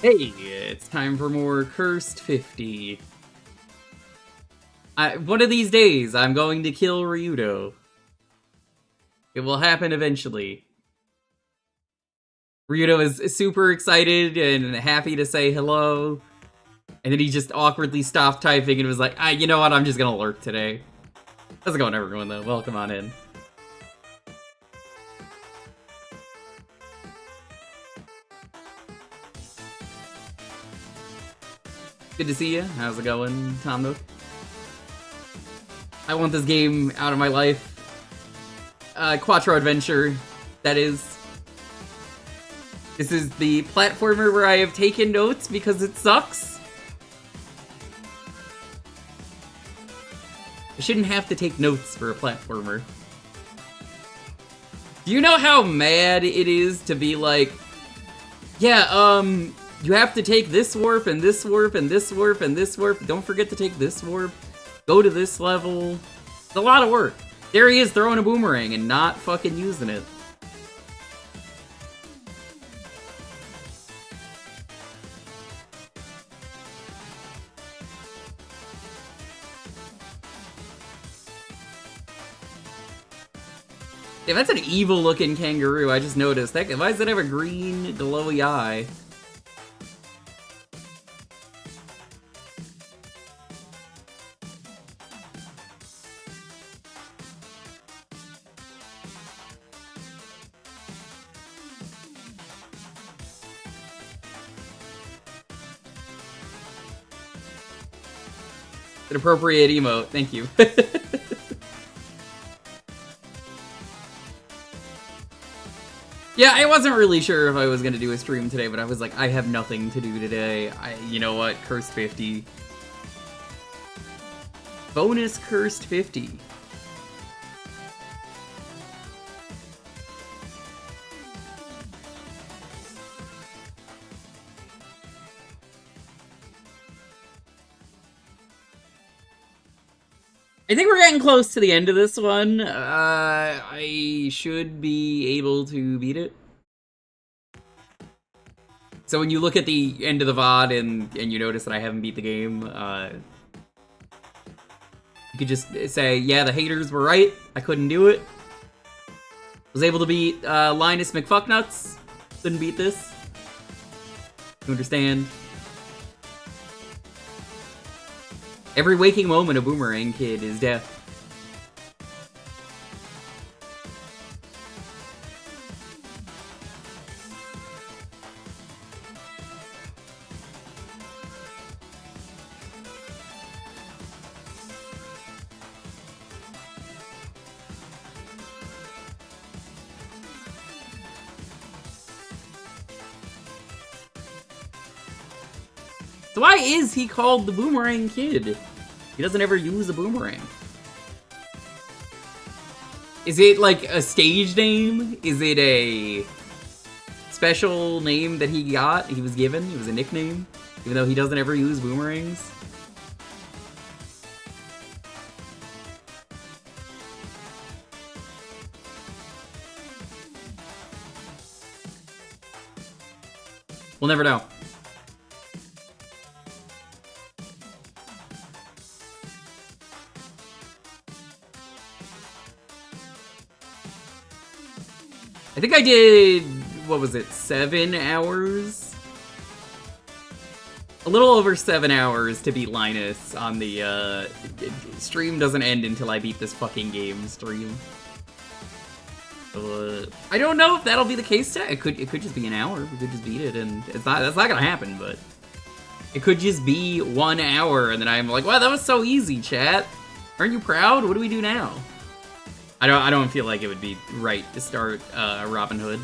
Hey, it's time for more Cursed 50. One of these days, I'm going to kill Ryudo. It will happen eventually. Ryudo is super excited and happy to say hello, and then he just awkwardly stopped typing and was like, you know what, I'm just gonna lurk today. How's it going, everyone, though? Welcome on in. Good to see you. How's it going, Tom Nook? I want this game out of my life. Quattro Adventure, that is. This is the platformer where I have taken notes because it sucks. I shouldn't have to take notes for a platformer. Do you know how mad it is to be like, yeah, you have to take this warp and this warp and this warp and this warp. Don't forget to take this warp. Go to this level. It's a lot of work. There he is throwing a boomerang and not fucking using it. Yeah, that's an evil-looking kangaroo, I just noticed. Why does it have a green, glowy eye? An appropriate emote, thank you. Yeah, I wasn't really sure if I was gonna do a stream today, but I was like, I have nothing to do today. You know what? Cursed 50. Bonus Cursed 50. I think we're getting close to the end of this one. I should be able to beat it. So when you look at the end of the VOD and you notice that I haven't beat the game, you could just say, yeah, the haters were right. I couldn't do it. Was able to beat Linus McFucknuts. Couldn't beat this. You understand? Every waking moment of Boomerang Kid is death. So why is he called the Boomerang Kid? He doesn't ever use a boomerang. Is it like a stage name? Is it a special name that he got? He was given? It was a nickname? Even though he doesn't ever use boomerangs? We'll never know. I think I did, what was it, 7 hours? A little over 7 hours to beat Linus on the, stream doesn't end until I beat this fucking game stream. I don't know if that'll be the case today. It could just be an hour. We could just beat it, and that's not gonna happen, but it could just be 1 hour, and then I'm like, wow, that was so easy, chat. Aren't you proud? What do we do now? I don't feel like it would be right to start Robin Hood.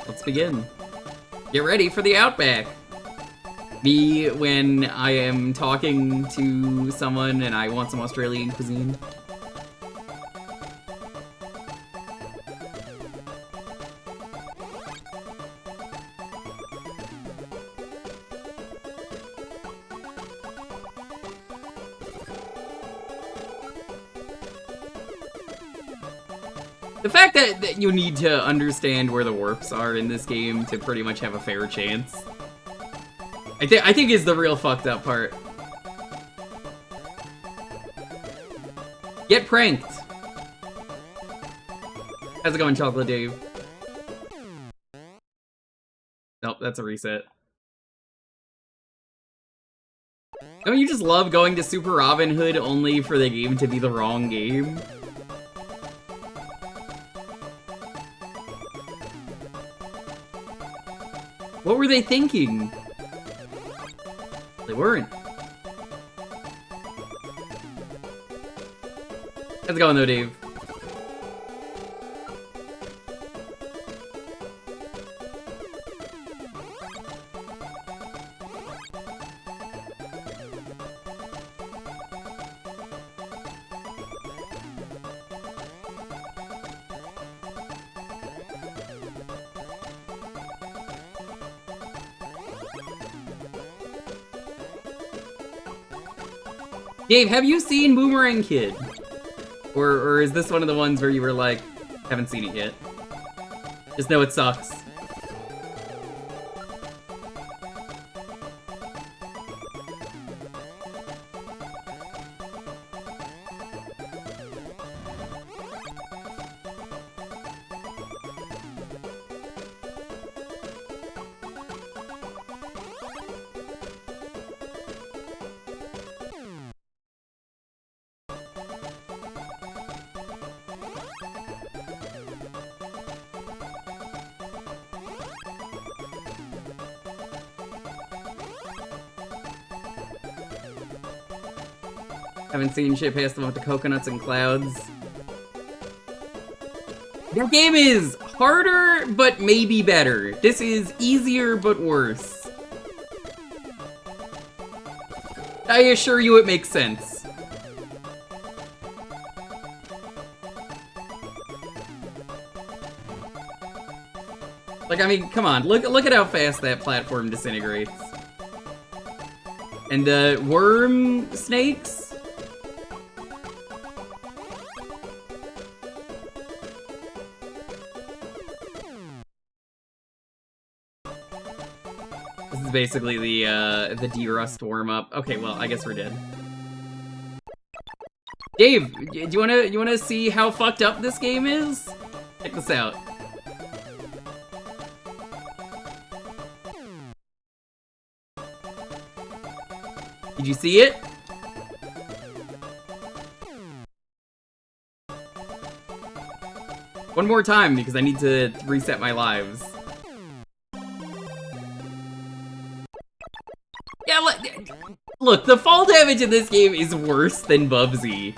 Let's begin. Get ready for the Outback. Me when I am talking to someone and I want some Australian cuisine. The fact that you need to understand where the warps are in this game to pretty much have a fair chance, I think is the real fucked up part. Get pranked! How's it going, Chocolate Dave? Nope, that's a reset. Don't you just love going to Super Robin Hood only for the game to be the wrong game? What were they thinking? They weren't. How's it going though, Dave? Dave, have you seen Boomerang Kid? Or is this one of the ones where you were like, haven't seen it yet? Just know it sucks. Haven't seen shit past them with the coconuts and clouds. That game is harder, but maybe better. This is easier, but worse. I assure you it makes sense. Like, I mean, come on, look at how fast that platform disintegrates. And the worm snakes? This is basically the D-Rust warm-up. Okay, well, I guess we're dead. Dave, do you wanna see how fucked up this game is? Check this out. Did you see it? One more time, because I need to reset my lives. Yeah, look, the fall damage in this game is worse than Bubsy.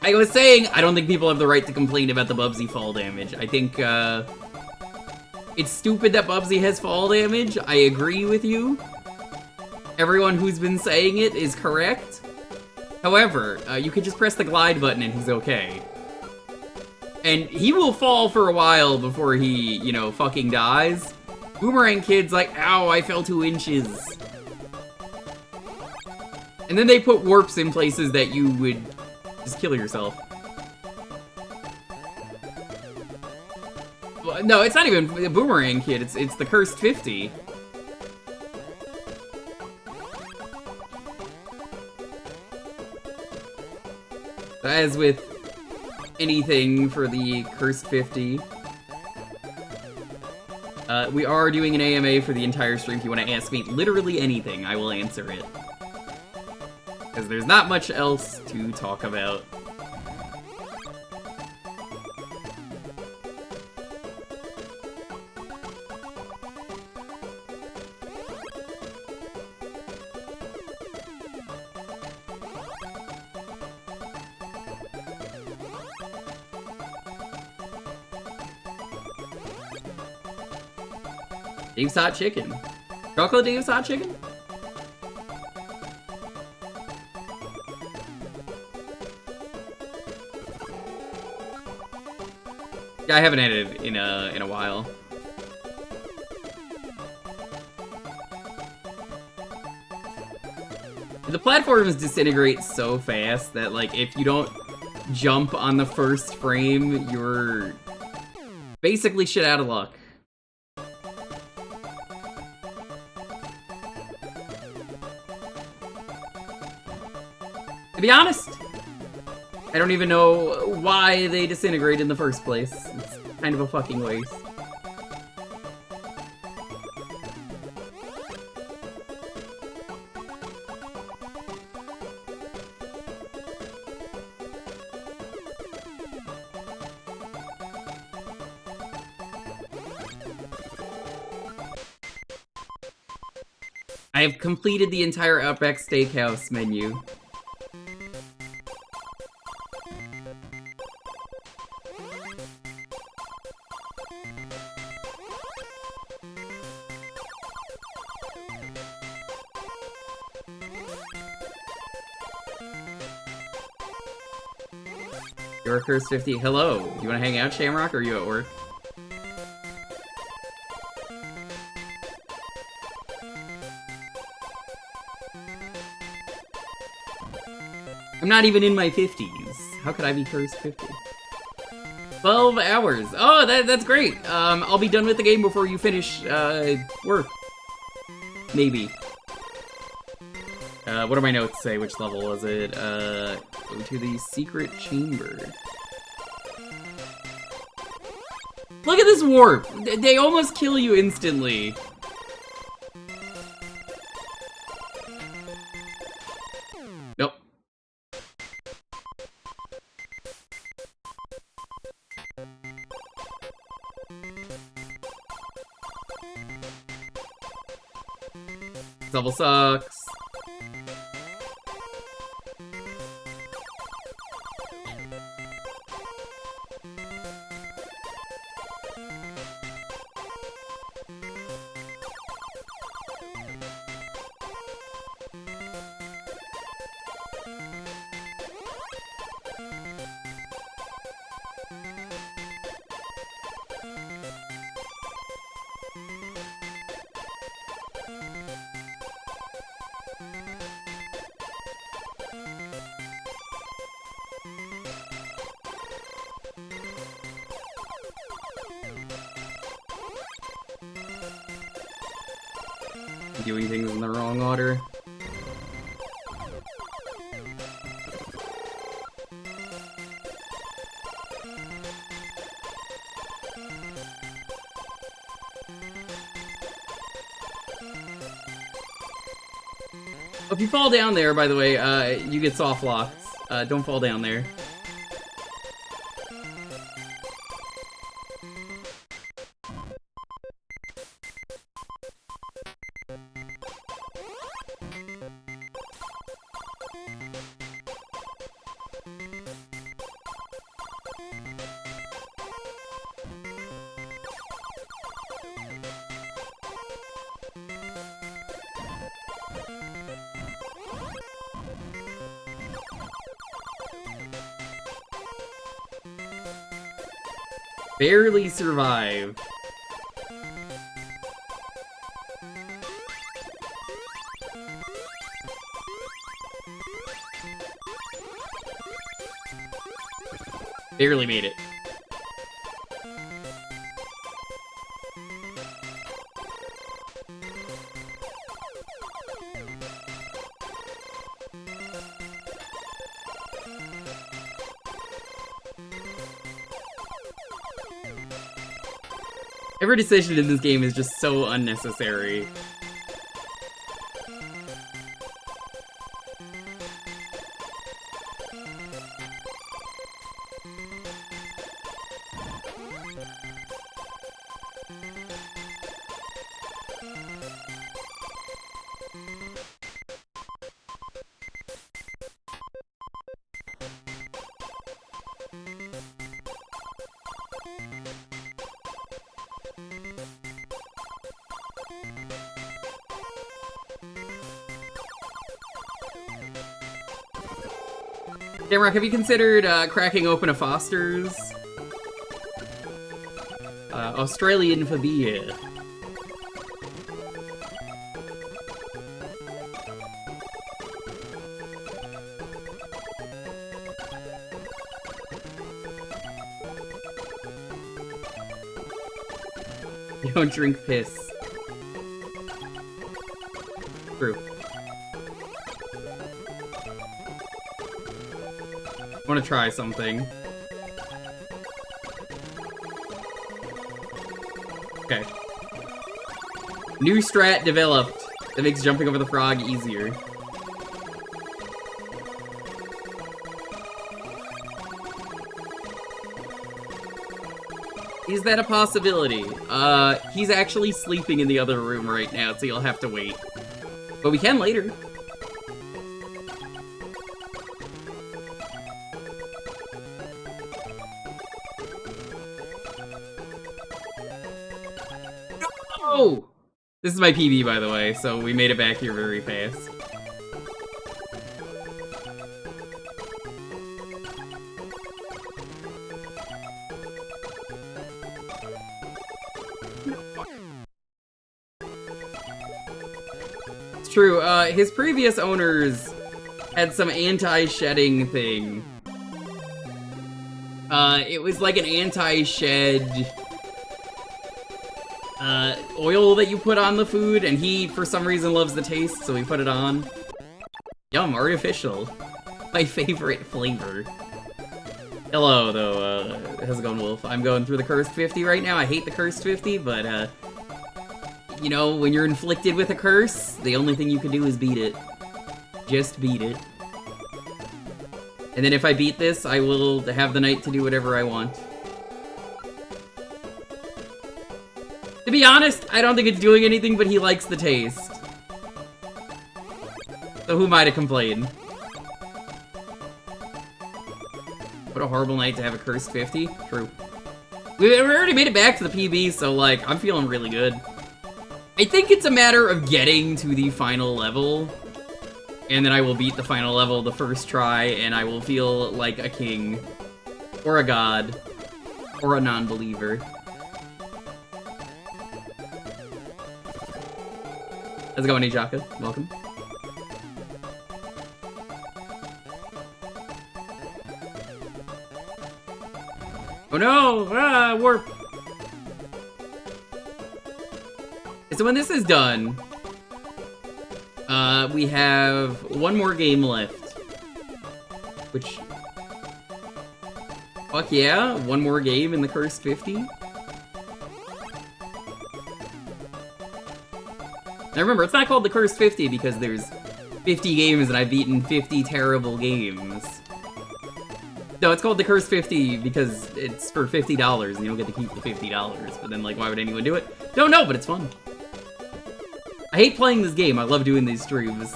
I was saying, I don't think people have the right to complain about the Bubsy fall damage. I think, it's stupid that Bubsy has fall damage. I agree with you. Everyone who's been saying it is correct. However, you could just press the glide button and he's okay. And he will fall for a while before he, you know, fucking dies. Boomerang Kid's like, ow, I fell 2 inches. And then they put warps in places that you would just kill yourself. Well, no, it's not even the Boomerang Kid, it's the Cursed 50. As with anything for the Cursed 50. We are doing an AMA for the entire stream. If you want to ask me literally anything, I will answer it. Because there's not much else to talk about. Dave's Hot Chicken. Chocolate Dave's Hot Chicken? Yeah, I haven't had it in a while. The platforms disintegrate so fast that, like, if you don't jump on the first frame, you're basically shit out of luck. To be honest, I don't even know why they disintegrate in the first place. It's kind of a fucking waste. I have completed the entire Outback Steakhouse menu. Jewker's 50. Hello. You wanna hang out, Shamrock, or are you at work? I'm not even in my 50s. How could I be cursed 50? 12 hours. Oh, that's great. I'll be done with the game before you finish, work. Maybe. What do my notes say? Which level was it? Go to the secret chamber. Look at this warp! They almost kill you instantly. Nope. This level sucks. Doing things in the wrong order. If you fall down there, by the way, you get soft locks. Don't fall down there. Barely survive. Barely made it. Every decision in this game is just so unnecessary. Damrock, have you considered cracking open a Foster's? Australian Fabia. You don't drink piss. True. I want to try something. Okay. New strat developed that makes jumping over the frog easier. Is that a possibility? He's actually sleeping in the other room right now, so you'll have to wait. But we can later. No! This is my PB, by the way, so we made it back here very fast. It's true, his previous owners had some anti-shedding thing. It was like an anti-shed oil that you put on the food, and he, for some reason, loves the taste, so we put it on. Yum, artificial. My favorite flavor. Hello, though, how's it going, Wolf? I'm going through the Cursed 50 right now. I hate the Cursed 50, but, you know, when you're inflicted with a curse, the only thing you can do is beat it. Just beat it. And then if I beat this, I will have the night to do whatever I want. To be honest, I don't think it's doing anything, but he likes the taste. So who am I to complain? What a horrible night to have a cursed 50. True. We already made it back to the PB, so, like, I'm feeling really good. I think it's a matter of getting to the final level, and then I will beat the final level the first try, and I will feel like a king, or a god, or a non-believer. How's it going, Jewker? Welcome. Oh no! Ah, warp! So when this is done, we have one more game left. Which... Fuck yeah, one more game in the Cursed 50. Now remember, it's not called the Cursed 50 because there's 50 games and I've beaten 50 terrible games. No, it's called the Cursed 50 because it's for $50 and you don't get to keep the $50. But then, like, why would anyone do it? Don't know, but it's fun. I hate playing this game. I love doing these streams.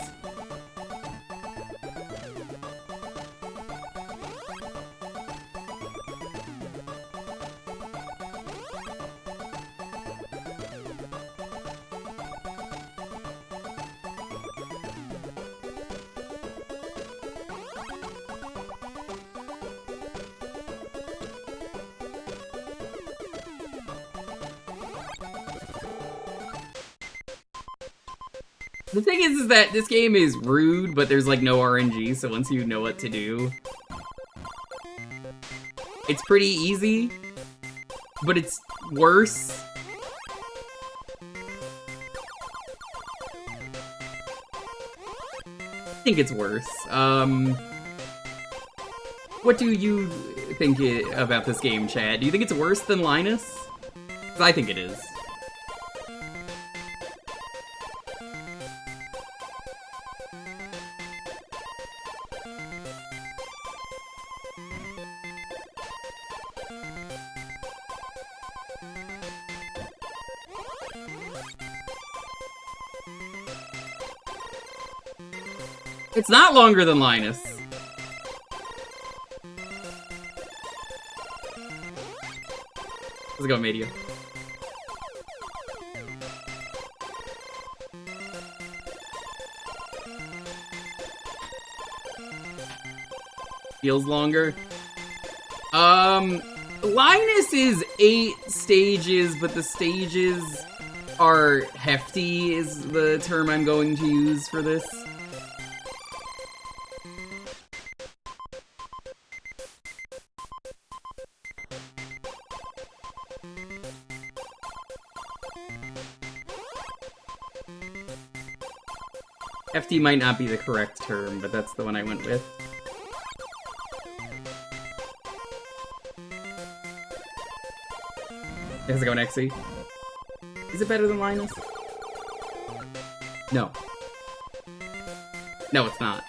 The thing is that this game is rude, but there's like no RNG, so once you know what to do, it's pretty easy, but it's worse. I think it's worse. What do you think about this game, Chad? Do you think it's worse than Linus? 'Cause I think it is. It's not longer than Linus. Let's go, Media. Feels longer. Linus is 8 stages, but the stages are hefty, is the term I'm going to use for this. FT might not be the correct term, but that's the one I went with. How's it going, XC? Is it better than Linus? No. No, it's not.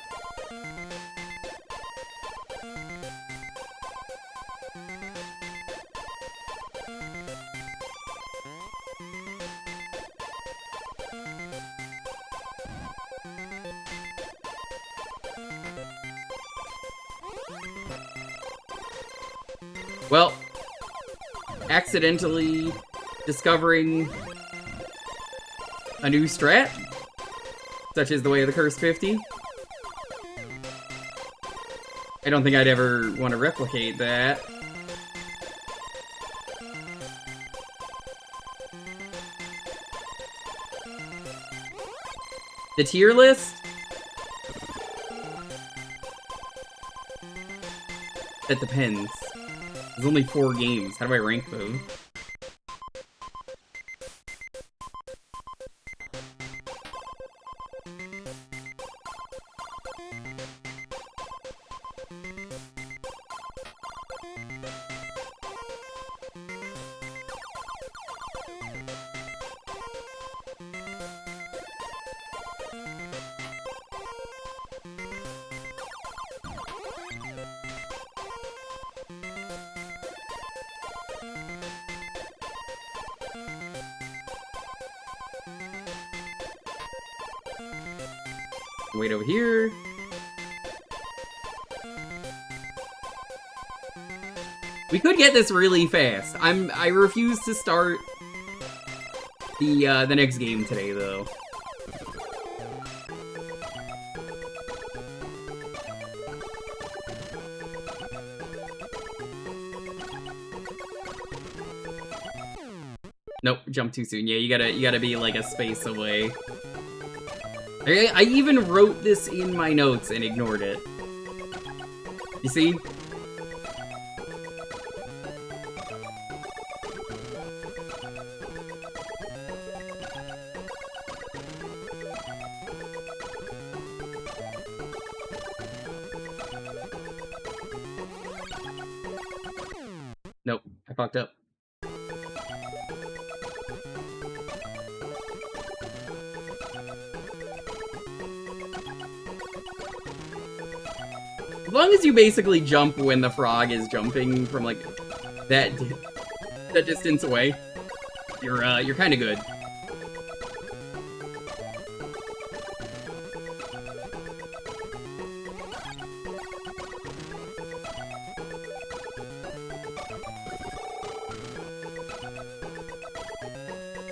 Well, accidentally discovering a new strat, such as the Way of the Cursed 50. I don't think I'd ever want to replicate that. The tier list? That depends. There's only 4 games. How do I rank them? Wait over here. We could get this really fast. I refuse to start the next game today though. Nope, jump too soon. Yeah, you gotta be like a space away. I even wrote this in my notes and ignored it. You see? Nope, I fucked up. As long as you basically jump when the frog is jumping from like that distance away, you're kind of good.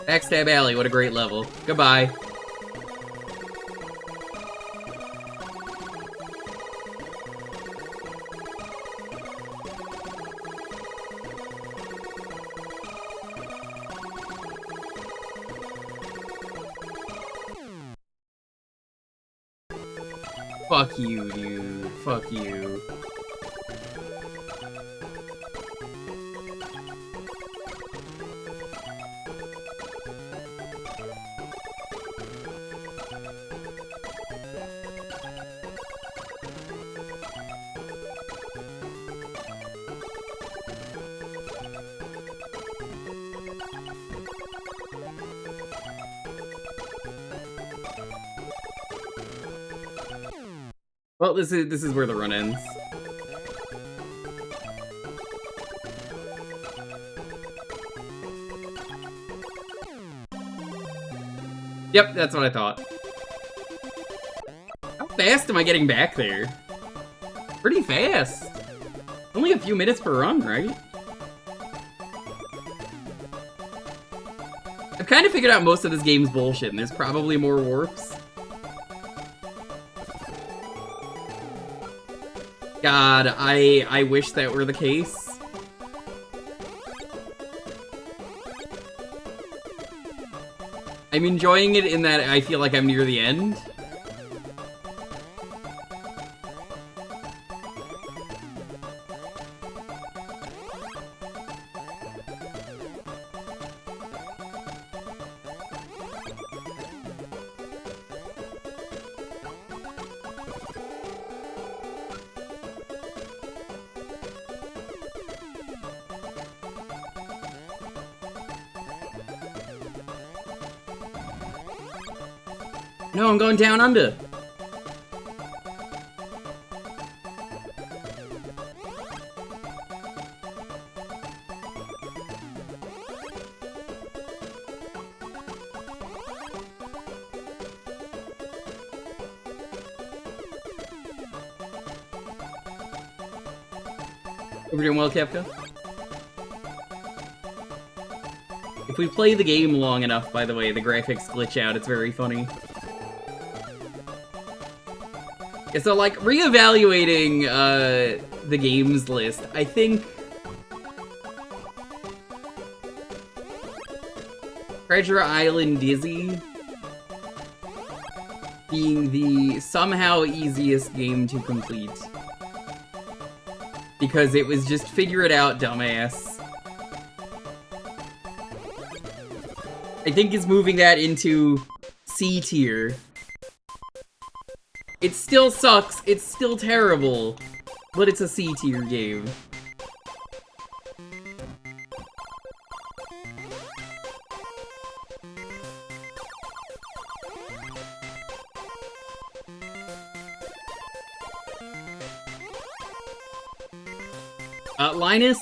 Backstab Alley, what a great level. Goodbye. Fuck you, dude. Fuck you. Well, this is where the run ends. Yep, that's what I thought. How fast am I getting back there? Pretty fast. Only a few minutes per run, right? I've kind of figured out most of this game's bullshit, and there's probably more warps. God, I wish that were the case. I'm enjoying it in that I feel like I'm near the end. No, I'm going down under. We're doing well, Kepka. If we play the game long enough, by the way, the graphics glitch out. It's very funny. Yeah, so, like, reevaluating the games list, I think Treasure Island Dizzy being the somehow easiest game to complete. Because it was just figure it out, dumbass. I think it's moving that into C tier. It still sucks, it's still terrible, but it's a C tier game. Linus?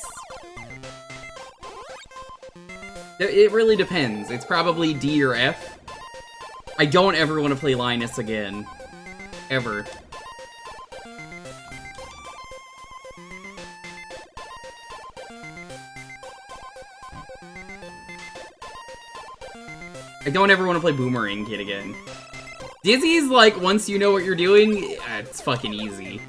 It really depends. It's probably D or F. I don't ever want to play Linus again. Ever. I don't ever want to play Boomerang Kid again. Dizzy's like, once you know what you're doing, it's fucking easy.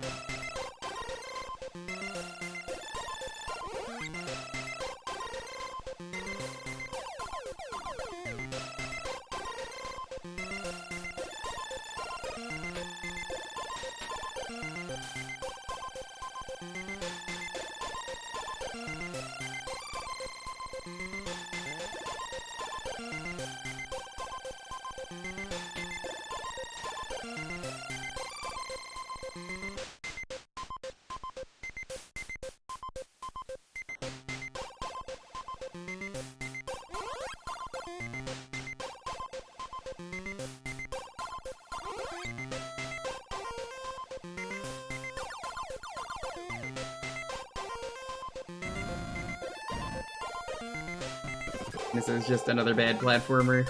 This is just another bad platformer.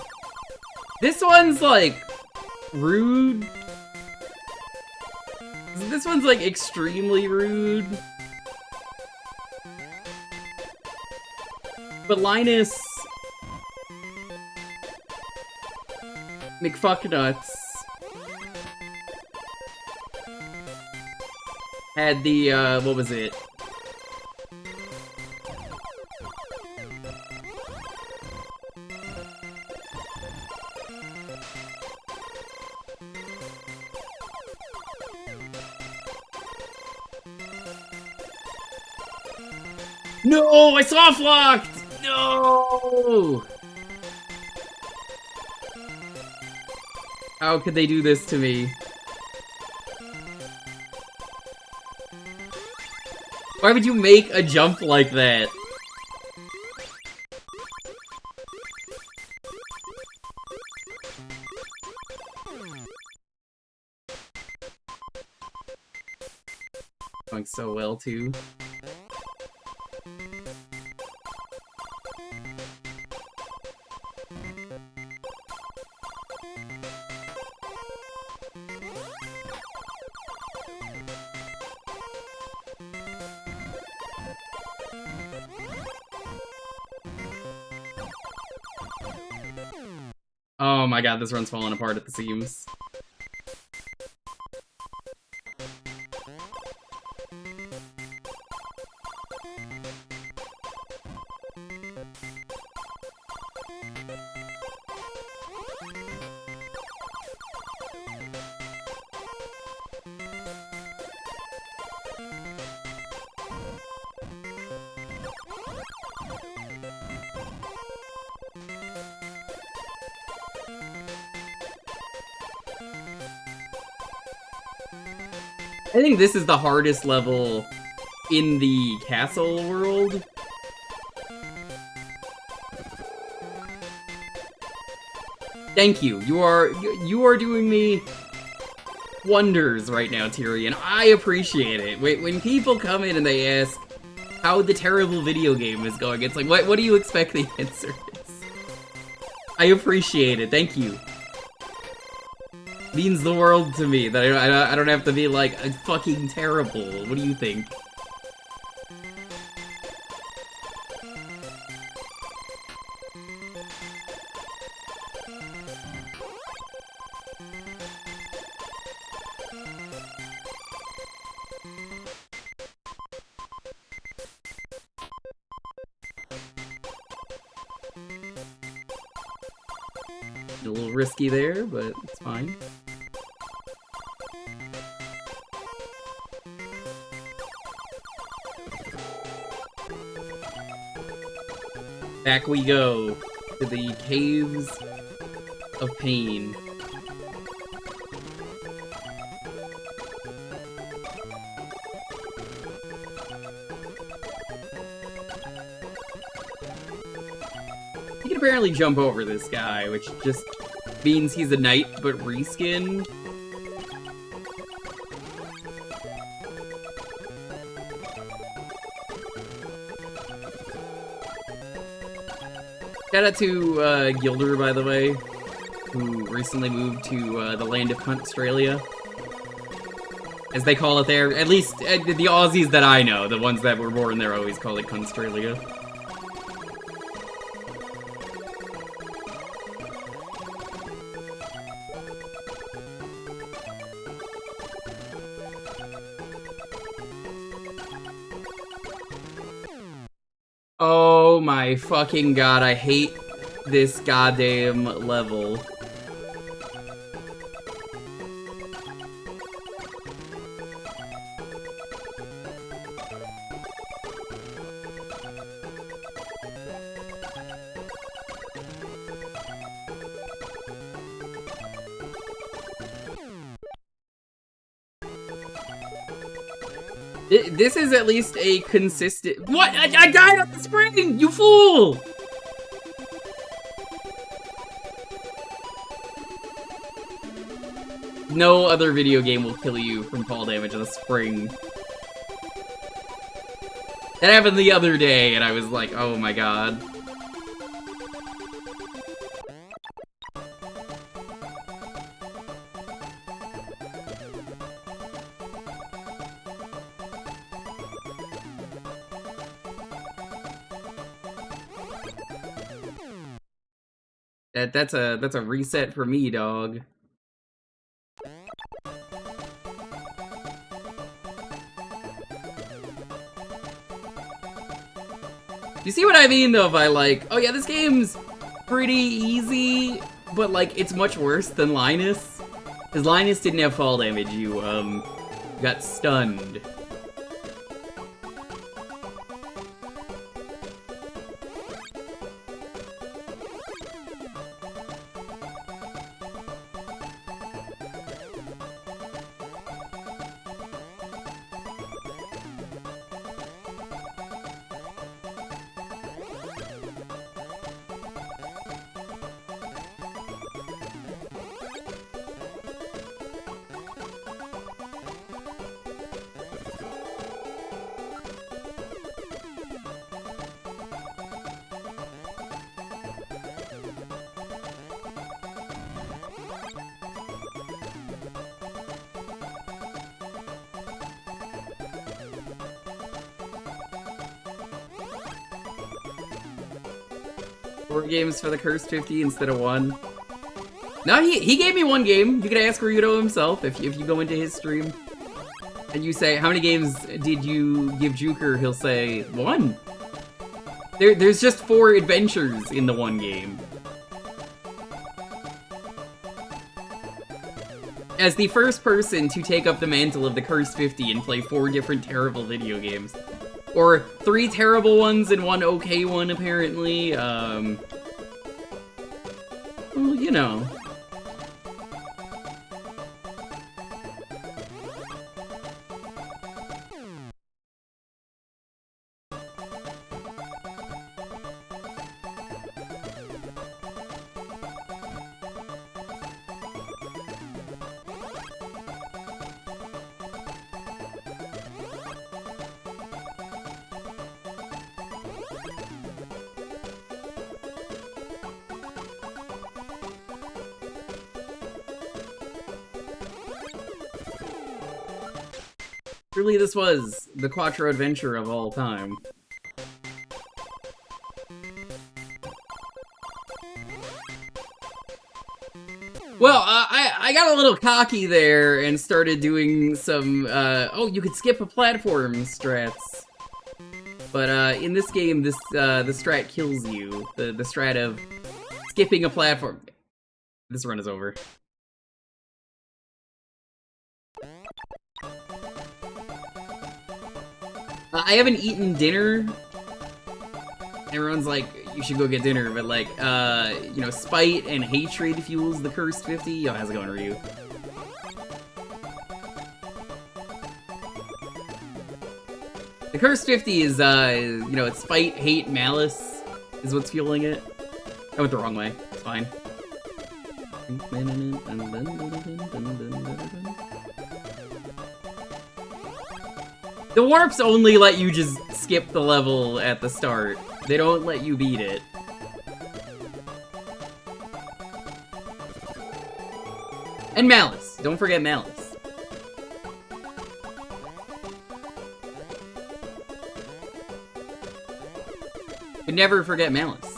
This one's, like, rude. This one's, like, extremely rude. But Linus... McFucknuts had the, what was it? No, I soft locked! No! How could they do this to me? Why would you make a jump like that? Going so well, too. Oh my god, this run's falling apart at the seams. I think this is the hardest level in the castle world. Thank you. You are doing me wonders right now, Tyrion. I appreciate it. When people come in and they ask how the terrible video game is going, it's like, what do you expect the answer is? I appreciate it. Thank you. Means the world to me that I don't have to be like, fucking terrible. What do you think? A little risky there, but it's fine. Back we go to the Caves of Pain. You can apparently jump over this guy, which just means he's a knight, but reskinned. Shout out to Gilder, by the way, who recently moved to the land of Australia, as they call it there. At least the Aussies that I know, the ones that were born there, always call it Australia. Oh my fucking god, I hate this goddamn level. This is at least a consistent— What? I died on the spring! You fool! No other video game will kill you from fall damage on a spring. That happened the other day, and I was like, oh my god. That's a reset for me, dog. You see what I mean, though, by like, oh yeah, this game's pretty easy, but like, it's much worse than Linus. Because Linus didn't have fall damage, you got stunned. Four games for the Cursed 50 instead of one. No, he gave me one game. You can ask Ryudo himself if you go into his stream. And you say, how many games did you give Jewker? He'll say, one. There's just 4 adventures in the one game. As the first person to take up the mantle of the Cursed 50 and play 4 different terrible video games. Or 3 terrible ones and 1 okay one, apparently. Well, you know. Truly, this was the Quattro adventure of all time. Well, I got a little cocky there and started doing some, oh, you could skip a platform strats. But, in this game, the strat kills you. The strat of skipping a platform. This run is over. I haven't eaten dinner. Everyone's like, you should go get dinner, but like, you know, spite and hatred fuels the cursed 50. Yo, how's it going, Ryu? The cursed 50 is, you know, it's spite, hate, malice is what's fueling it. I went the wrong way. It's fine. The warps only let you just skip the level at the start. They don't let you beat it. And malice. Don't forget malice. You never forget malice.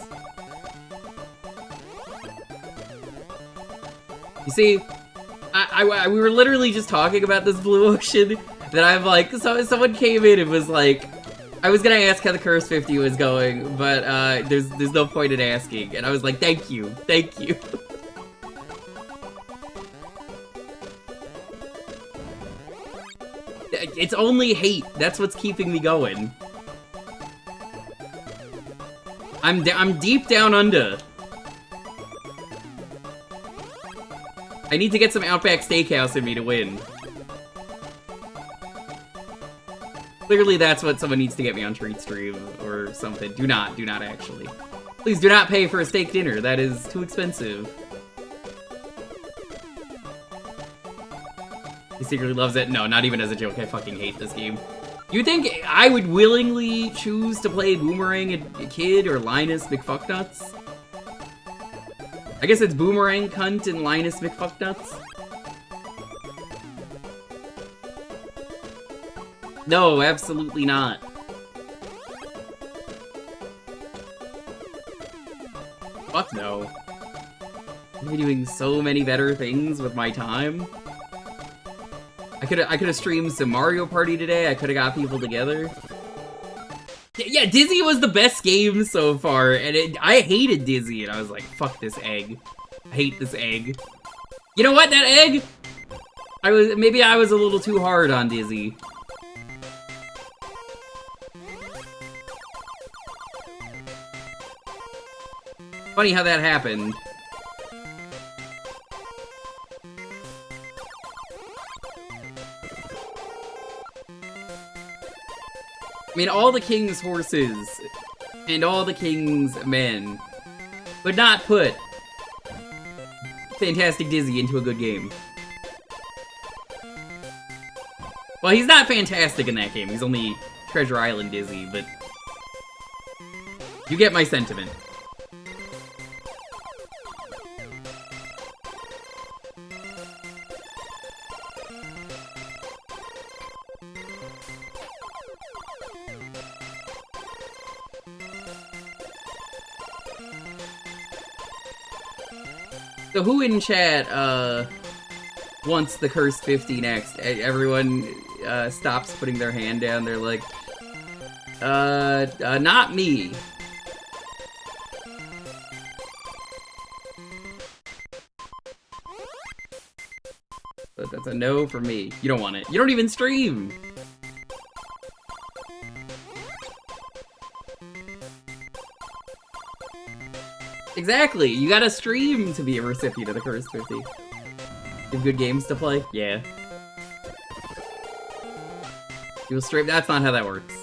You see, we were literally just talking about this blue ocean that I'm like, so someone came in and was like, I was gonna ask how the Curse 50 was going, but there's no point in asking. And I was like, thank you. It's only hate. That's what's keeping me going. I'm deep down under. I need to get some Outback Steakhouse in me to win. Clearly that's what someone needs to get me on Treat Stream or something. Do not actually. Please do not pay for a steak dinner. That is too expensive. He secretly loves it. No, not even as a joke. I fucking hate this game. You think I would willingly choose to play Boomerang Kid or Linus McFucknuts? I guess it's Boomerang Cunt and Linus McFucknuts. No, absolutely not. Fuck no. I'm doing so many better things with my time. I could have streamed some Mario Party today. I could have got people together. Yeah, Dizzy was the best game so far, and I hated Dizzy, and I was like, fuck this egg. I hate this egg. You know what, that egg? Maybe I was a little too hard on Dizzy. Funny how that happened. I mean, all the king's horses and all the king's men would not put Fantastic Dizzy into a good game. Well, he's not fantastic in that game. He's only Treasure Island Dizzy, but you get my sentiment. So who in chat, wants the Cursed 50 next? Everyone, stops putting their hand down. They're like, not me. But that's a no for me. You don't want it. You don't even stream! Exactly, you gotta stream to be a recipient of the Cursed 50. You have good games to play? Yeah. You'll stream? That's not how that works.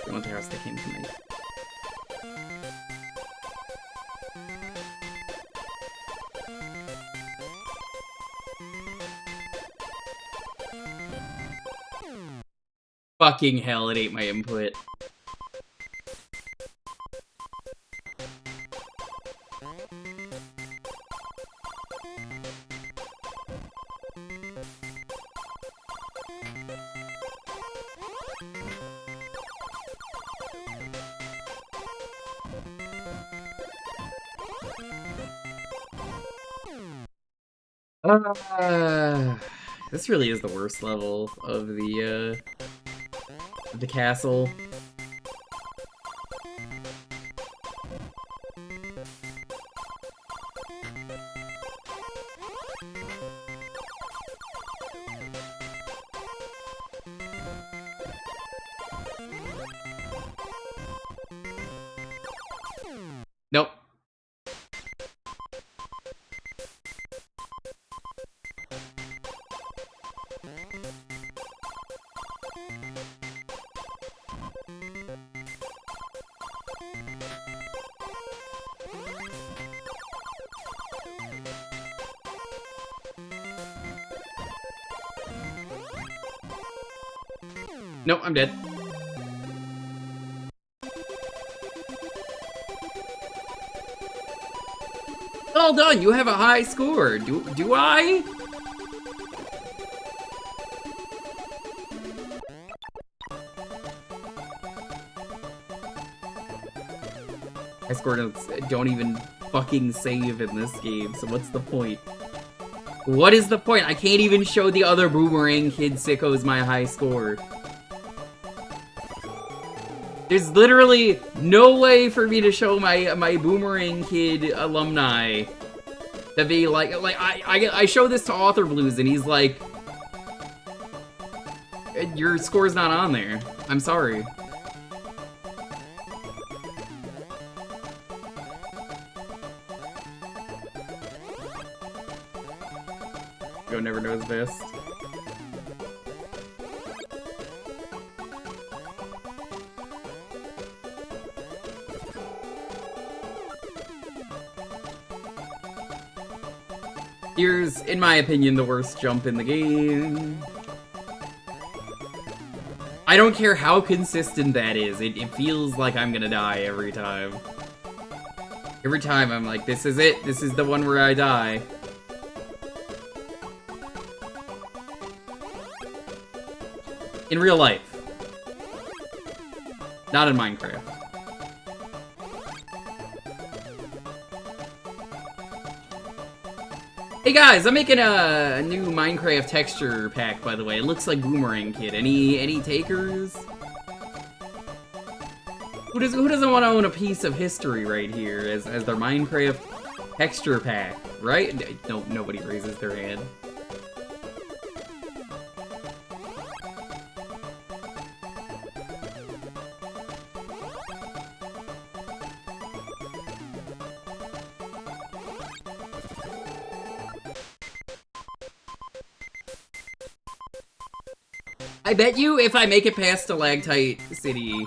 I want the house that came tonight. Fucking hell, it ate my input. This really is the worst level of the castle. Nope. Nope, I'm dead. Well done, you have a high score. Do I? I scored don't even fucking save in this game, so what's the point? What is the point? I can't even show the other Boomerang Kid sickos my high score. There's literally no way for me to show my Boomerang Kid alumni to be like I show this to Author Blues and he's like, your score's not on there. I'm sorry. Go never knows best. Here's, in my opinion, the worst jump in the game. I don't care how consistent that is, it feels like I'm gonna die every time. Every time I'm like, this is it, this is the one where I die. In real life. Not in Minecraft. Hey guys, I'm making a new Minecraft texture pack, by the way. It looks like Boomerang Kid. Any takers? Who doesn't want to own a piece of history right here as their Minecraft texture pack, right? No, nobody raises their hand. I bet you if I make it past Stalactite City,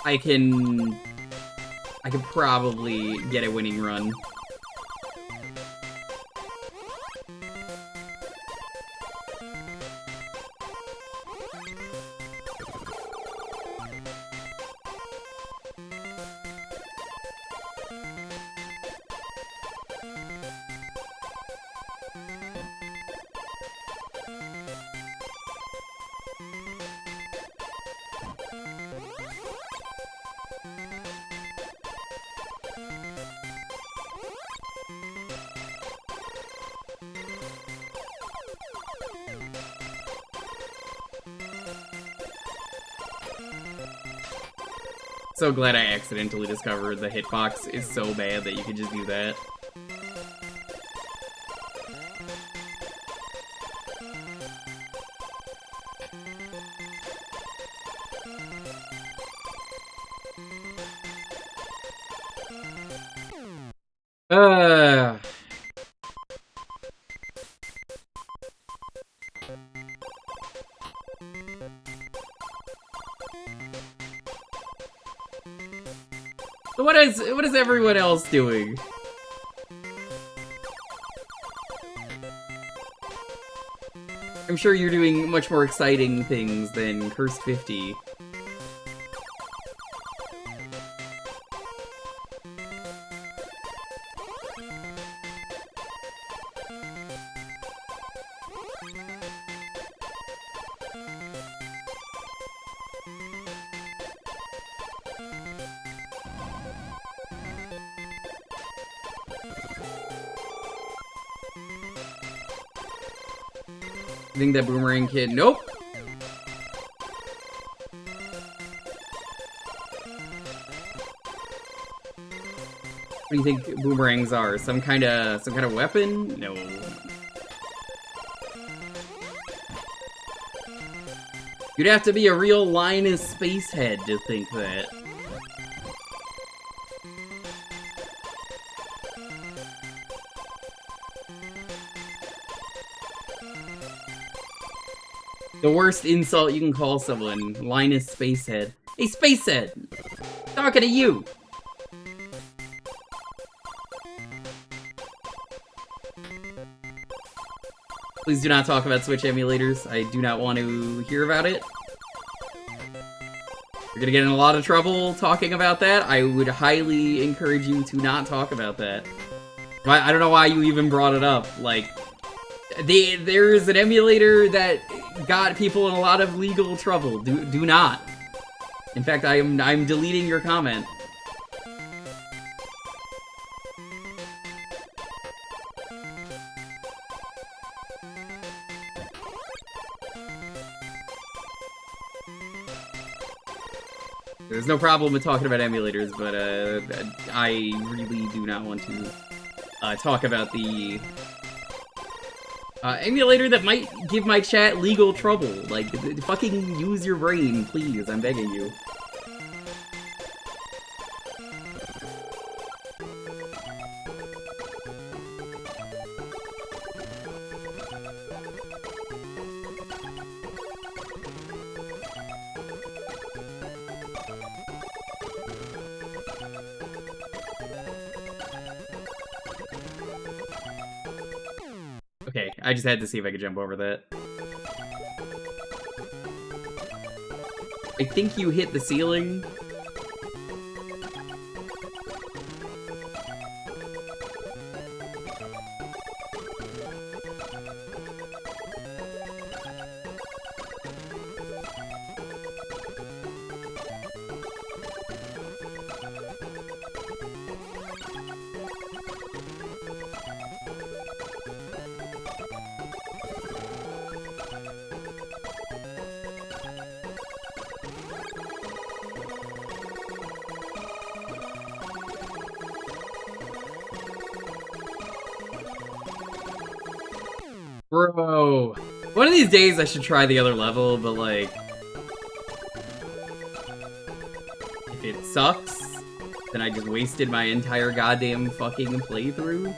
I can probably get a winning run. So glad I accidentally discovered the hitbox is so bad that you can just do that. So what is everyone else doing? I'm sure you're doing much more exciting things than Cursed 50. think that Boomerang Kid... Nope! What do you think boomerangs are? Some kind of weapon? No. You'd have to be a real Linus Spacehead to think that. The worst insult you can call someone, Linus Spacehead. Hey, Spacehead! Talking to you! Please do not talk about Switch emulators. I do not want to hear about it. You're gonna get in a lot of trouble talking about that. I would highly encourage you to not talk about that. I don't know why you even brought it up. Like, there's an emulator that got people in a lot of legal trouble. Do not. In fact, I'm deleting your comment. There's no problem with talking about emulators, but I really do not want to talk about the emulator that might give my chat legal trouble. Like, fucking use your brain, please, I'm begging you. Okay, I just had to see if I could jump over that. I think you hit the ceiling. Bro, one of these days I should try the other level, but like, if it sucks, then I just wasted my entire goddamn fucking playthrough.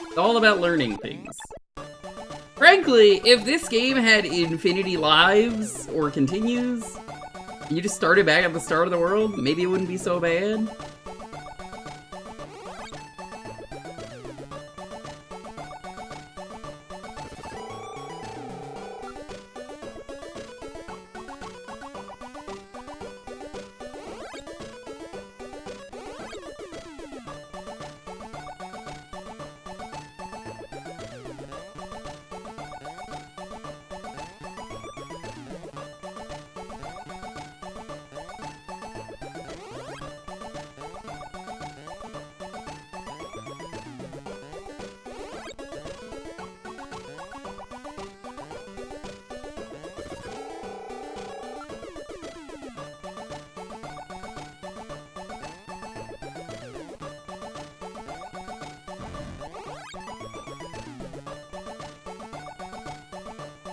It's all about learning things. Frankly, if this game had infinity lives, or continues, and you just started back at the start of the world, maybe it wouldn't be so bad.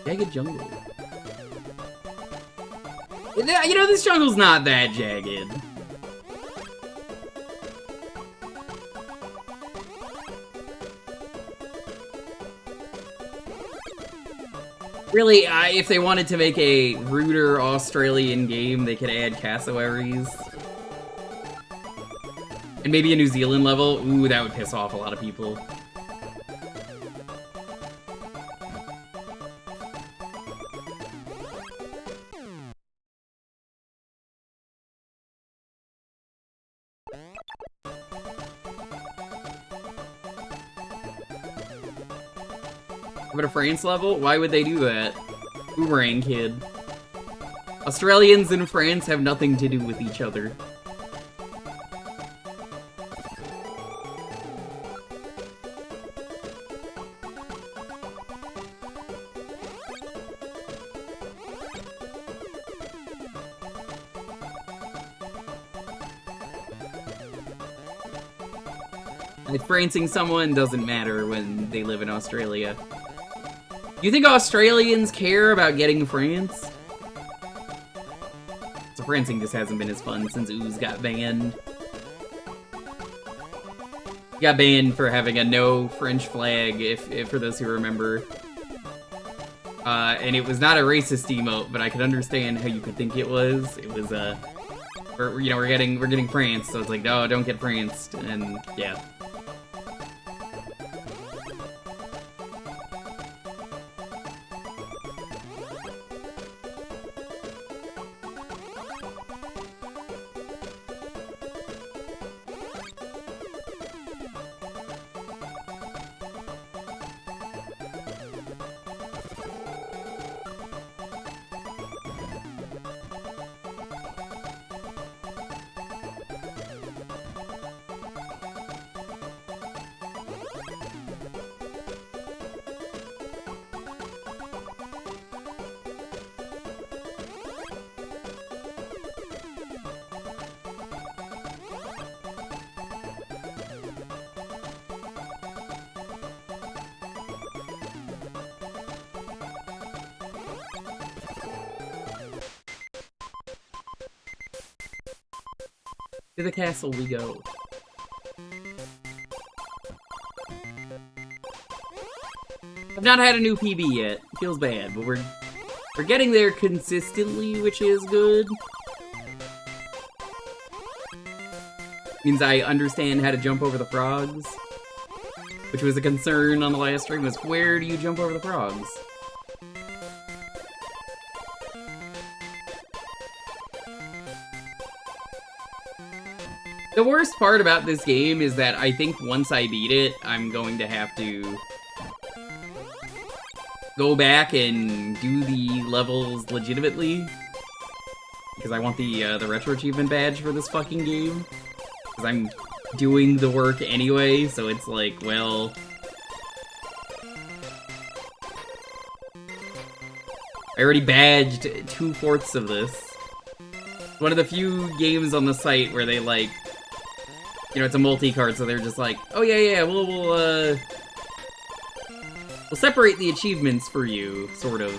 Jagged jungle. You know, this jungle's not that jagged. Really, if they wanted to make a ruder Australian game, they could add cassowaries. And maybe a New Zealand level. Ooh, that would piss off a lot of people. But a France level? Why would they do that? Boomerang Kid. Australians and France have nothing to do with each other. Like, Francing someone doesn't matter when they live in Australia. You think Australians care about getting France? So Francing just hasn't been as fun since Ooze got banned. He got banned for having a no French flag, if for those who remember. And it was not a racist emote, but I could understand how you could think it was. It was we're getting France, so it's like, no, don't get France, and yeah. To the castle we go. I've not had a new PB yet. Feels bad, but we're getting there consistently, which is good. Means I understand how to jump over the frogs, which was a concern on the last stream, was where do you jump over the frogs? The worst part about this game is that I think once I beat it, I'm going to have to go back and do the levels legitimately. Because I want the Retro Achievement badge for this fucking game. Because I'm doing the work anyway, so it's like, well... I already badged 2/4 of this. One of the few games on the site where they, like... You know, it's a multi-card, so they're just like, oh yeah, we'll separate the achievements for you, sort of.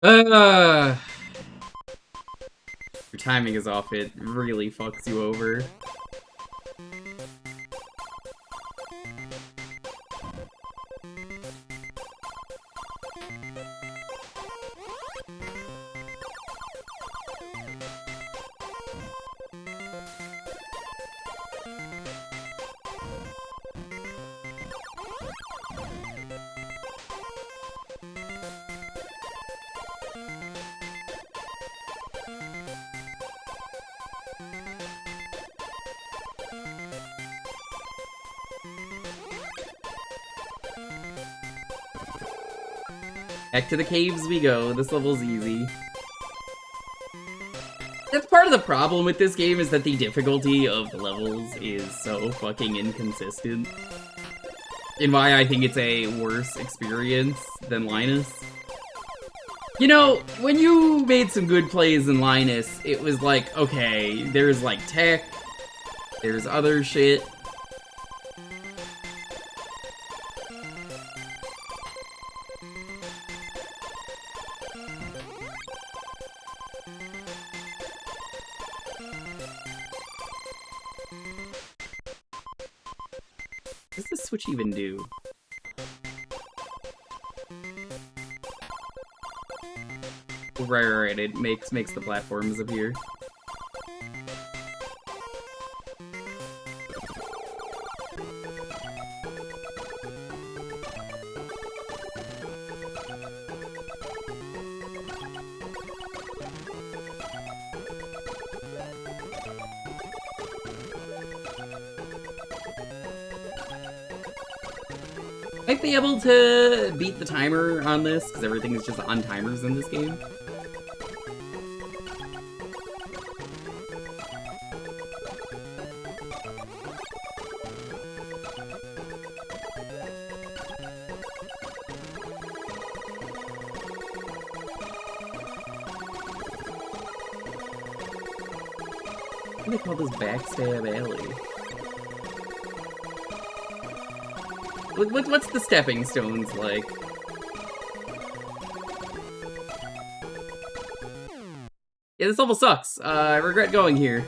Your timing is off, it really fucks you over. Back to the caves we go. This level's easy. That's part of the problem with this game, is that the difficulty of the levels is so fucking inconsistent. And why I think it's a worse experience than Linus. You know, when you made some good plays in Linus, it was like, okay, there's like tech, there's other shit. What does this switch even do? Right, it makes the platforms appear. Might be able to beat the timer on this, because everything is just on timers in this game. What do they call this? Backstab Alley. What's the stepping stones like? Yeah, this level sucks. I regret going here.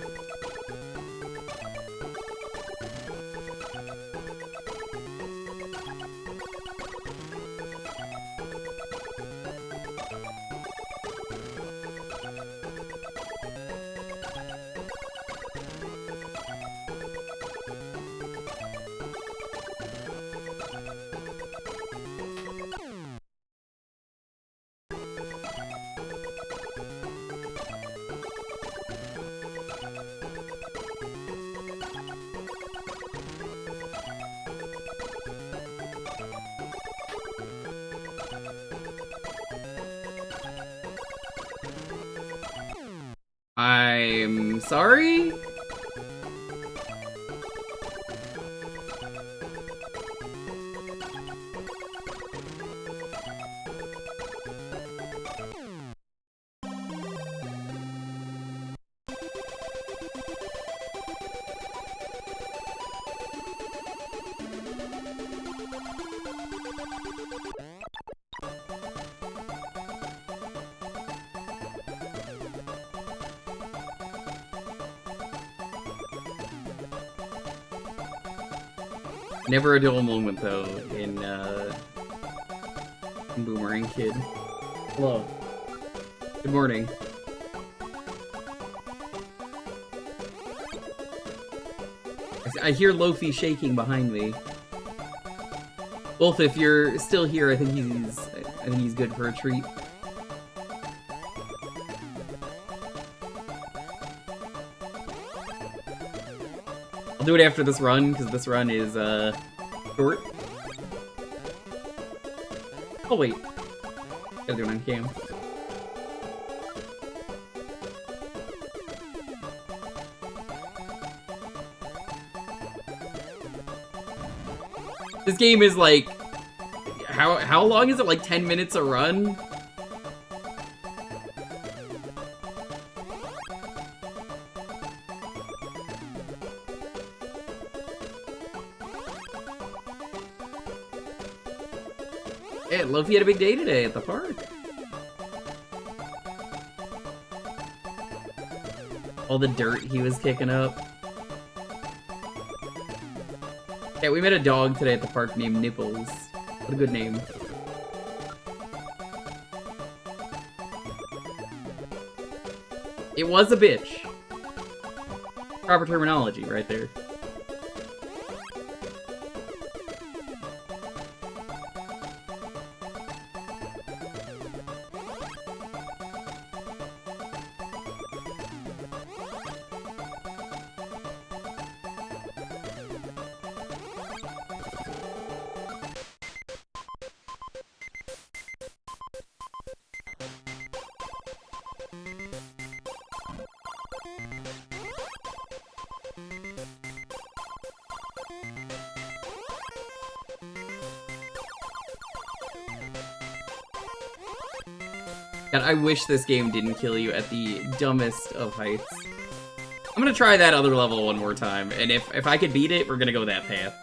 I'm sorry? Never a dull moment, though, in Boomerang Kid. Hello. Good morning. I hear Lofi shaking behind me. Wolf, if you're still here, I think he's good for a treat. I'll do it after this run, because this run is, short. Oh, wait. Gotta do it on cam. This game is, like... How long is it? Like, 10 minutes a run? Yeah, Lofi had a big day today at the park. All the dirt he was kicking up. Yeah, we met a dog today at the park named Nipples. What a good name. It was a bitch. Proper terminology right there. God, I wish this game didn't kill you at the dumbest of heights. I'm gonna try that other level one more time, and if I could beat it, we're gonna go that path.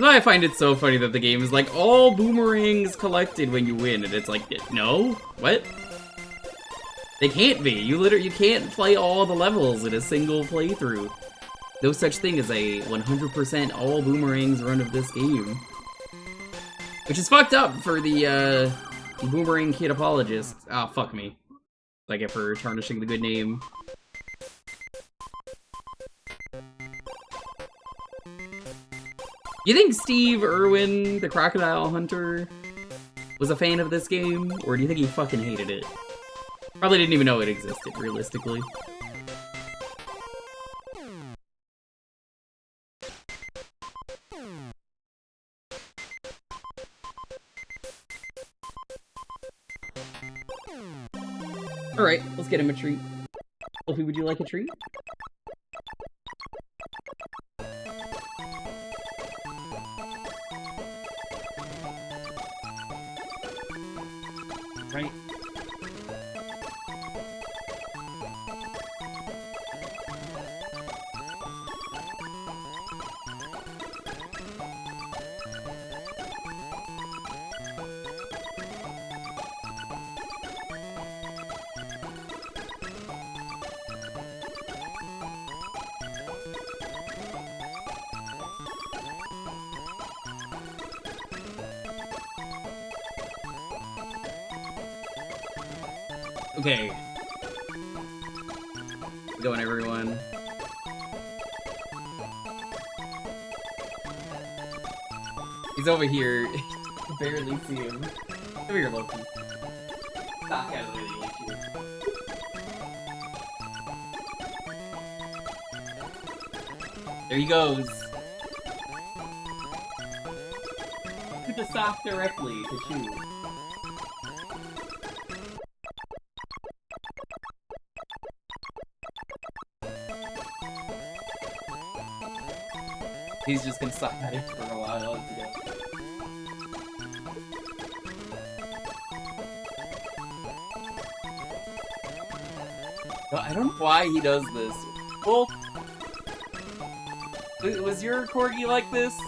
I find it so funny that the game is like, all boomerangs collected when you win, and it's like, no? What? They can't be. You can't play all the levels in a single playthrough. No such thing as a 100% all boomerangs run of this game. Which is fucked up for the, Boomerang Kid apologists. Ah, oh, fuck me. I get for tarnishing the good name. You think Steve Irwin, the Crocodile Hunter, was a fan of this game? Or do you think he fucking hated it? Probably didn't even know it existed, realistically. Alright, let's get him a treat. Wolfie, would you like a treat? Right. Okay. Going, everyone. He's over here. You can barely see him. Come here, Loki. Stop out of the way, you. There he goes. Put the sock directly to chew. He's just gonna suck at it for a while. I don't know why he does this. Well, was your corgi like this?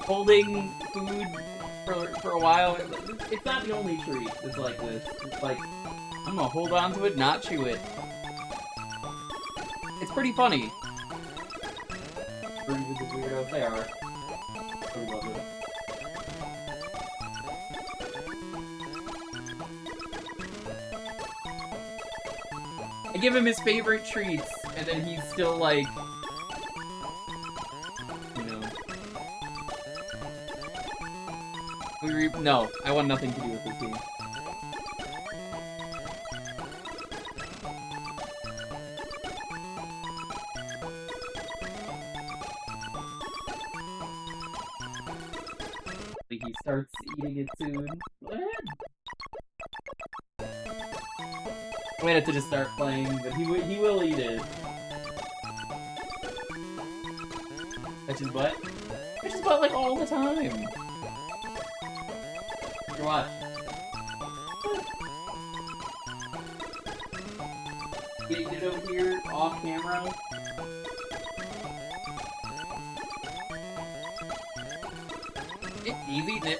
Holding food for a while? It's not the only treat that's like this. It's like, I'm gonna hold on to it, not chew it. It's pretty funny. Pretty with the weirdos they are. I love it. I give him his favorite treats, and then he's still like, you know. No, I want nothing to do with this game. He starts eating it soon. Go ahead. I might have to just start playing, but he will eat it. Touch his butt? Touch his butt like all the time. Here, watch. Get it over here, off camera. He's eating it.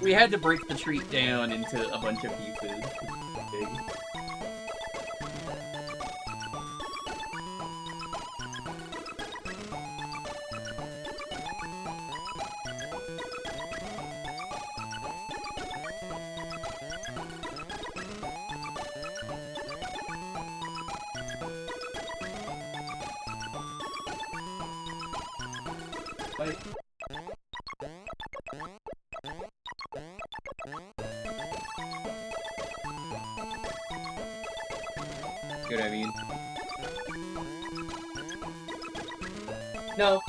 We had to break the treat down into a bunch of pieces. Big. fight. See what I mean? No.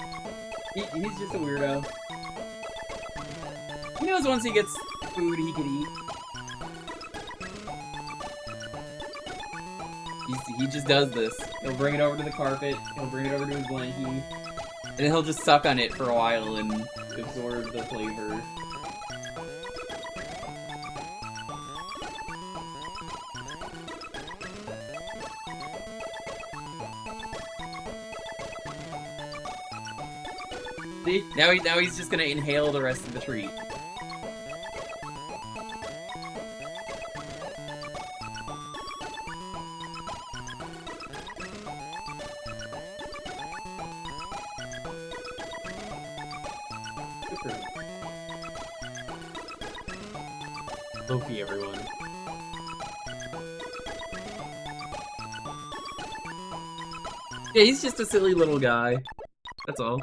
He's just a weirdo. He knows once he gets food he can eat. He just does this. He'll bring it over to the carpet, he'll bring it over to his blankie, and then he'll just suck on it for a while and absorb the flavor. See? Now he's just gonna inhale the rest of the treat. Loki, everyone. Yeah, he's just a silly little guy. That's all.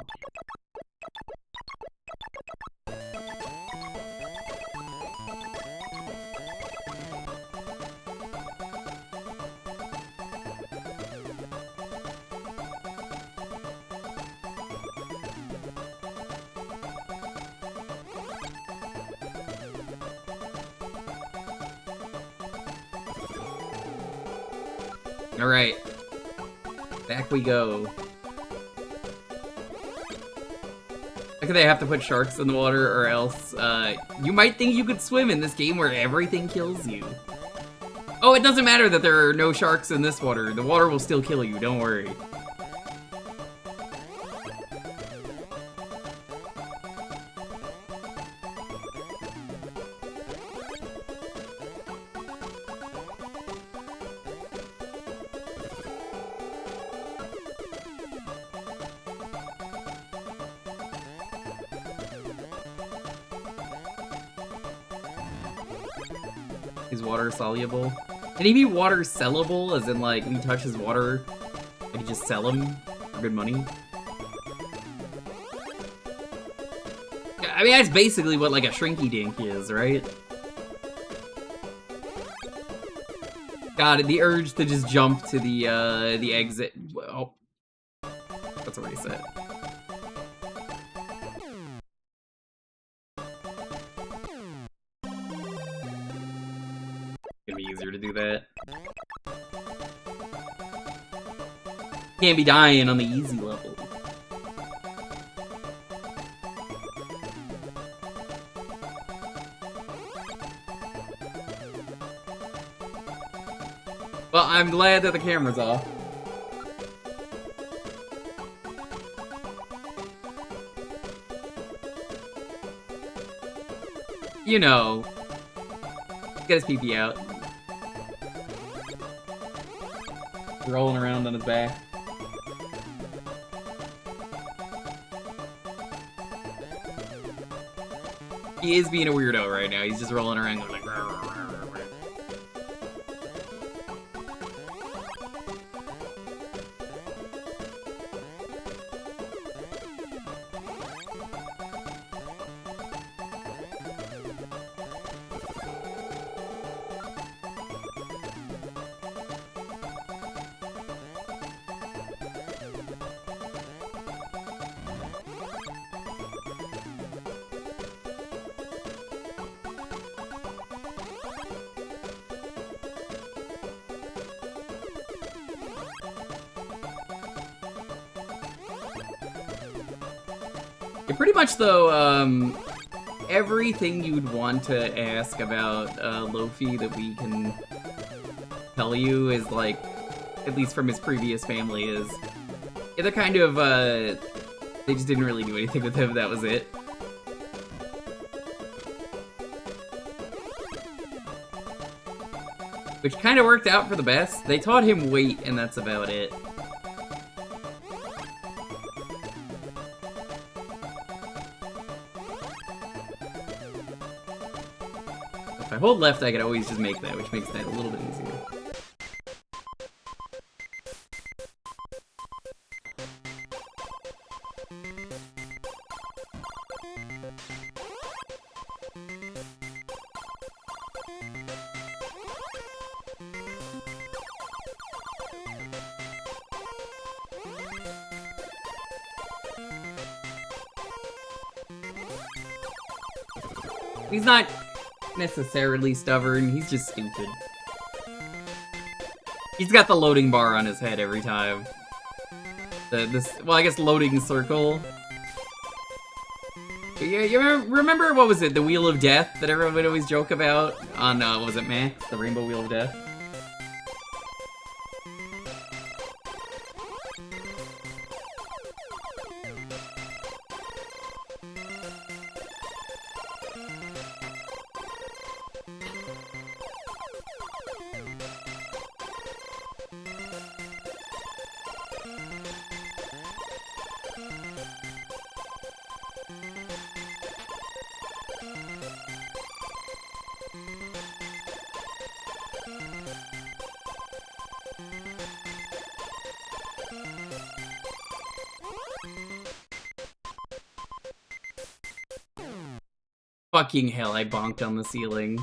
Alright. Back we go. Like they have to put sharks in the water or else, you might think you could swim in this game where everything kills you. Oh, it doesn't matter that there are no sharks in this water. The water will still kill you, don't worry. Is water soluble? Can he be water sellable? As in, like, when he touches water, I can just sell him for good money? I mean, that's basically what, like, a Shrinky Dink is, right? God, the urge to just jump to the exit. Oh. That's already set. Gonna be easier to do that. Can't be dying on the easy level. Well, I'm glad that the camera's off. You know, get his pee-pee out. Rolling around on his back. He is being a weirdo right now. He's just rolling around going like, rah, rah, rah, rah, rah. Yeah, pretty much though, everything you'd want to ask about Lofi that we can tell you is like, at least from his previous family, is yeah, they're kind of they just didn't really do anything with him. That was it. Which kind of worked out for the best. They taught him weight, and that's about it. If I hold left, I can always just make that, which makes that a little bit easier. He's not necessarily stubborn, he's just stupid. He's got the loading bar on his head every time. Well, I guess loading circle. You remember, what was it, the Wheel of Death that everyone would always joke about on, what was it, Max? The Rainbow Wheel of Death? Fucking hell, I bonked on the ceiling.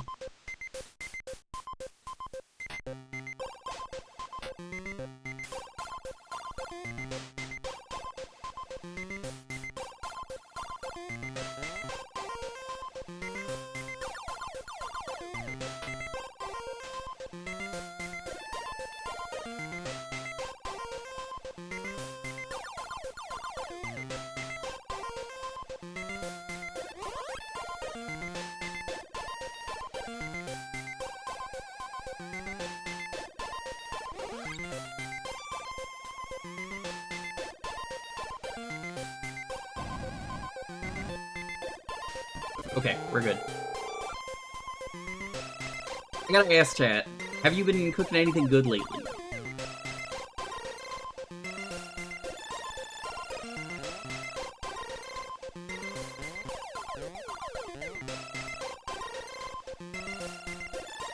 Okay, we're good. I gotta ask chat, have you been cooking anything good lately?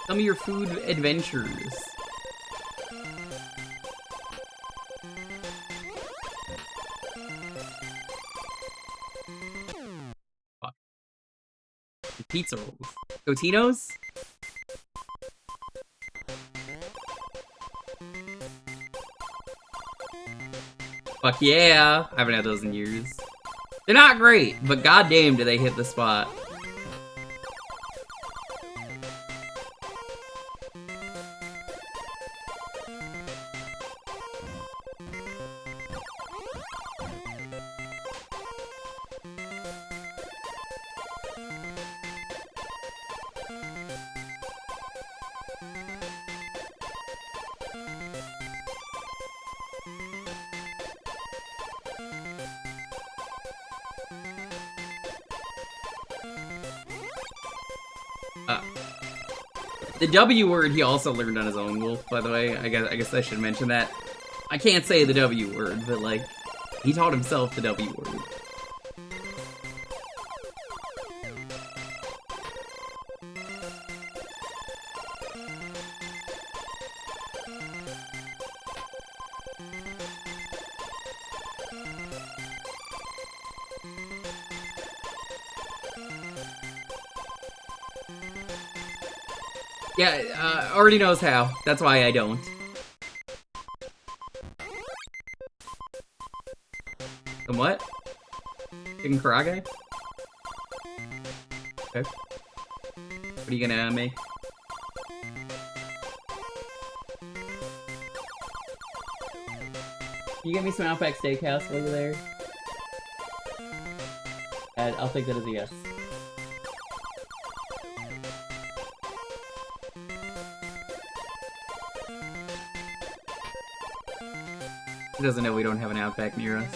Some of your food adventures. Pizza rolls. Totino's? Fuck yeah! I haven't had those in years. They're not great, but goddamn do they hit the spot. The W word he also learned on his own, Wolf, by the way. I guess I should mention that. I can't say the W word, but, like, he taught himself the W word. Yeah, already knows how. That's why I don't. And what? Chicken karage? Okay. What are you gonna make? Can you get me some Outback Steakhouse while you're there? And I'll take that as a yes. He doesn't know we don't have an Outback near us.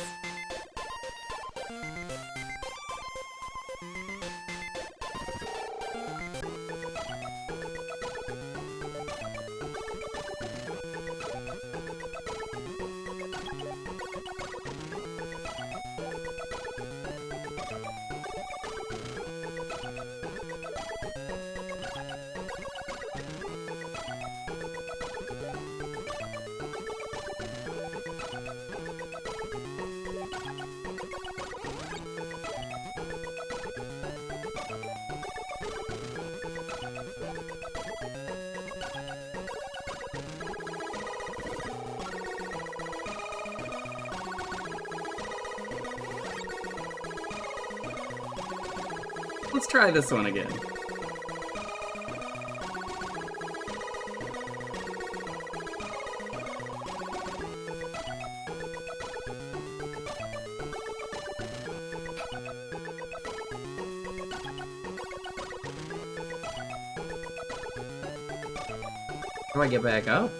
Let's try this one again. How do I get back up?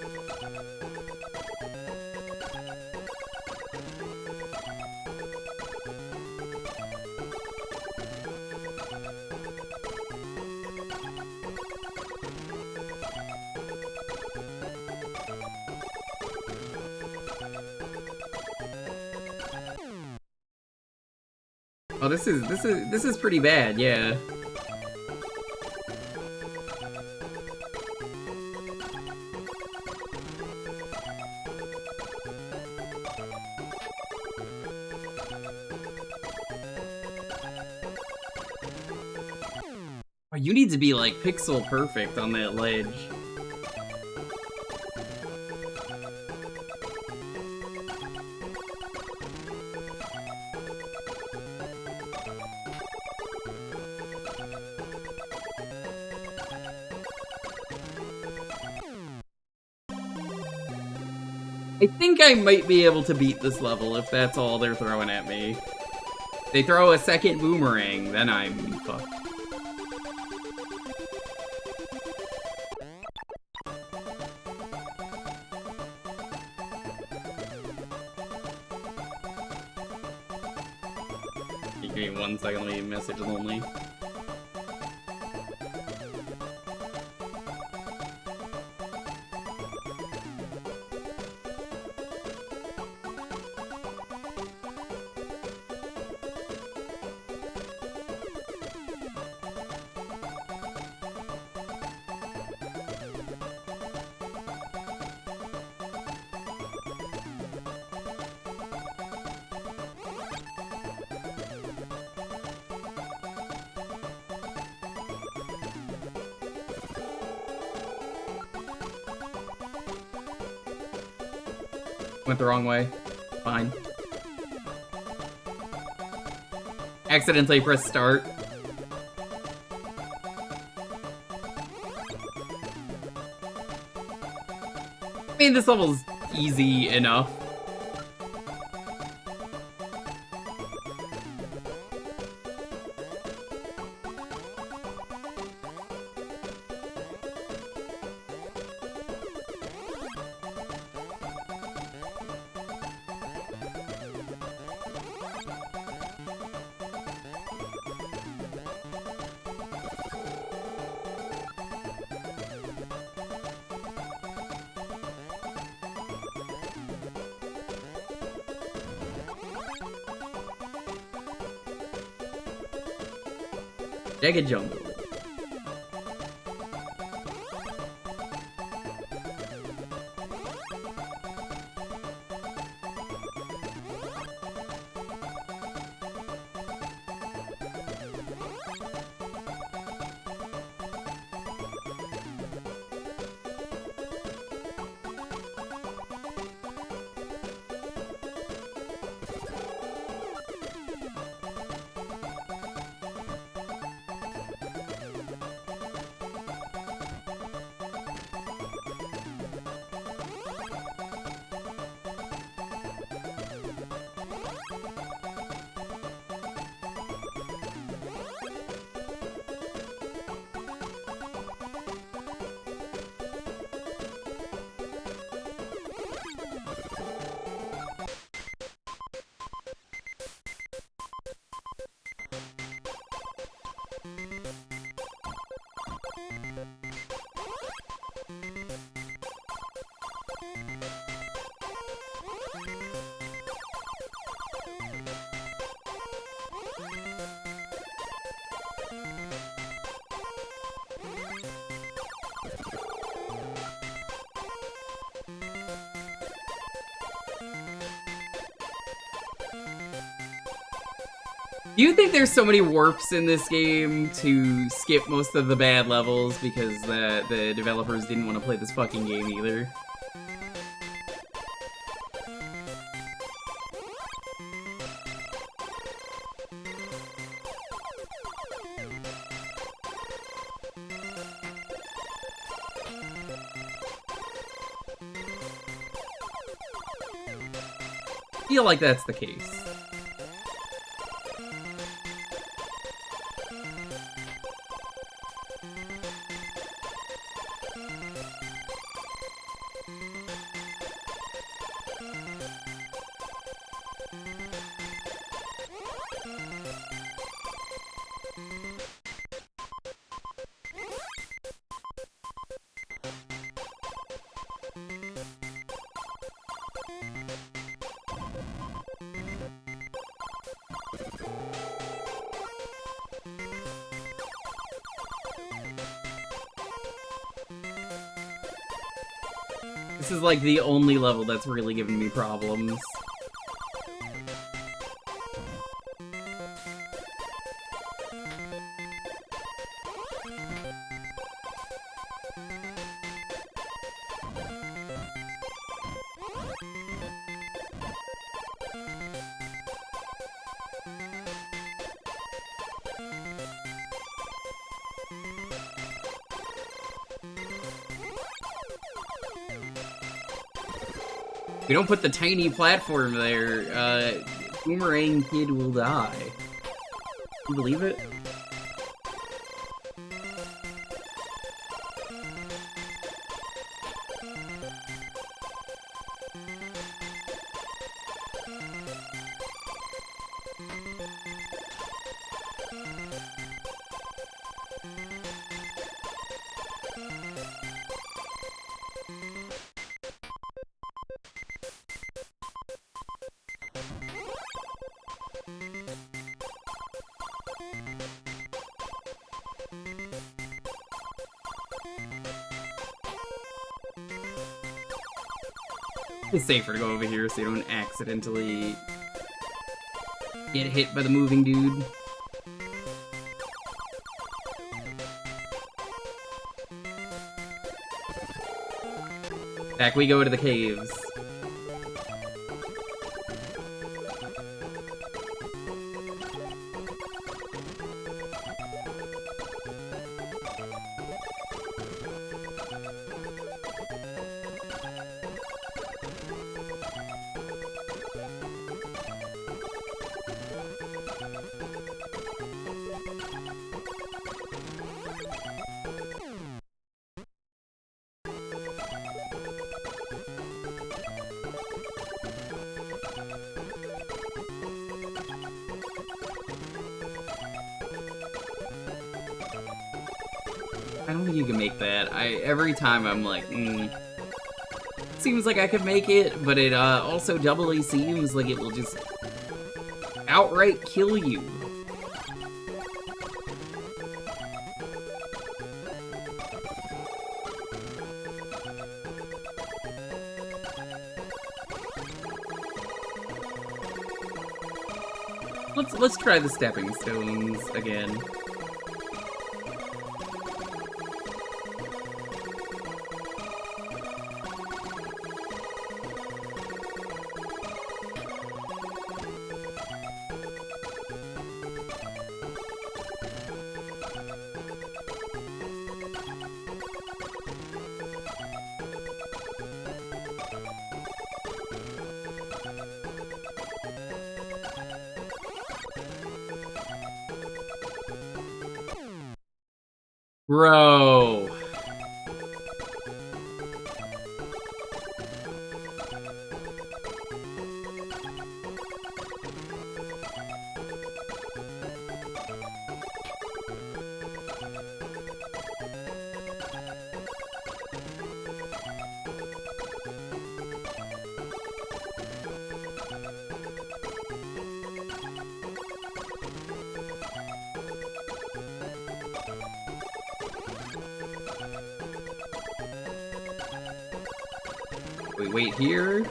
Oh, this is pretty bad, yeah. Oh, you need to be like pixel perfect on that ledge. I think I might be able to beat this level if that's all they're throwing at me. They throw a second boomerang, then I'm fucked. Give me 1 second, let me message only. Went the wrong way. Fine. Accidentally pressed start. I mean, this level's easy enough. Jagged jungle. Do you think there's so many warps in this game to skip most of the bad levels because the developers didn't want to play this fucking game either? feel like that's the case. This is like the only level that's really giving me problems. If you don't put the tiny platform there, Boomerang Kid will die. Can you believe it? It's safer to go over here so you don't accidentally get hit by the moving dude. Back we go to the caves. I don't think you can make that. Every time I'm like, seems like I could make it, but it also doubly seems like it will just outright kill you. Let's try the stepping stones again. Bro. We wait here.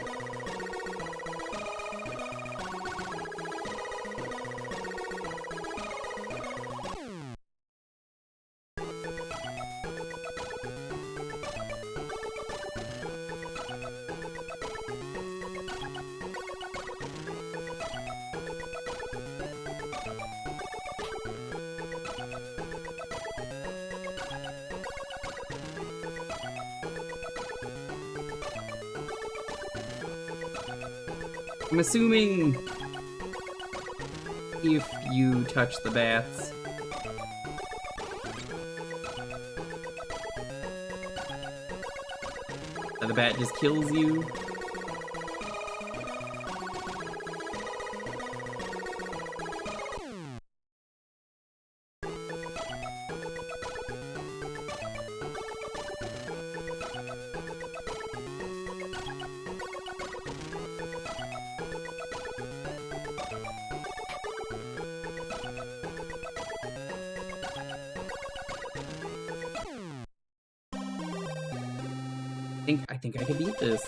I'm assuming if you touch the bats, the bat just kills you. I think I could beat this.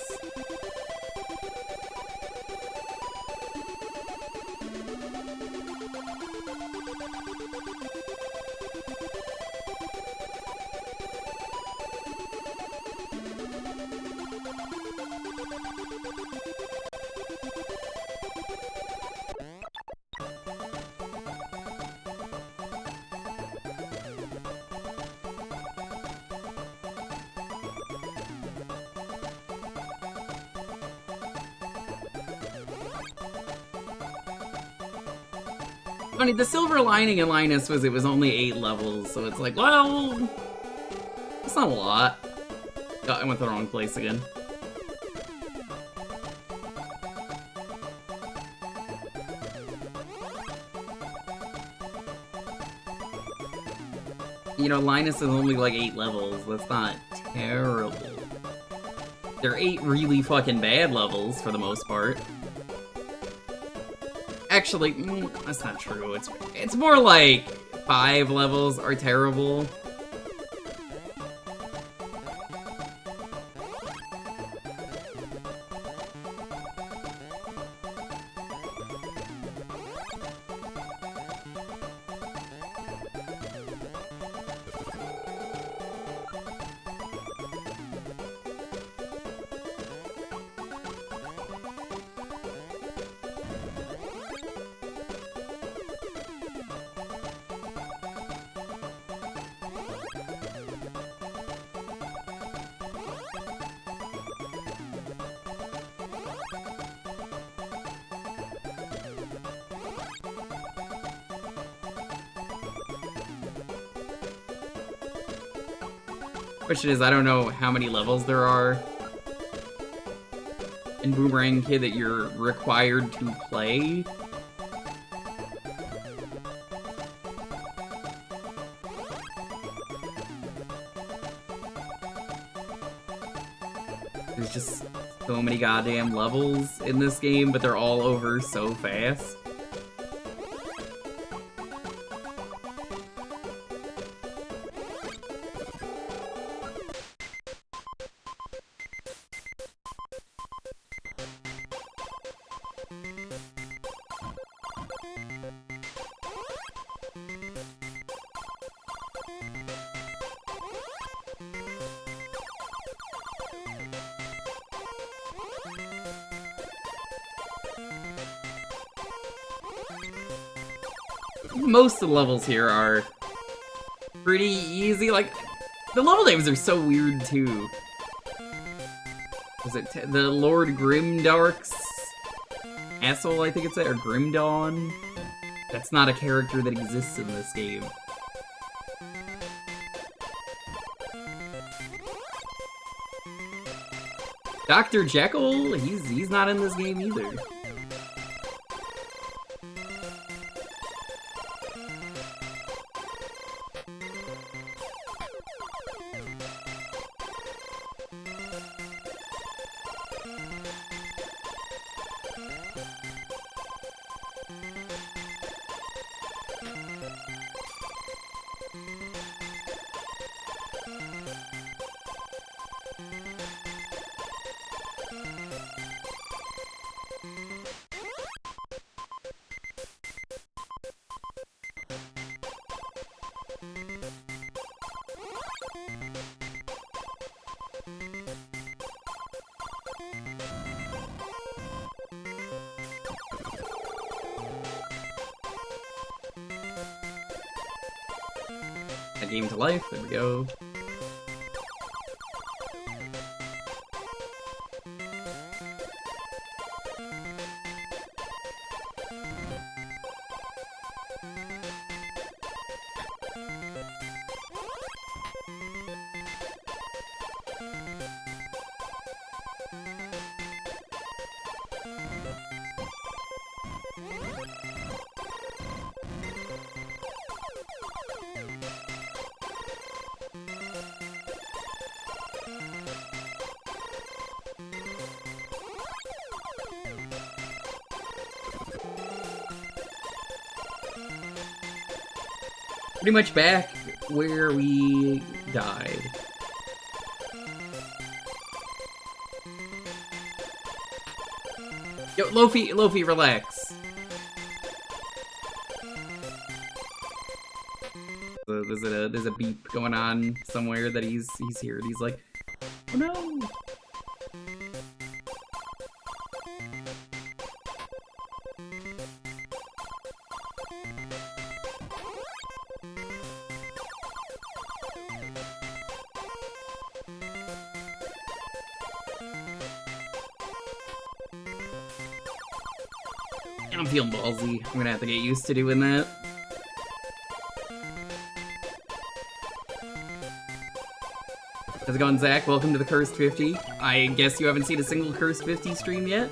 Funny, the silver lining in Linus was it was only 8 levels, so it's like, well, it's not a lot. Oh, I went the wrong place again. You know, Linus is only like 8 levels. That's not terrible. They're 8 really fucking bad levels for the most part. Actually, that's not true. It's more like 5 levels are terrible. Question is, I don't know how many levels there are in Boomerang Kid that you're required to play. There's just so many goddamn levels in this game, but they're all over so fast. Most of the levels here are pretty easy. Like, the level names are so weird, too. Was it the Lord Grimdark's asshole, I think it's it, or Grimdawn? That's not a character that exists in this game. Dr. Jekyll? He's not in this game either. A game to life, there we go. Pretty much back where we died. Yo, Lofi, relax. So there's a beep going on somewhere that he's here, and he's like, oh no. I'm feeling ballsy. I'm gonna have to get used to doing that. How's it going, Zach? Welcome to the Cursed 50. I guess you haven't seen a single Cursed 50 stream yet?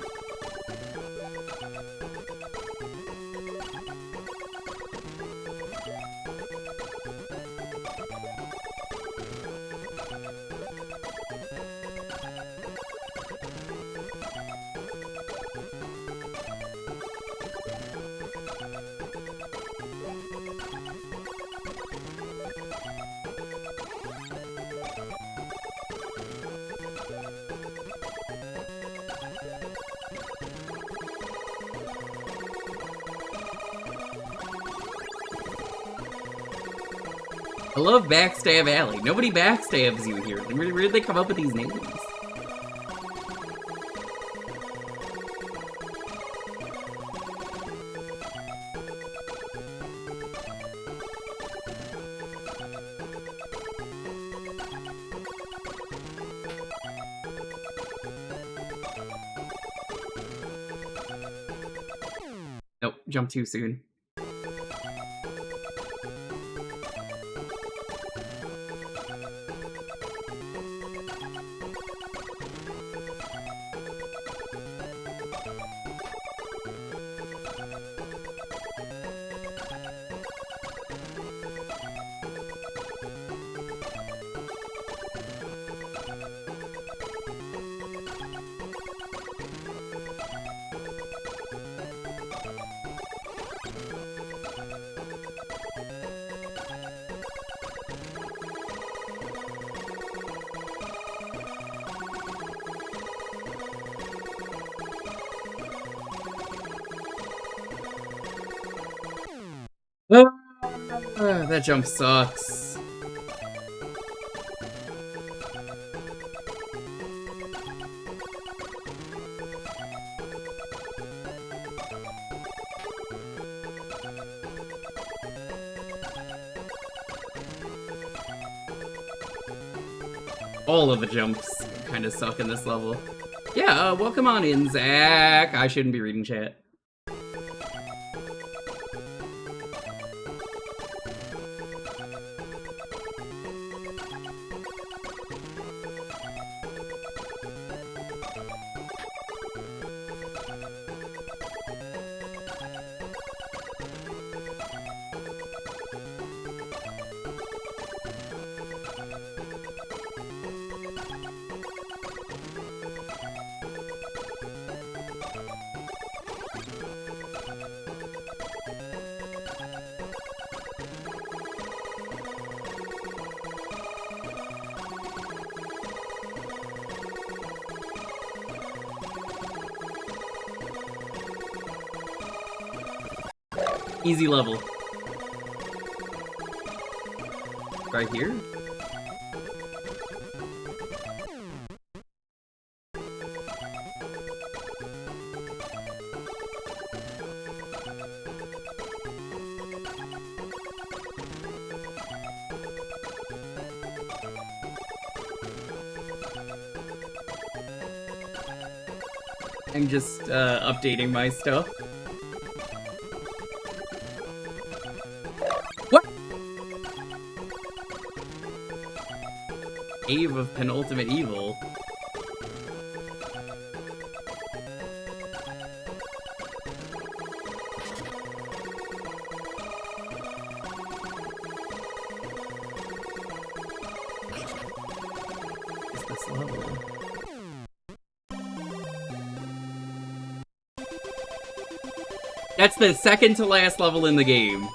I love Backstab Alley. Nobody backstabs you here. Where did they come up with these names? Nope, jump too soon. That jump sucks. All of the jumps kind of suck in this level. Yeah, welcome on in, Zach. I shouldn't be reading chat. Easy level. Right here? I'm just updating my stuff. Ave of Penultimate Evil. What is this level? That's the second to last level in the game.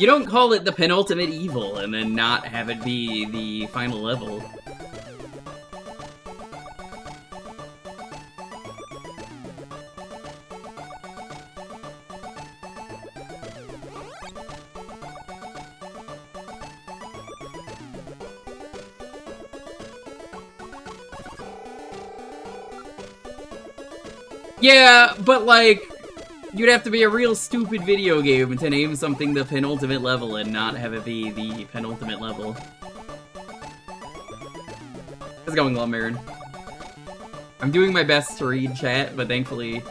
You don't call it the penultimate evil and then not have it be the final level. Yeah, but like, you'd have to be a real stupid video game to name something the penultimate level and not have it be the penultimate level. How's it going, Lumbaron? I'm doing my best to read chat, but thankfully,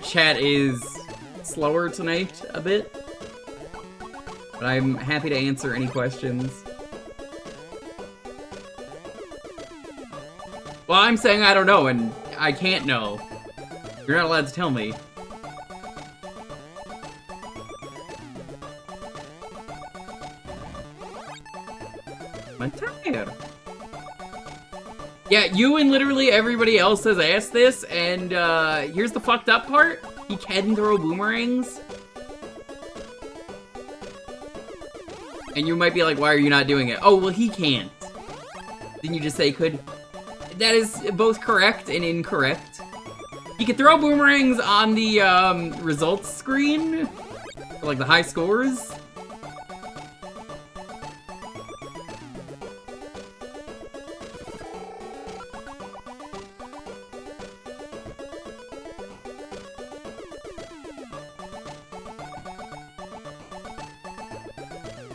chat is slower tonight a bit. But I'm happy to answer any questions. Well, I'm saying I don't know, and I can't know. You're not allowed to tell me. I'm tired. Yeah, you and literally everybody else has asked this, and here's the fucked up part. He can throw boomerangs. And you might be like, why are you not doing it? Oh, well, he can't. Didn't you just say could? That is both correct and incorrect. You can throw boomerangs on the results screen, for, like the high scores.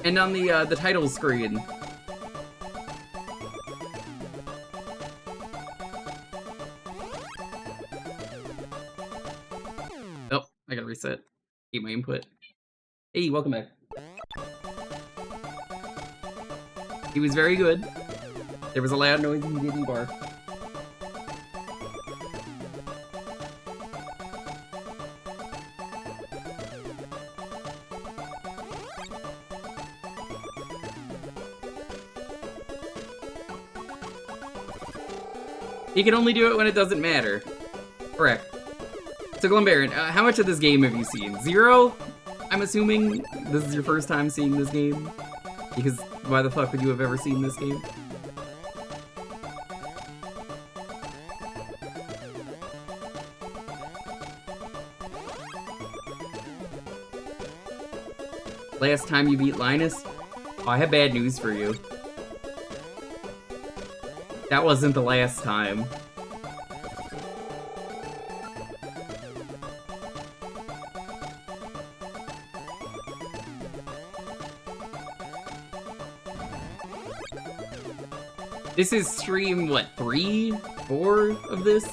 And on the title screen. Oh, I gotta reset. Keep my input. Hey, welcome back. He was very good. There was a loud noise and he didn't bark. He can only do it when it doesn't matter. Correct. So Glumbaron, how much of this game have you seen? 0? I'm assuming this is your first time seeing this game? Because why the fuck would you have ever seen this game? Last time you beat Linus? Oh, I have bad news for you. That wasn't the last time. This is stream, what, 3? 4 of this?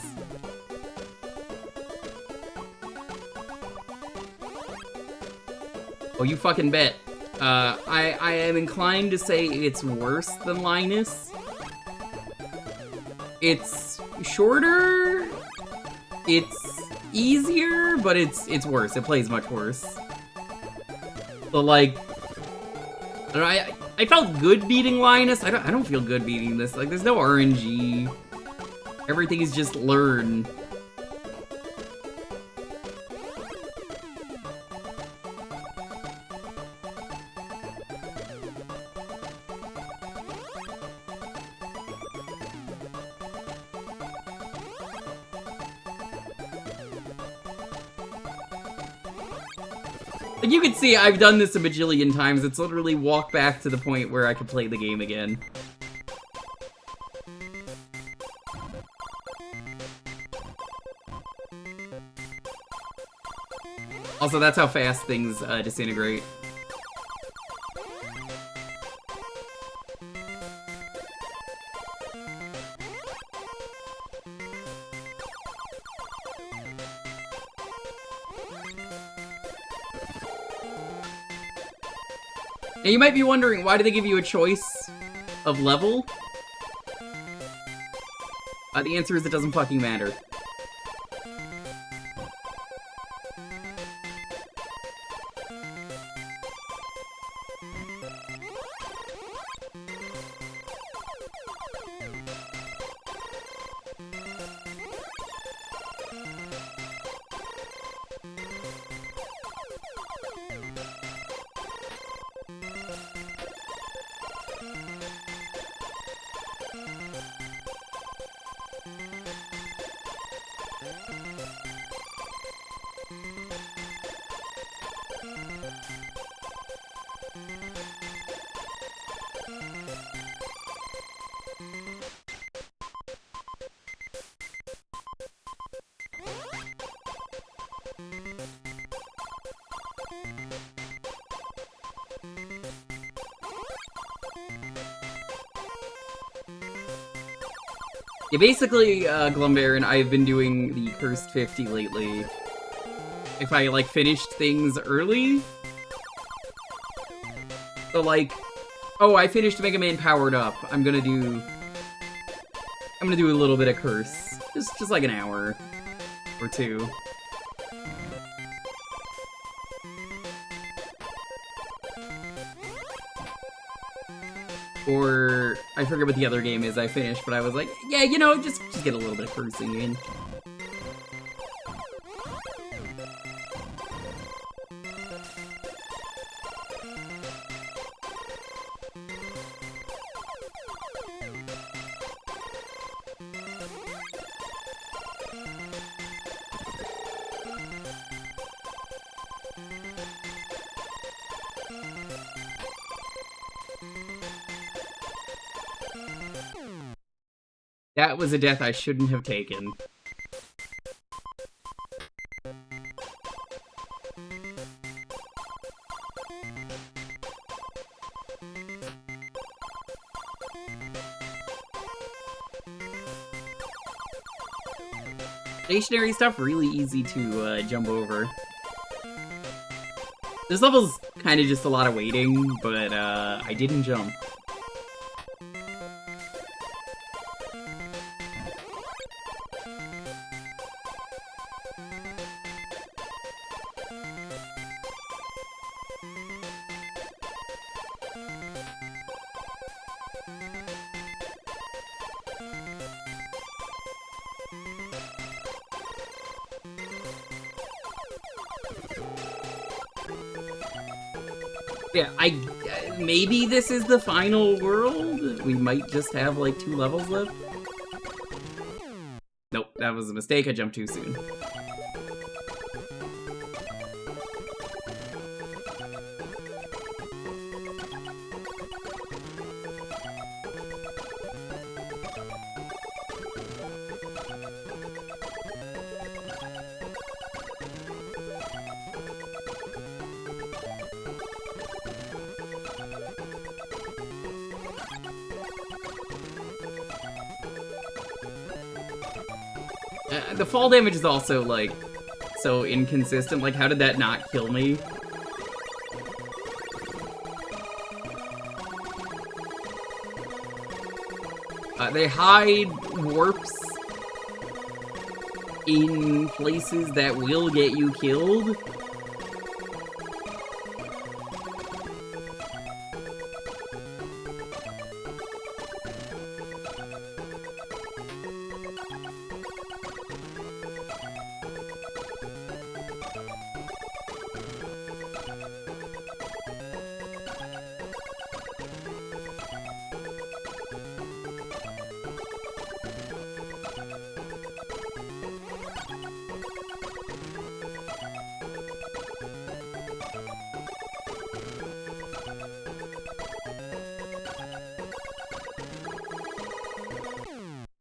Oh, you fucking bet. I am inclined to say it's worse than Linus. It's shorter, it's easier, but it's worse. It plays much worse. But like, I don't know, I felt good beating Linus. I don't feel good beating this. Like, there's no RNG. Everything is just learn. Like, you can see I've done this a bajillion times. It's literally walk back to the point where I could play the game again. Also, that's how fast things disintegrate. Now you might be wondering, why do they give you a choice of level? The answer is it doesn't fucking matter. Yeah, basically, Glumbaron, I've been doing the Cursed 50 lately. If I, like, finished things early... So, like, oh, I finished Mega Man Powered Up. I'm gonna do a little bit of Curse. Just like an hour or two. Or, I forget what the other game is I finished, but I was like, yeah, you know, just get a little bit of cursing in. That was a death I shouldn't have taken. Stationary stuff, really easy to jump over. This level's kind of just a lot of waiting, but I didn't jump. Yeah, maybe this is the final world? We might just have, like, 2 levels left? Nope, that was a mistake. I jumped too soon. The fall damage is also, like, so inconsistent. Like, how did that not kill me? They hide warps in places that will get you killed.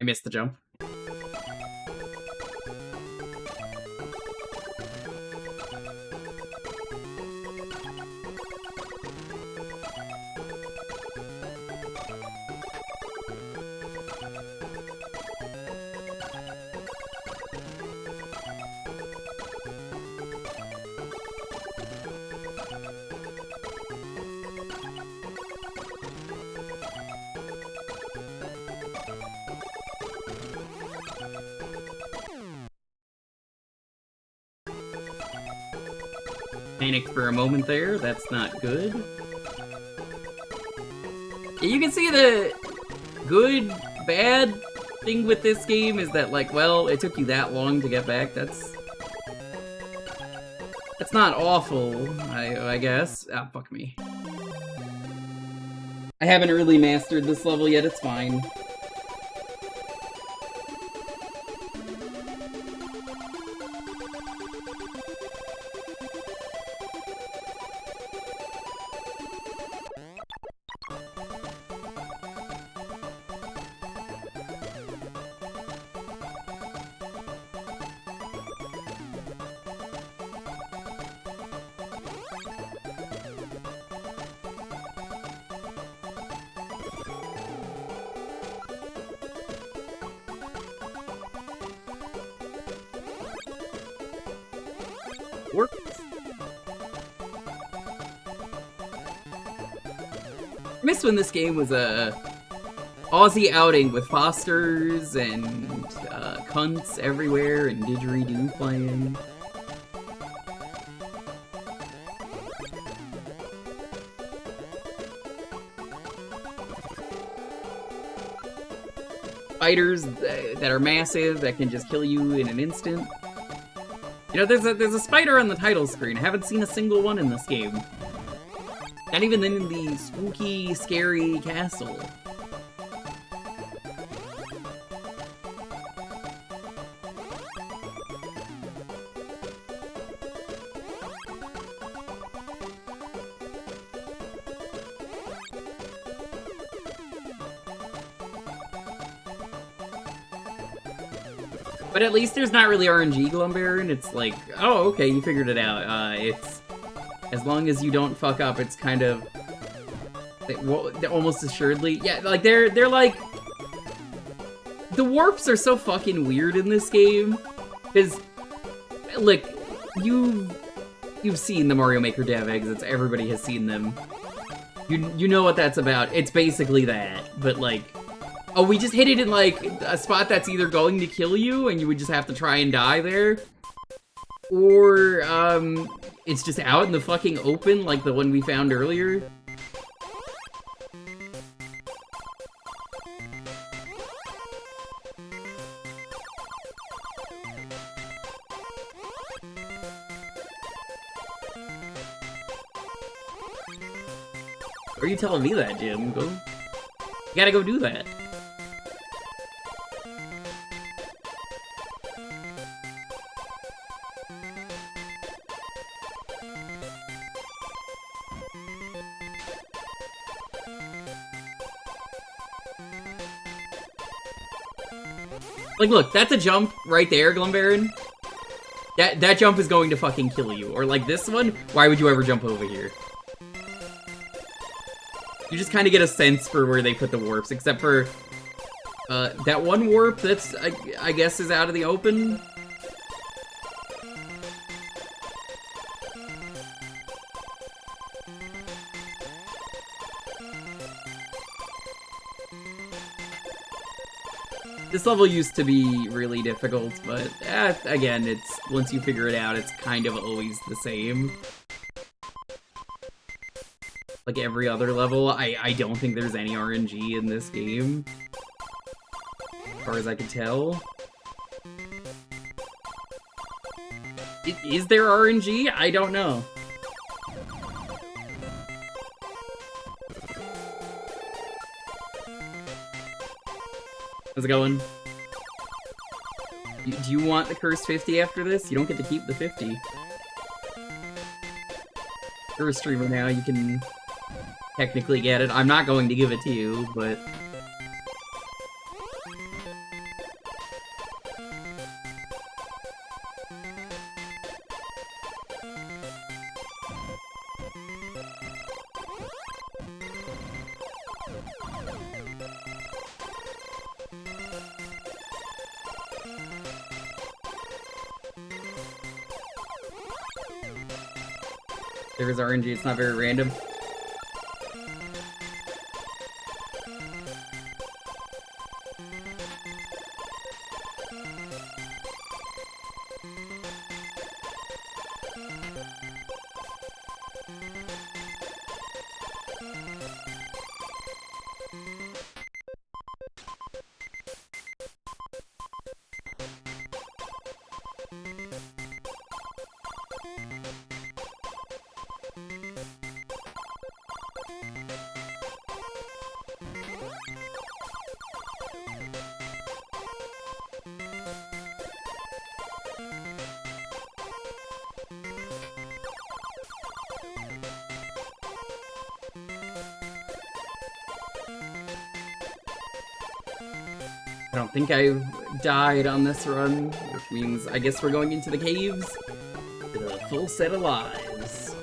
I missed the jump. Panicked for a moment there, that's not good. You can see the good, bad thing with this game is that, like, well, it took you that long to get back. That's not awful, I guess. Ah, fuck me. I haven't really mastered this level yet, it's fine. Warp. I miss when this game was a Aussie outing with Fosters and cunts everywhere and Digeridoom playing. Spiders that are massive that can just kill you in an instant. You know, there's a spider on the title screen. I haven't seen a single one in this game. Not even in the spooky, scary castle. But at least there's not really RNG, Glumbaron. It's like, oh, okay, you figured it out. It's as long as you don't fuck up, it's kind of almost assuredly, yeah. Like they're like the warps are so fucking weird in this game, because like you've seen the Mario Maker dev exits. Everybody has seen them. You know what that's about. It's basically that, but like. Oh, we just hit it in, like, a spot that's either going to kill you, and you would just have to try and die there. Or, it's just out in the fucking open, like the one we found earlier. Or are you telling me that, Jim? You gotta go do that. Like, look, that's a jump right there, Glumbaron. That jump is going to fucking kill you. Or like this one, why would you ever jump over here? You just kind of get a sense for where they put the warps, except for that one warp that's, I guess, is out of the open. This level used to be really difficult, but again, it's once you figure it out, it's kind of always the same. Like every other level, I don't think there's any RNG in this game, as far as I can tell. Is there RNG? I don't know. How's it going? Do you want the cursed 50 after this? You don't get to keep the 50. You're a streamer now, you can technically get it. I'm not going to give it to you, but... There is RNG, it's not very random. I don't think I've died on this run, which means I guess we're going into the caves with a full set of lives.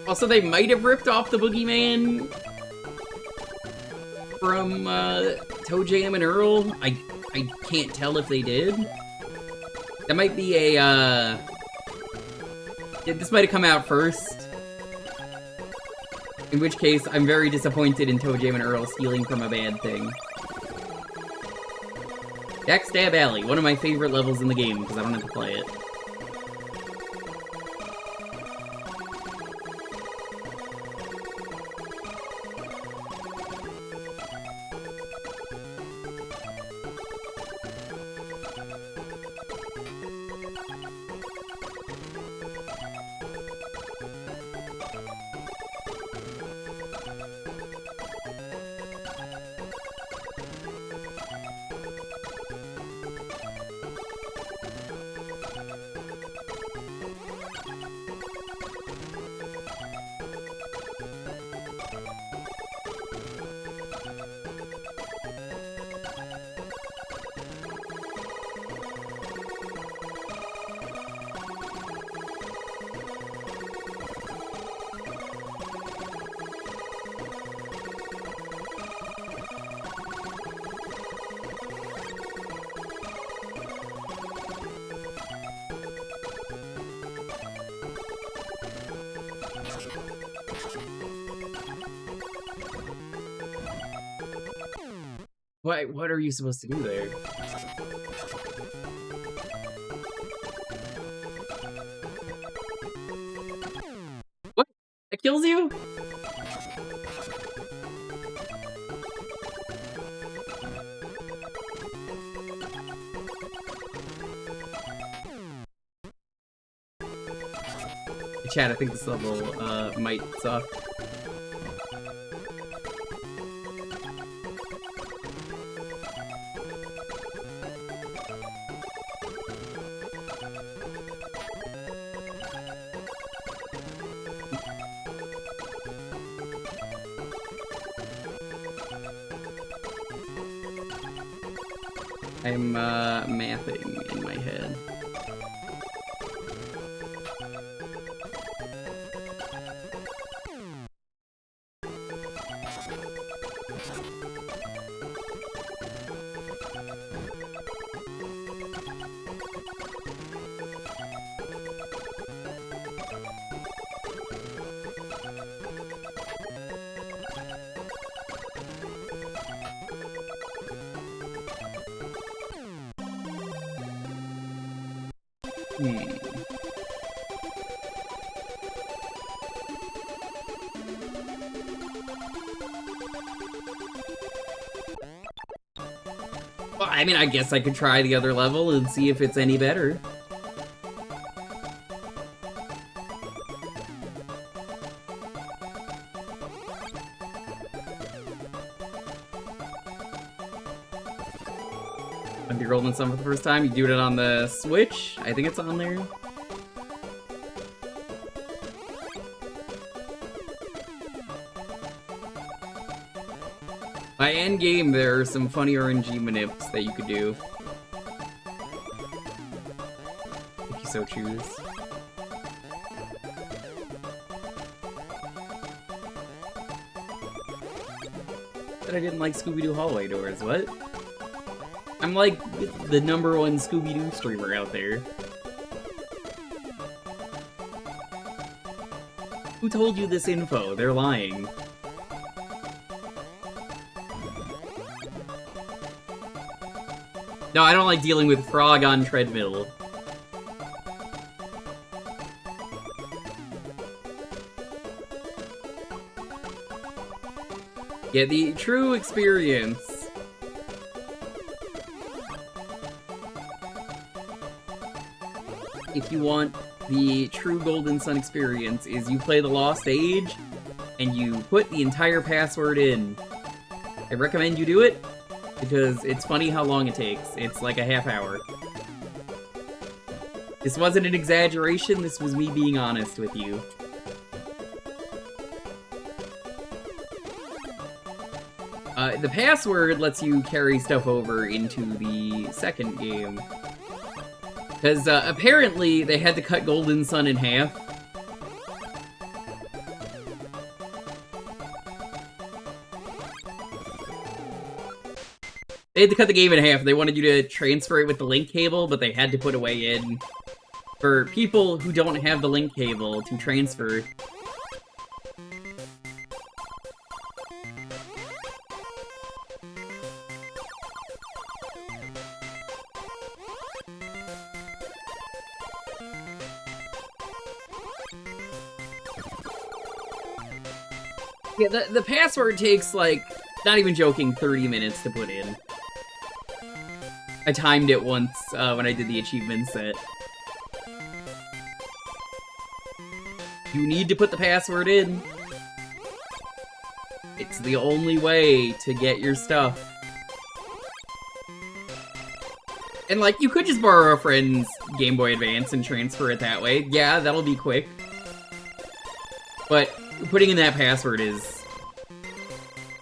Also, they might have ripped off the Boogeyman from Toe Jam and Earl. I can't tell if they did. That might be a yeah, this might have come out first. In which case, I'm very disappointed in Toe Jam and Earl stealing from a bad thing. Backstab Alley, one of my favorite levels in the game because I don't have to play it. What are you supposed to do there? What? It kills you? Chat, I think this level might suck. I'm mapping in my head. Well, I mean, I guess I could try the other level and see if it's any better. When you're rolling some for the first time, you do it on the Switch. I think it's on there. By endgame, there are some funny RNG manips that you could do. If you so choose. But I didn't like Scooby-Doo hallway doors, what? I'm like the #1 Scooby-Doo streamer out there. Who told you this info? They're lying. No, I don't like dealing with Frog on treadmill. Yeah, the true experience. If you want the true Golden Sun experience, is you play the Lost Age, and you put the entire password in. I recommend you do it, because it's funny how long it takes. It's like a half hour. This wasn't an exaggeration, this was me being honest with you. The password lets you carry stuff over into the second game. Because apparently they had to cut Golden Sun in half. They had to cut the game in half. They wanted you to transfer it with the link cable, but they had to put a way in for people who don't have the link cable to transfer. Yeah, the password takes, like, not even joking, 30 minutes to put in. I timed it once when I did the achievement set. You need to put the password in. It's the only way to get your stuff. And, like, you could just borrow a friend's Game Boy Advance and transfer it that way. Yeah, that'll be quick. But putting in that password is...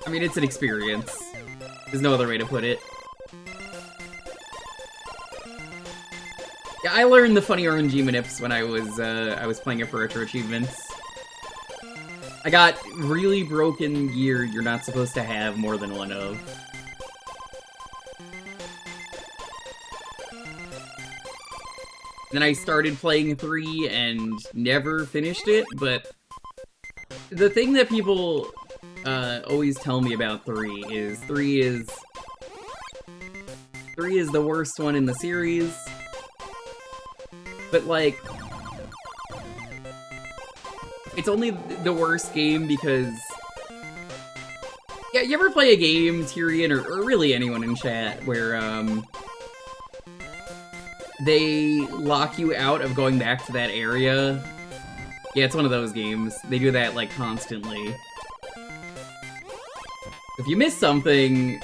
I mean, it's an experience. There's no other way to put it. Yeah, I learned the funny RNG manips when I was playing it for retro achievements. I got really broken gear you're not supposed to have more than one of. Then I started playing 3 and never finished it, but the thing that people always tell me about 3 is 3 is the worst one in the series. But, like, it's only the worst game because... Yeah, you ever play a game, Tyrion, or really anyone in chat, where, they lock you out of going back to that area? Yeah, it's one of those games. They do that, like, constantly. If you miss something...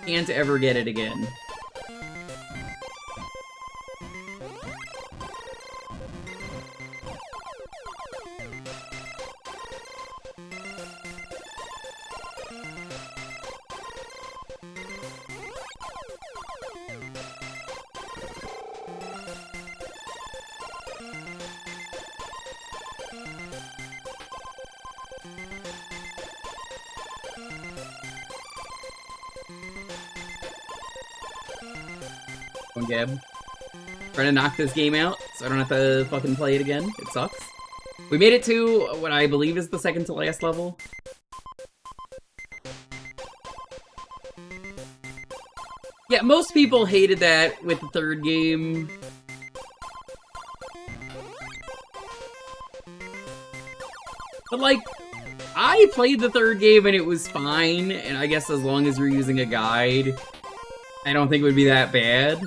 can't ever get it again. Gab. Trying to knock this game out so I don't have to fucking play it again. It sucks. We made it to what I believe is the second to last level. Yeah, most people hated that with the third game. But, like, I played the third game and it was fine, and I guess as long as you're using a guide, I don't think it would be that bad.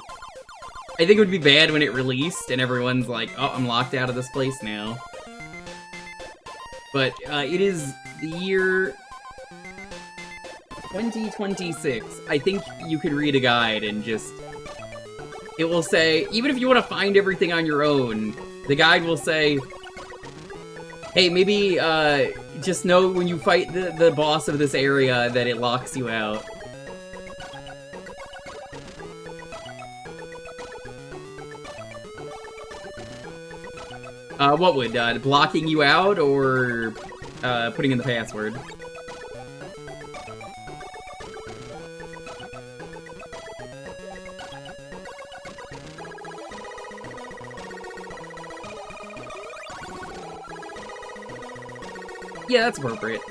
I think it would be bad when it released and everyone's like, oh, I'm locked out of this place now. But it is the year 2026. I think you could read a guide and just... It will say, even if you want to find everything on your own, the guide will say, hey, maybe just know when you fight the boss of this area that it locks you out. What would? Blocking you out or putting in the password? Yeah, that's appropriate.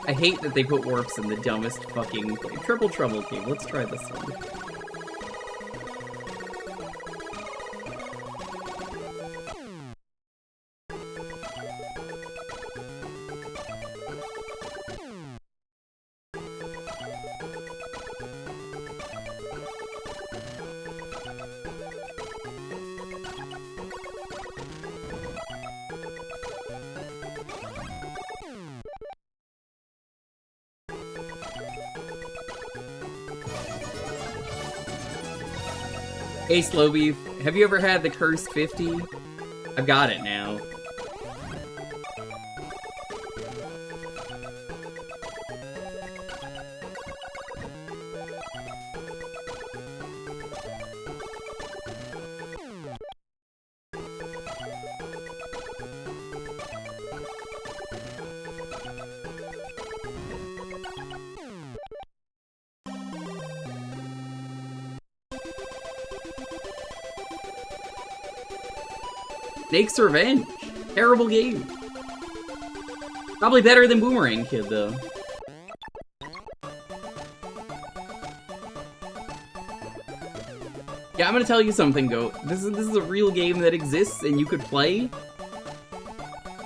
I hate that they put warps in the dumbest fucking... Triple Trouble game. Let's try this one. Hey, Slow Beef, have you ever had the cursed 50? I've got it now. Snake's Revenge. Terrible game. Probably better than Boomerang Kid, though. Yeah, I'm gonna tell you something, Goat. This is a real game that exists and you could play.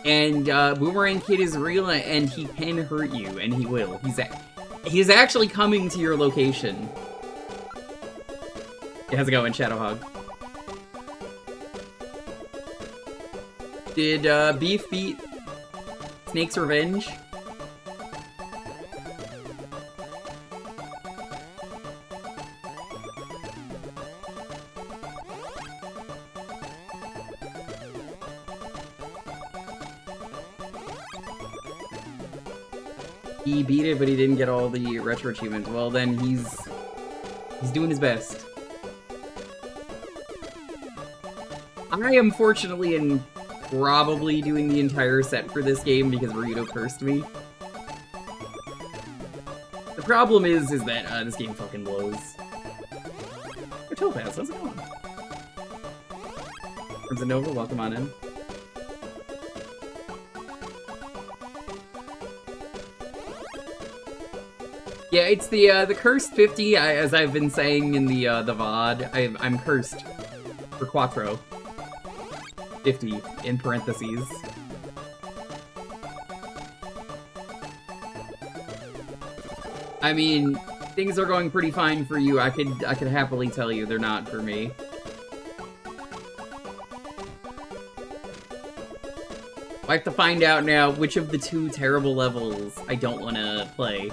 And Boomerang Kid is real and he can hurt you, and he will. He's actually coming to your location. Yeah, how's it going, Shadowhog? Did Beef beat Snake's Revenge? He beat it, but he didn't get all the retro achievements. Well, then he's doing his best. I am fortunately in probably doing the entire set for this game because Burrito cursed me. The problem is that this game fucking blows. Oh, Topaz, how's it going? Crimson Nova, welcome on in. Yeah, it's the cursed 50. As I've been saying in the VOD, I'm cursed for Quattro. 50 in parentheses. I mean, things are going pretty fine for you. I could happily tell you they're not for me. I have to find out now which of the two terrible levels I don't want to play.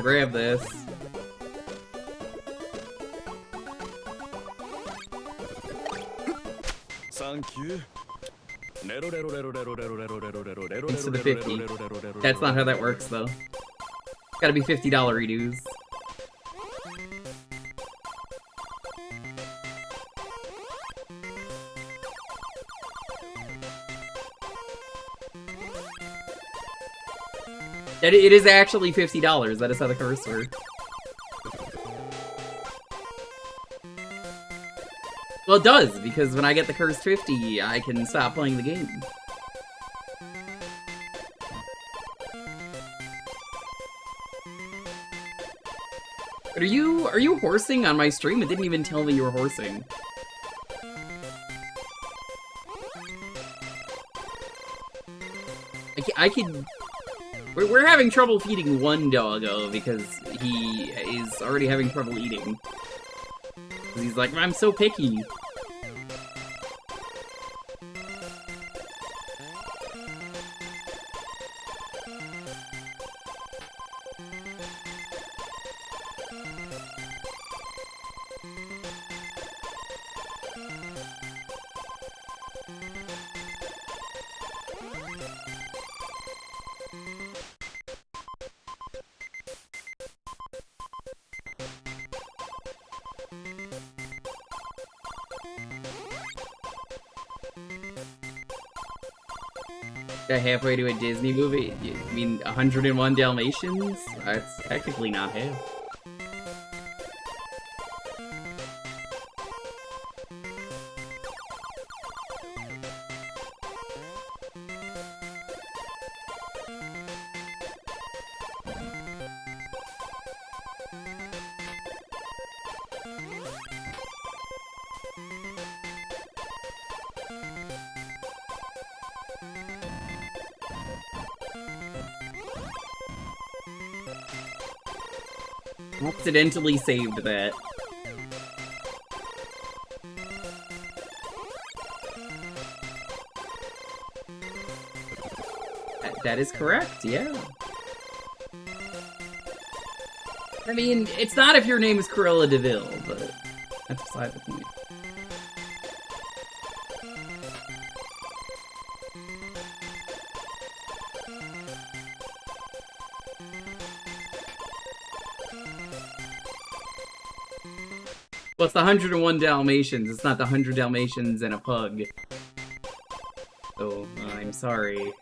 Grab this. Thank you. Thanks to the 50. That's not how that works, though. Gotta be $50 redos. It is actually $50. That is how the curse works. Well, it does, because when I get the cursed 50, I can stop playing the game. But are you horsing on my stream? It didn't even tell me you were horsing. I could... We're having trouble feeding one doggo because he is already having trouble eating. He's like, I'm so picky. Halfway to a Disney movie? You mean 101 Dalmatians? That's technically not half. Accidentally saved that. That is correct, yeah. I mean, it's not if your name is Cruella de Vil, but that's beside the point. Well, it's the 101 Dalmatians. It's not the 100 Dalmatians and a pug. So, I'm sorry.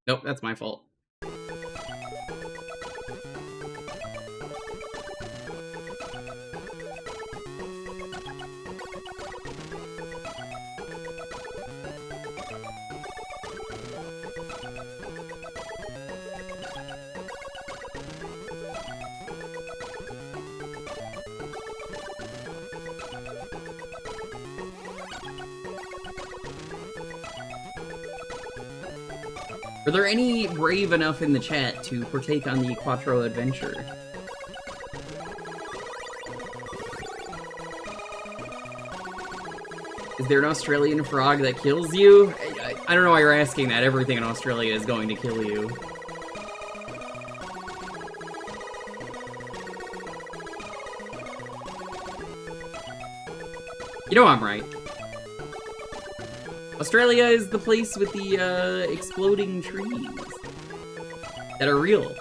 Nope, that's my fault. Are there any brave enough in the chat to partake on the Quattro adventure? Is there an Australian frog that kills you? I don't know why you're asking that. Everything in Australia is going to kill you. You know I'm right. Australia is the place with the, exploding trees that are real.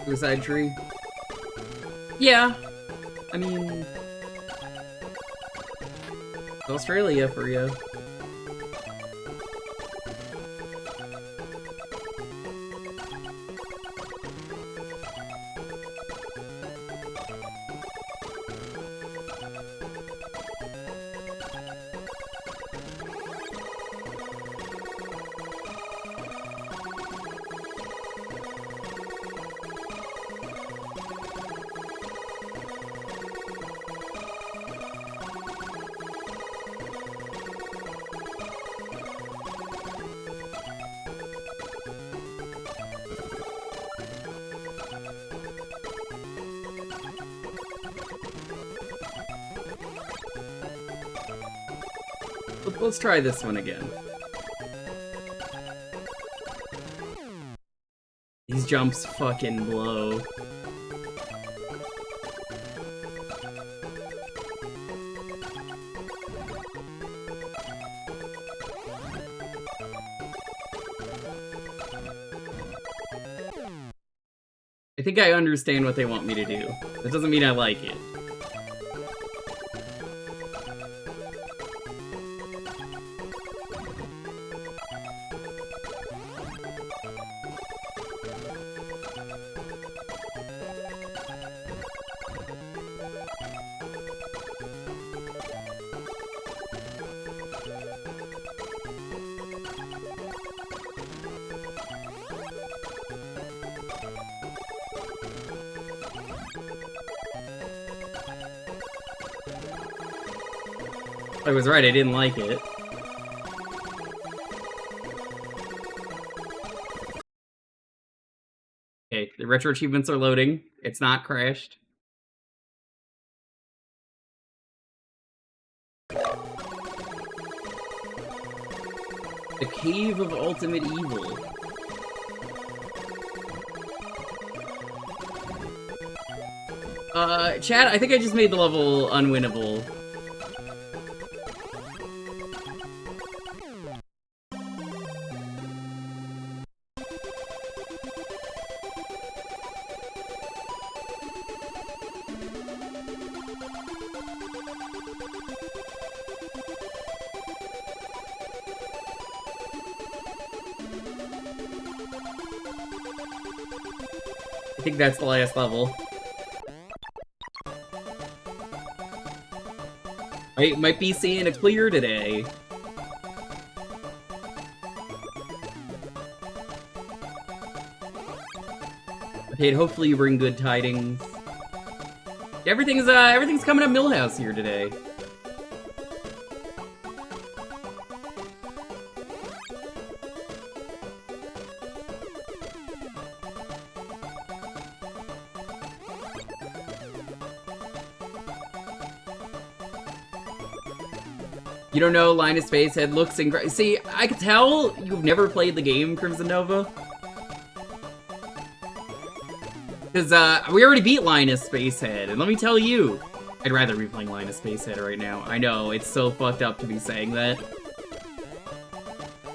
Suicide tree? Yeah. I mean... Australia for you. Let's try this one again. These jumps fucking blow. I think I understand what they want me to do. That doesn't mean I like it. I was right, I didn't like it. Okay, the retro achievements are loading. It's not crashed. The Cave of Ultimate Evil. Chat, I think I just made the level unwinnable. I think that's the last level. I might be seeing a clear today. Okay, hopefully you bring good tidings. Everything's coming up Millhouse here today. You don't know Linus Spacehead looks incredible. See, I could tell you've never played the game, Crimson Nova. Because, we already beat Linus Spacehead, and let me tell you, I'd rather be playing Linus Spacehead right now. I know, it's so fucked up to be saying that.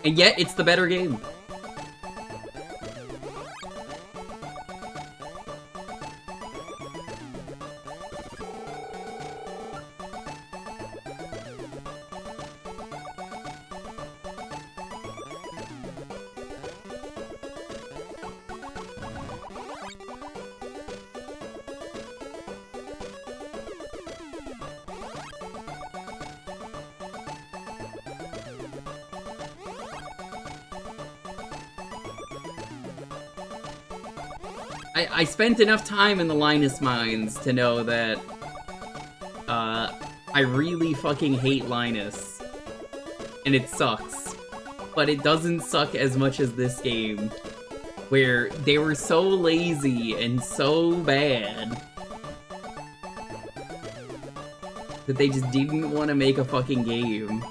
And yet, it's the better game. I spent enough time in the Linus mines to know that, I really fucking hate Linus. And it sucks. But it doesn't suck as much as this game, where they were so lazy and so bad that they just didn't want to make a fucking game.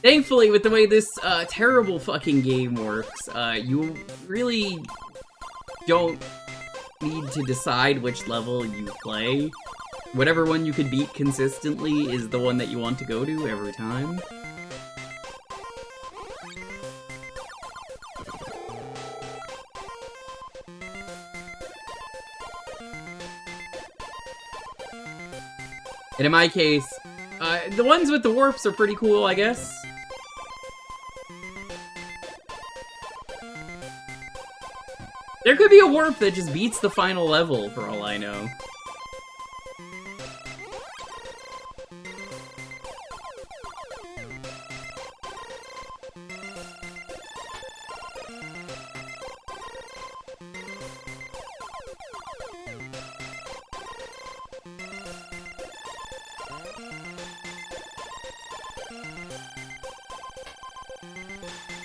Thankfully, with the way this terrible fucking game works, you really don't need to decide which level you play. Whatever one you can beat consistently is the one that you want to go to every time. And in my case, the ones with the warps are pretty cool, I guess. There could be a warp that just beats the final level, for all I know.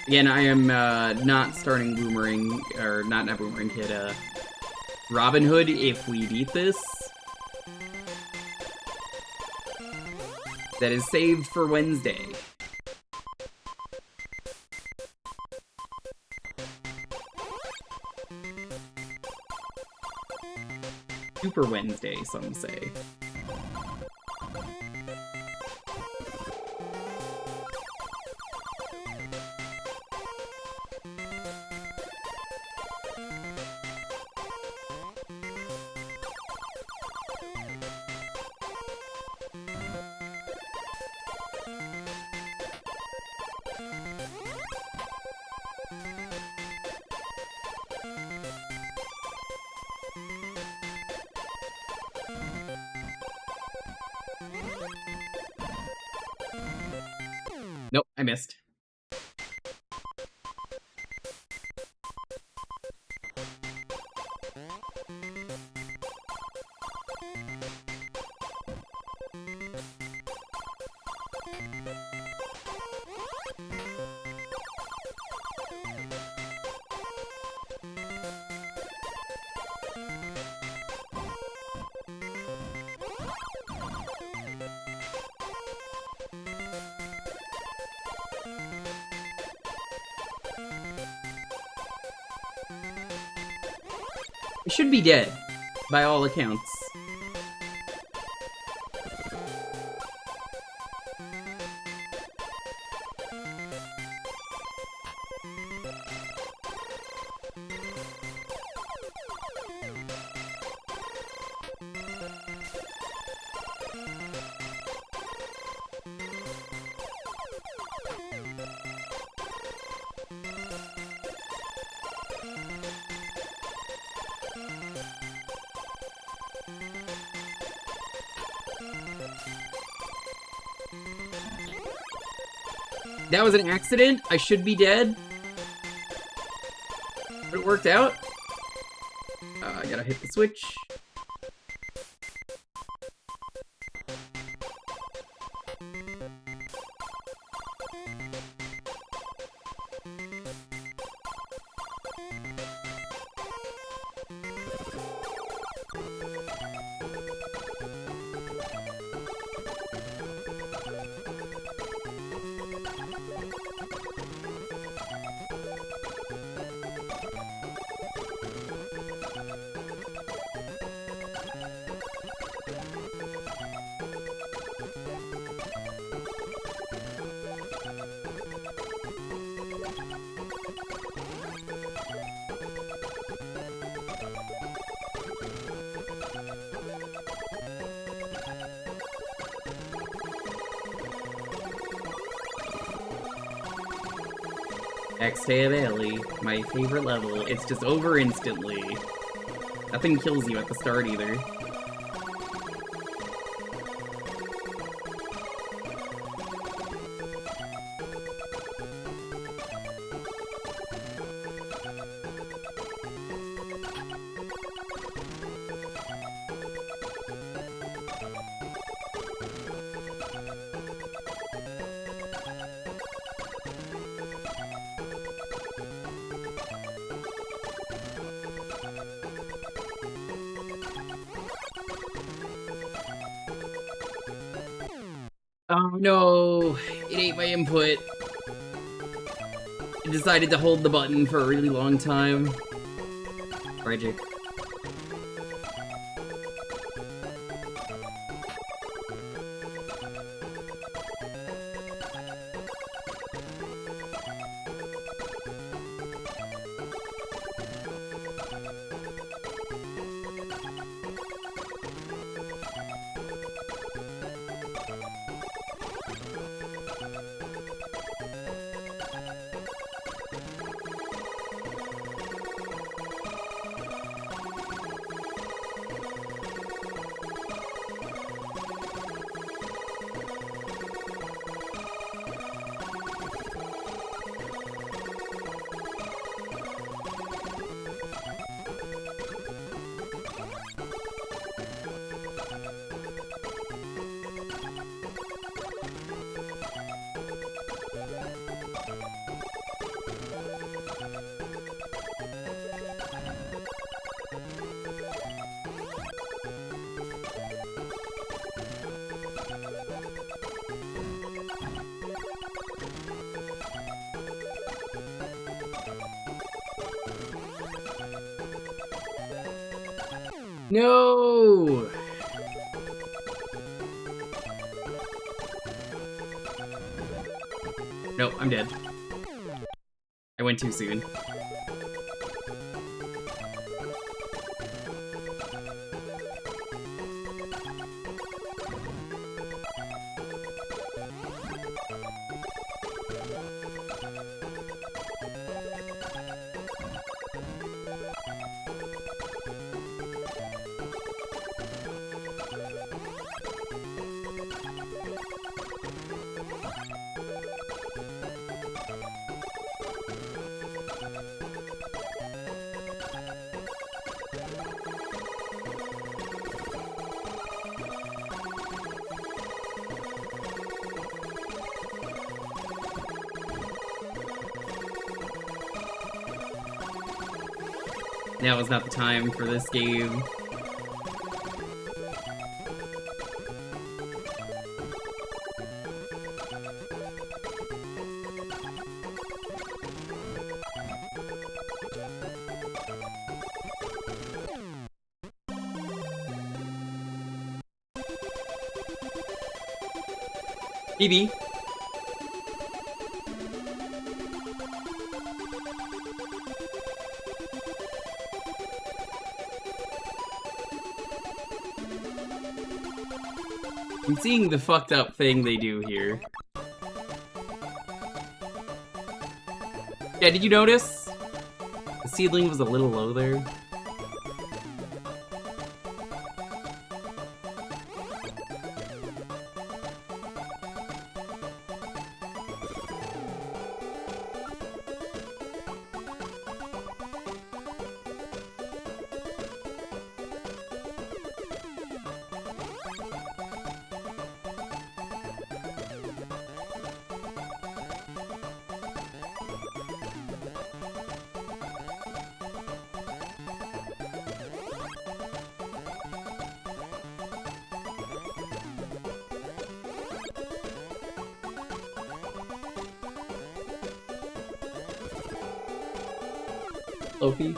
Again, I am not starting Boomerang, or not Boomerang Kid, Robin Hood if we beat this. That is saved for Wednesday. Super Wednesday, some say. Nope, I missed. I should be dead, by all accounts. That was an accident. I should be dead. But it worked out. I gotta hit the switch. X-Tab Alley, my favorite level. It's just over instantly. Nothing kills you at the start either. Oh no, it ate my input. It decided to hold the button for a really long time. Tragic. No! Nope, I'm dead. I went too soon. Now is not the time for this game. Maybe. I'm seeing the fucked up thing they do here. Yeah, did you notice? The seedling was a little low there. Loki.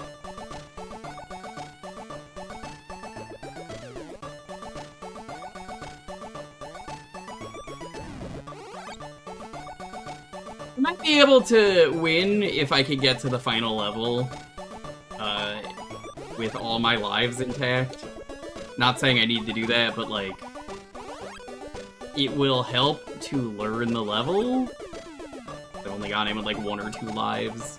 I might be able to win if I could get to the final level with all my lives intact. Not saying I need to do that, but like, it will help to learn the level. I've only got him with like 1 or 2 lives.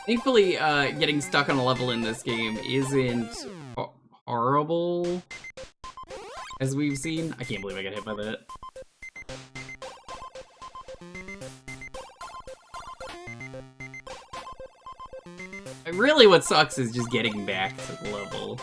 Thankfully, getting stuck on a level in this game isn't horrible, as we've seen. I can't believe I got hit by that. Really, what sucks is just getting back to the level.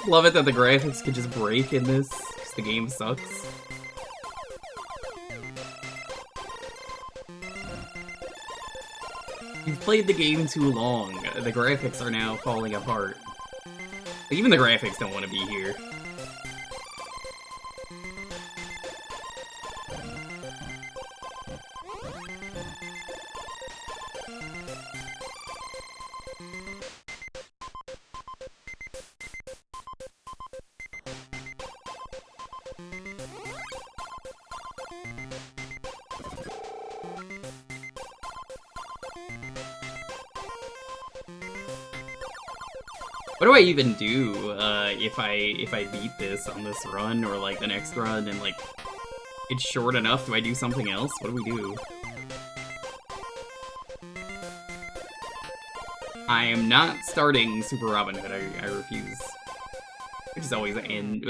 Love it that the graphics could just break in this, because the game sucks. You've played the game too long. The graphics are now falling apart. Even the graphics don't want to be here. What do I even do if I beat this on this run or like the next run and like it's short enough? Do I do something else? What do we do? I am not starting Super Robin Hood. I refuse. Which is always an end.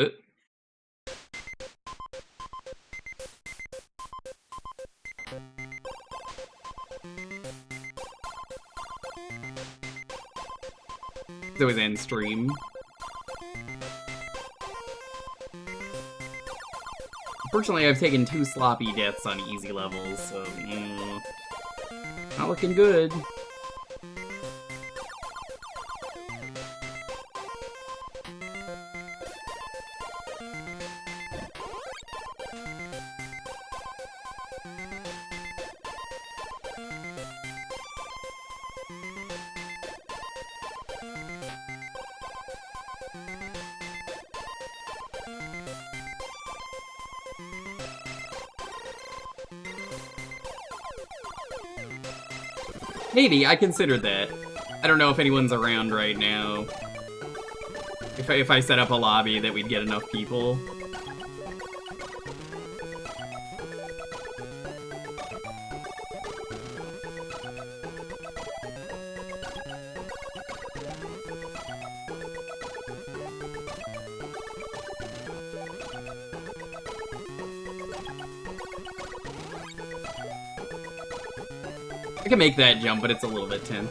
It's always end stream. Unfortunately, I've taken 2 sloppy deaths on easy levels, so not looking good. Maybe, I considered that. I don't know if anyone's around right now. If I set up a lobby that we'd get enough people. I can make that jump, but it's a little bit tense.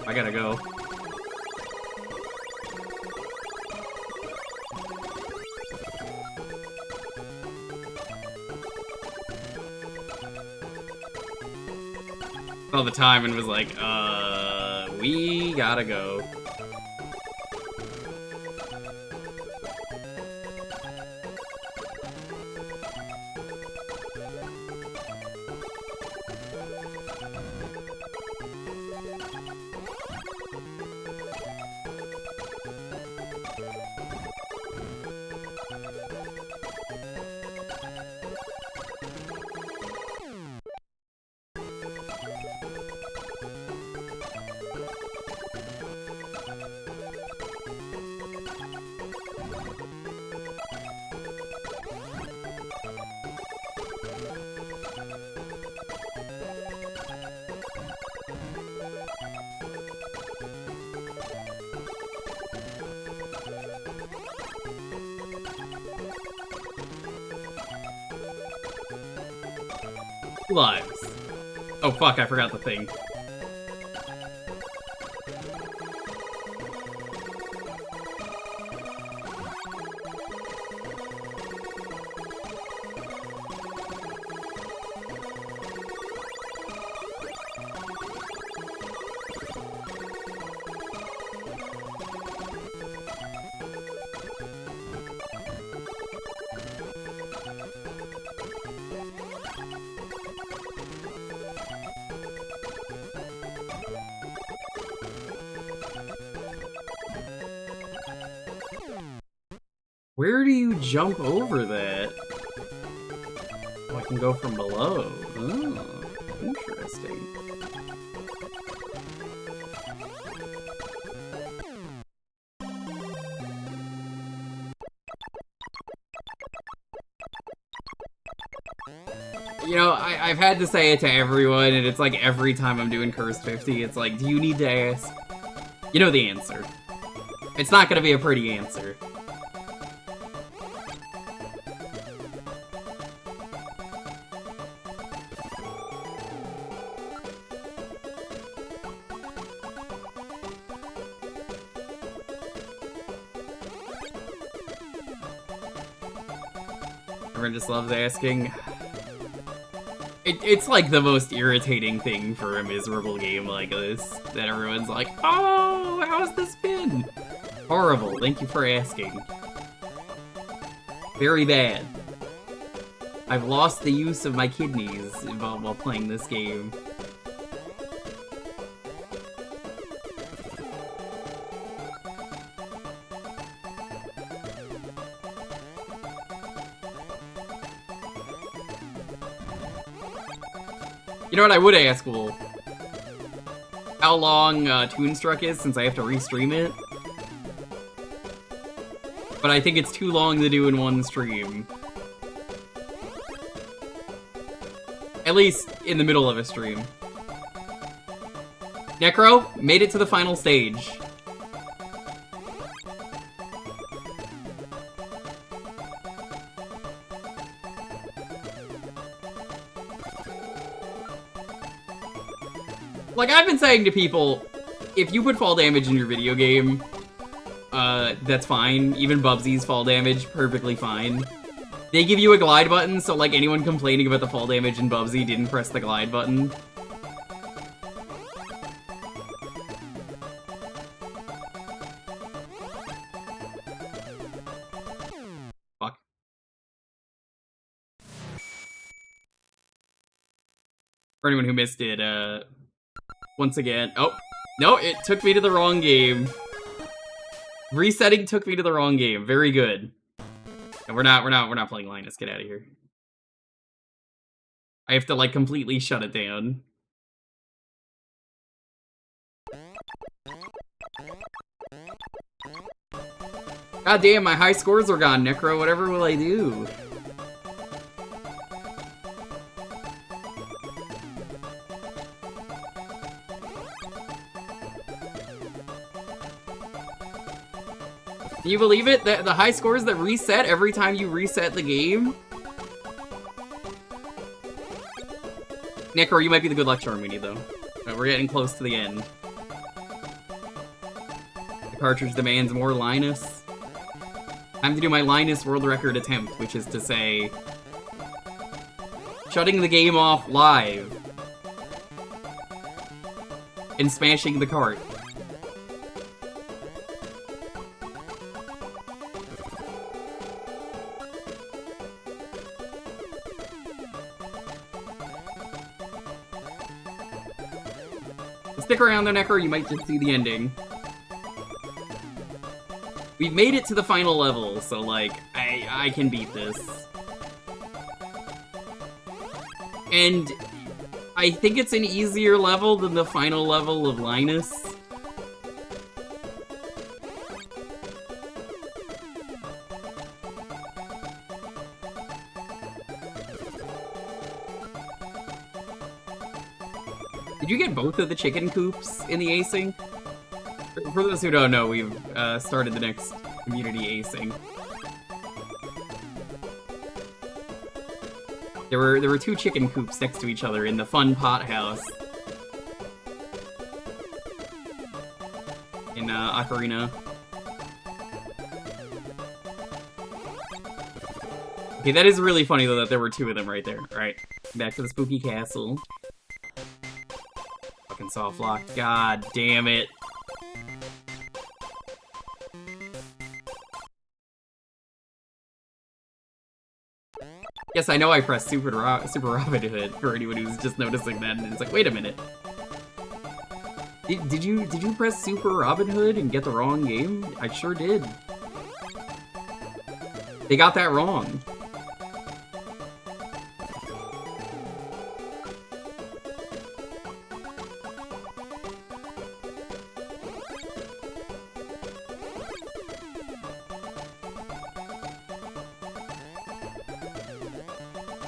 I gotta go. All the time and was like, we gotta go. Lives. Oh fuck, I forgot the thing. Where do you jump over that? Oh, I can go from below. Oh, interesting. You know, I've had to say it to everyone, and it's like every time I'm doing Cursed 50, it's like, do you need to ask? You know the answer. It's not gonna be a pretty answer. Everyone just loves asking. It's like the most irritating thing for a miserable game like this, that everyone's like, oh, how's this been? Horrible, thank you for asking. Very bad. I've lost the use of my kidneys while playing this game. You know what I would ask, Wolf? How long Toonstruck is, since I have to restream it? But I think it's too long to do in one stream. At least in the middle of a stream. Necro made it to the final stage. Like, I've been saying to people, if you put fall damage in your video game, that's fine. Even Bubsy's fall damage, perfectly fine. They give you a glide button, so, like, anyone complaining about the fall damage in Bubsy didn't press the glide button. Fuck. For anyone who missed it, once again... Oh! No, it took me to the wrong game. Resetting took me to the wrong game. Very good. And we're not playing Linus. Get out of here. I have to, like, completely shut it down. God damn, my high scores are gone, Necro. Whatever will I do? Can you believe it? The high scores that reset every time you reset the game? Necro, you might be the good luck charm we need, though. We're getting close to the end. The cartridge demands more Linus. Time to do my Linus world record attempt, which is to say... shutting the game off live. And smashing the cart. Stick around there, Necro, you might just see the ending. We've made it to the final level, so, like, I can beat this. And I think it's an easier level than the final level of Linus. Did you get both of the chicken coops in the acing? For those who don't know, we've started the next community acing. There were two chicken coops next to each other in the fun pot house in Ocarina. Okay, that is really funny though that there were two of them right there. All right, back to the spooky castle. Fucking soft lock. God damn it. Yes, I know I pressed Super Robin Hood for anyone who's just noticing that, and it's like, wait a minute. Did you press Super Robin Hood and get the wrong game? I sure did. They got that wrong.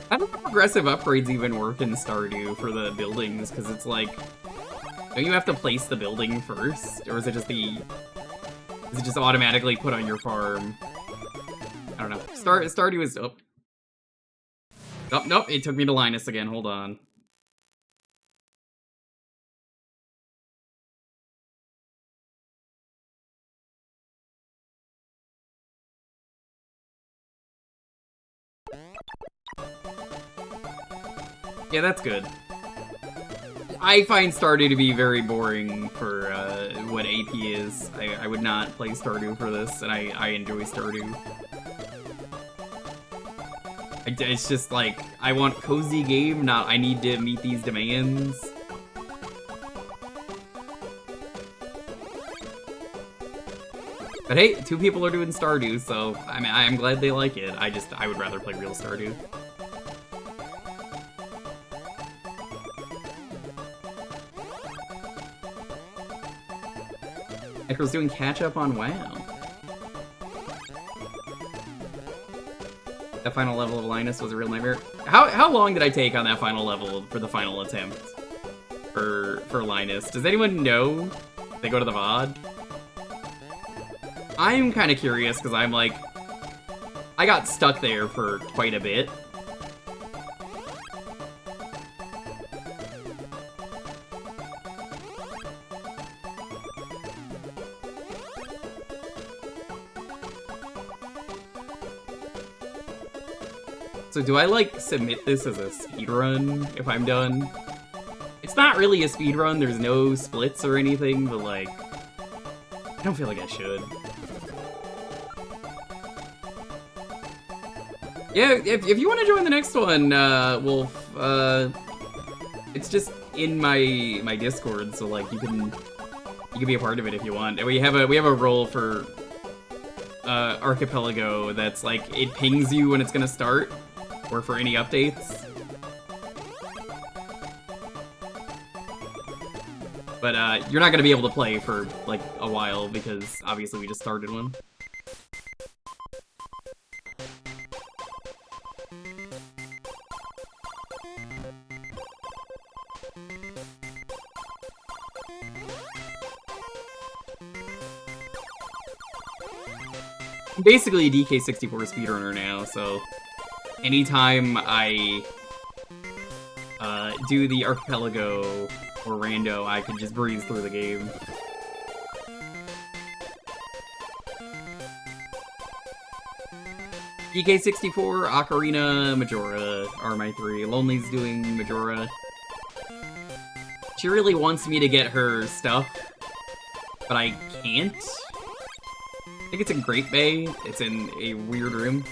How do the progressive upgrades even work in Stardew for the buildings? Because it's like, don't you have to place the building first? Or is it just automatically put on your farm? I don't know. Stardew is... Oh. Oh, nope, it took me to Linus again. Hold on. Yeah, that's good. I find Stardew to be very boring for what AP is. I would not play Stardew for this, and I enjoy Stardew. It's just like, I want cozy game, not I need to meet these demands. But hey, 2 people are doing Stardew, so I mean, I'm glad they like it. I would rather play real Stardew. Echo's doing catch-up on WoW. That final level of Linus was a real nightmare. How long did I take on that final level for the final attempt? For Linus? Does anyone know? They go to the VOD? I'm kind of curious, because I'm like... I got stuck there for quite a bit. So do I, like, submit this as a speedrun if I'm done? It's not really a speedrun, there's no splits or anything, but, like... I don't feel like I should. Yeah, if you want to join the next one, Wolf, it's just in my Discord, so, like, you can be a part of it if you want. And we have a role for Archipelago that's, like, it pings you when it's gonna start. Or for any updates. But you're not gonna be able to play for like a while because obviously we just started one. I'm basically a DK64 speedrunner now, so anytime I do the Archipelago or Rando, I can just breeze through the game. DK64, Ocarina, Majora are my 3. Lonely's doing Majora. She really wants me to get her stuff, but I can't. I think it's in Great Bay. It's in a weird room.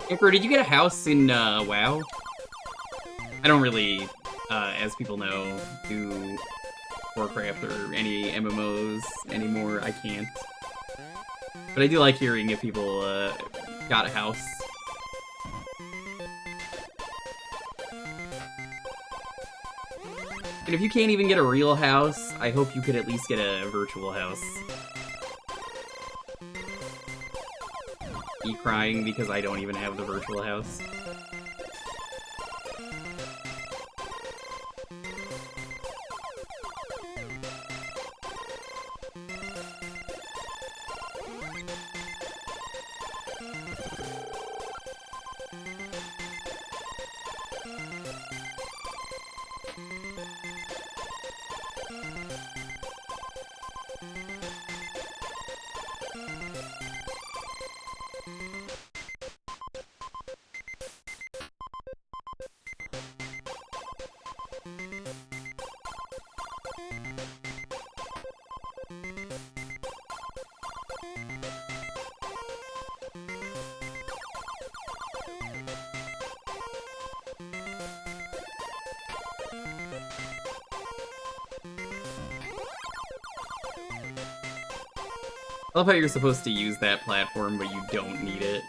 Jewker, did you get a house in WoW? I don't really, as people know, do Warcraft or any MMOs anymore. I can't. But I do like hearing if people got a house. And if you can't even get a real house, I hope you could at least get a virtual house. Me crying because I don't even have the virtual house. I love how you're supposed to use that platform, but you don't need it.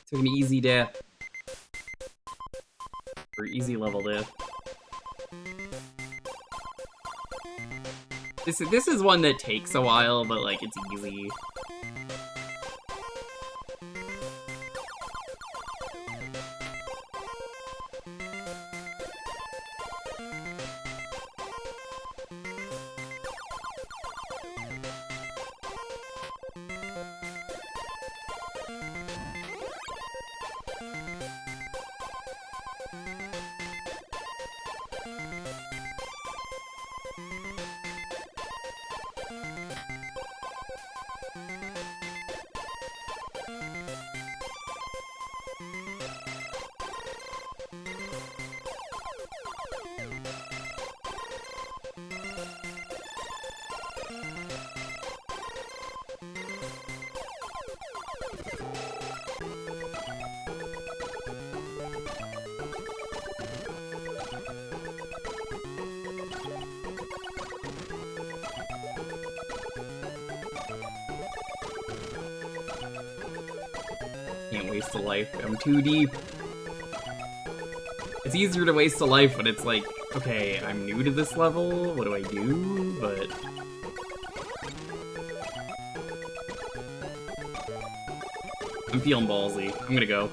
Took an easy death. Or easy level death. This is one that takes a while, but like it's easy. Can't waste a life. I'm too deep. It's easier to waste a life when it's like, okay, I'm new to this level, what do I do? But... I'm feeling ballsy. I'm gonna go.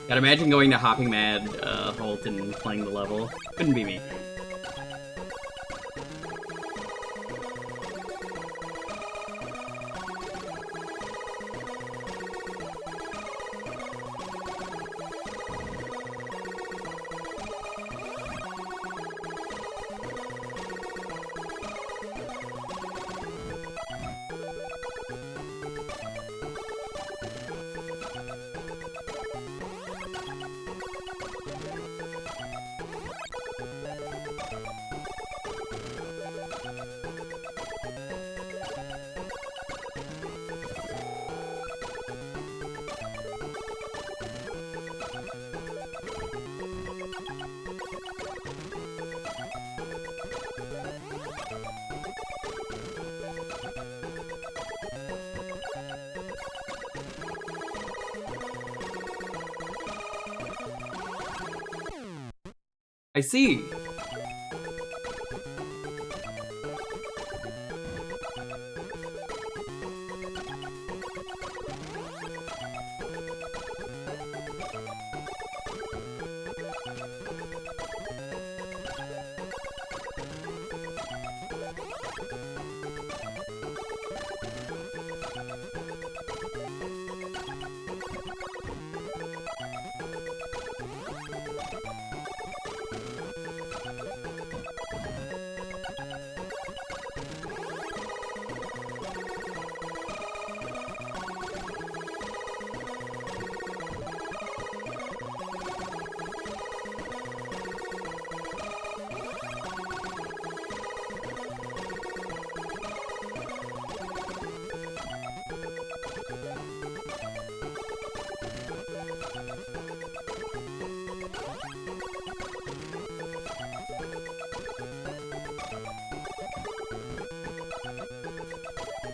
Gotta imagine going to Hopping Mad, Halt, and playing the level. Couldn't be me. I see.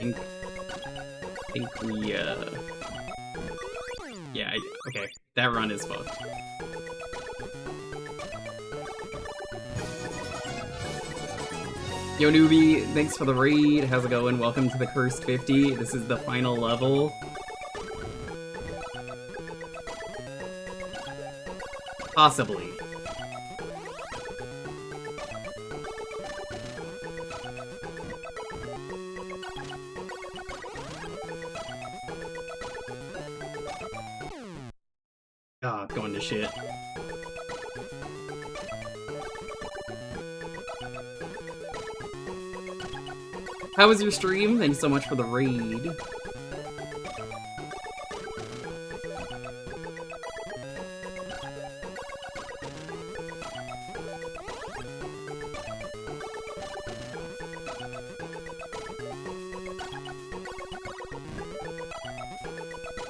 I think we, yeah, okay, that run is fucked. Yo, newbie, thanks for the raid. How's it going? Welcome to the Cursed 50. This is the final level. Possibly. Ah, going to shit. How was your stream? Thank you so much for the raid.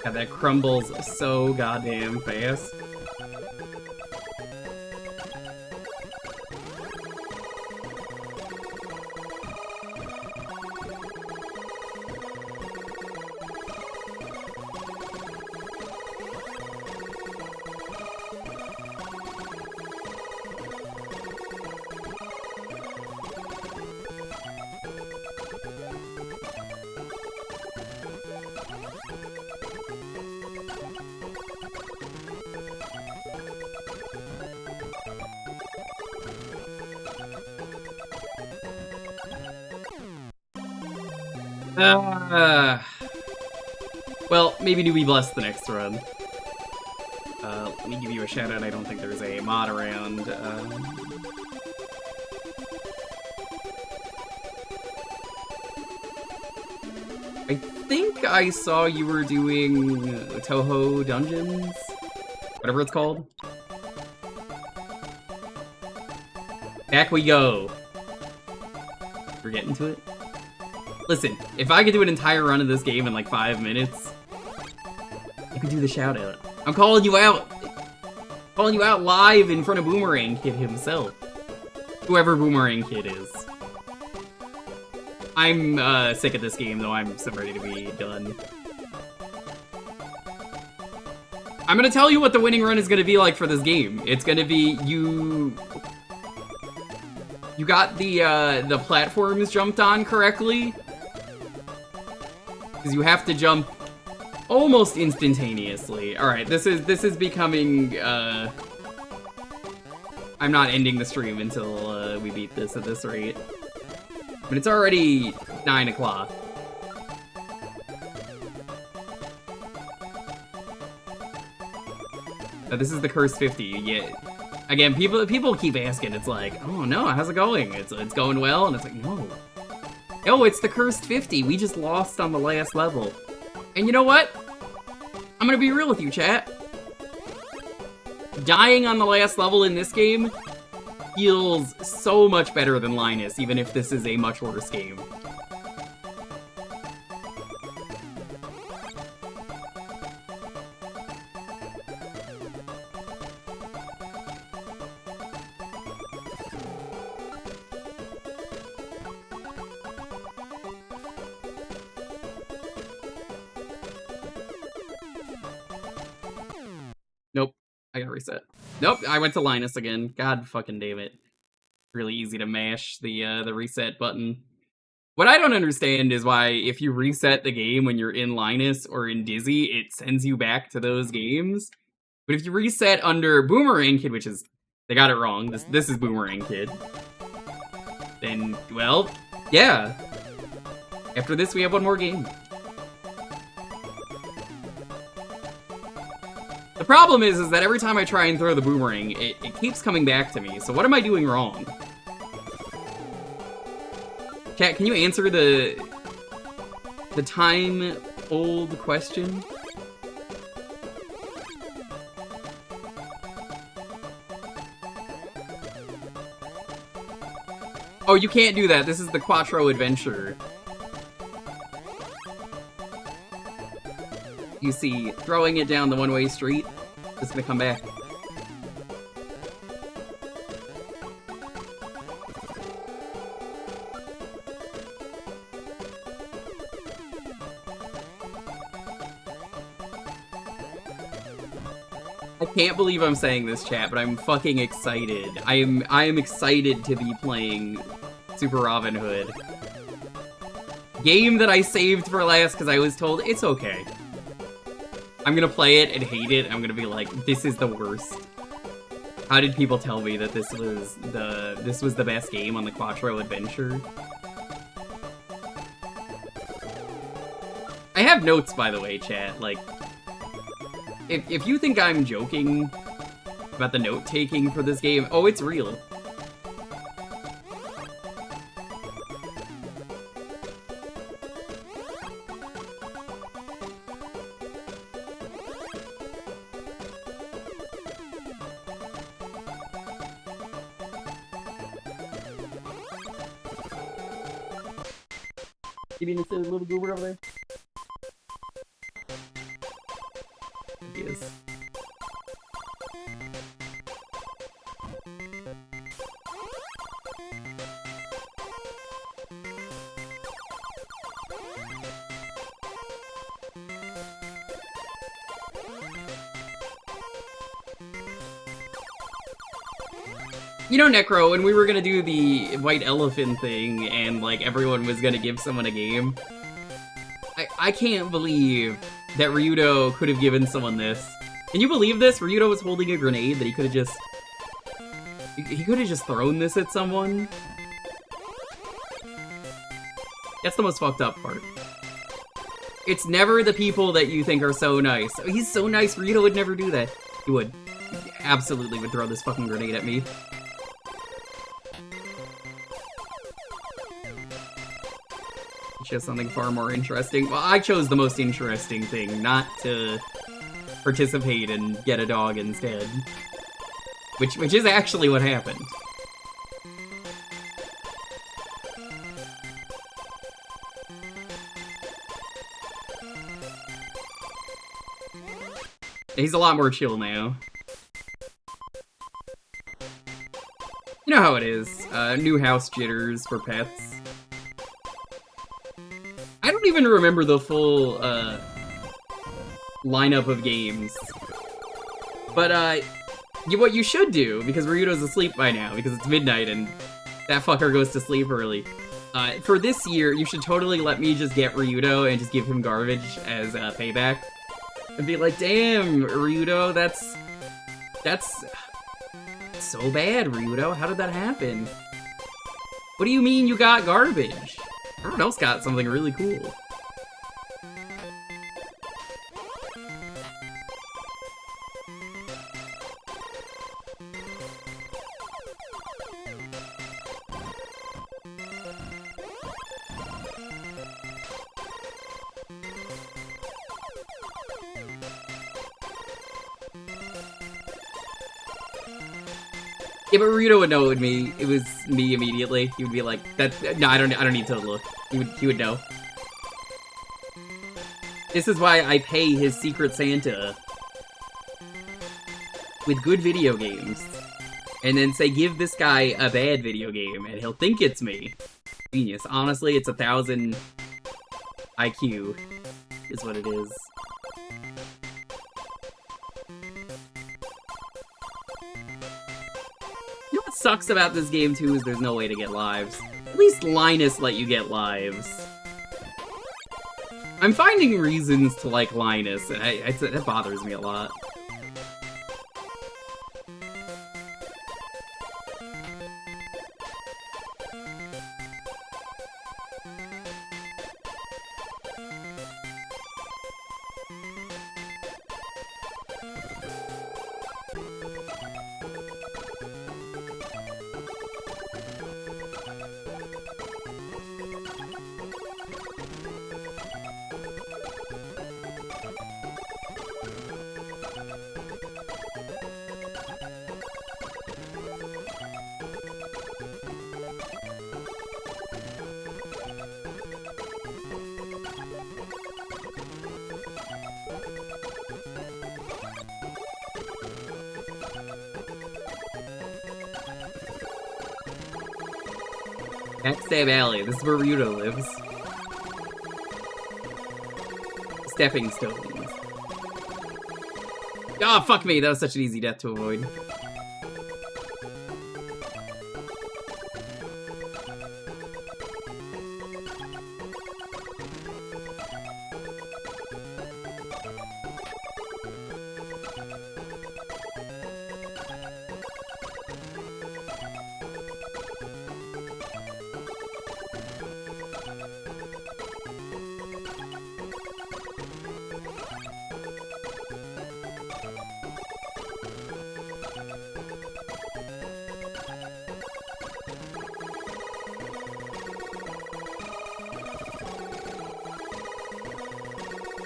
God, that crumbles so goddamn fast. Well, maybe do we bless the next run. Let me give you a shout out. I don't think there's a mod around. I think I saw you were doing Toho Dungeons? Whatever it's called. Back we go. We're getting to it. Listen, if I could do an entire run of this game in like 5 minutes, you could do the shout out. I'm calling you out! Calling you out live in front of Boomerang Kid himself. Whoever Boomerang Kid is. I'm sick of this game though, I'm so ready to be done. I'm gonna tell you what the winning run is gonna be like for this game. It's gonna be you got the platforms jumped on correctly. Because you have to jump almost instantaneously. Alright, this is becoming, I'm not ending the stream until we beat this at this rate. But it's already 9 o'clock. This is the cursed 50. Yeah. Again, people keep asking. It's like, oh no, how's it going? It's going well, and it's like, no. No, it's the cursed 50. We just lost on the last level. And you know what? I'm gonna be real with you, chat. Dying on the last level in this game feels so much better than Linus, even if this is a much worse game. Nope, I got reset. Nope, I went to Linus again. God fucking damn it. Really easy to mash the reset button. What I don't understand is why if you reset the game when you're in Linus or in Dizzy, it sends you back to those games. But if you reset under Boomerang Kid, which is, they got it wrong, this is Boomerang Kid, then, well, yeah. After this, we have one more game. The problem is that every time I try and throw the boomerang, it keeps coming back to me, so what am I doing wrong? Chat, can you answer the time-old question? Oh, you can't do that. This is the Quattro adventure. You see, throwing it down the one-way street, it's gonna come back. I can't believe I'm saying this, chat, but I'm fucking excited. I am excited to be playing Super Robin Hood. Game that I saved for last because I was told it's okay. I'm gonna play it and hate it. I'm gonna be like, this is the worst. How did people tell me that this was the best game on the Quattro adventure? I have notes, by the way, chat. Like, if you think I'm joking about the note-taking for this game, oh, it's real. You mean it's a little goober over there? He is. You know, Necro, when we were gonna do the white elephant thing and, like, everyone was gonna give someone a game, I can't believe that Ryudo could have given someone this. Can you believe this? Ryudo was holding a grenade that he could have just... He could have just thrown this at someone. That's the most fucked up part. It's never the people that you think are so nice. Oh, he's so nice, Ryudo would never do that. He would. He absolutely would throw this fucking grenade at me. Chose something far more interesting. Well, I chose the most interesting thing, not to participate and get a dog instead. Which is actually what happened. He's a lot more chill now. You know how it is. New house jitters for pets. I don't even remember the full, lineup of games. But, what you should do, because Ryudo's asleep by now, because it's midnight and that fucker goes to sleep early. For this year, you should totally let me just get Ryudo and just give him garbage as, payback. And be like, damn, Ryudo, that's so bad, Ryudo. How did that happen? What do you mean you got garbage? Everyone else got something really cool. Yeah, but Ryudo would know it was me immediately. He would be like, no, I don't need to look. He would know. This is why I pay his Secret Santa with good video games. And then say, give this guy a bad video game, and he'll think it's me. Genius. Honestly, it's 1,000 IQ, is what it is. You know what sucks about this game, too, is there's no way to get lives. At least Linus let you get lives. I'm finding reasons to like Linus, and that bothers me a lot. Backstab Alley, this is where Ryudo lives. Stepping stones. Oh, fuck me, that was such an easy death to avoid.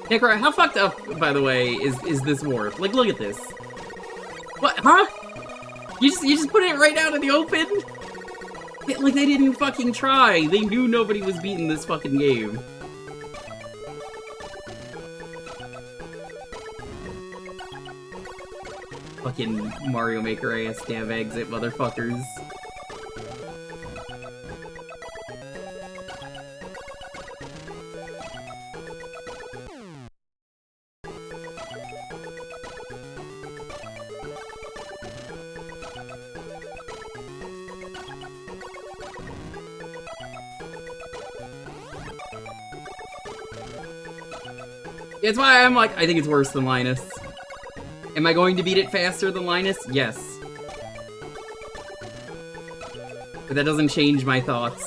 Necro, how fucked up, by the way, is this warp? Like, look at this. What, huh? You just put it right out in the open? Like, they didn't fucking try. They knew nobody was beating this fucking game. Fucking Mario Maker ass damn exit, motherfuckers. That's why I'm like, I think it's worse than Linus. Am I going to beat it faster than Linus? Yes. But that doesn't change my thoughts.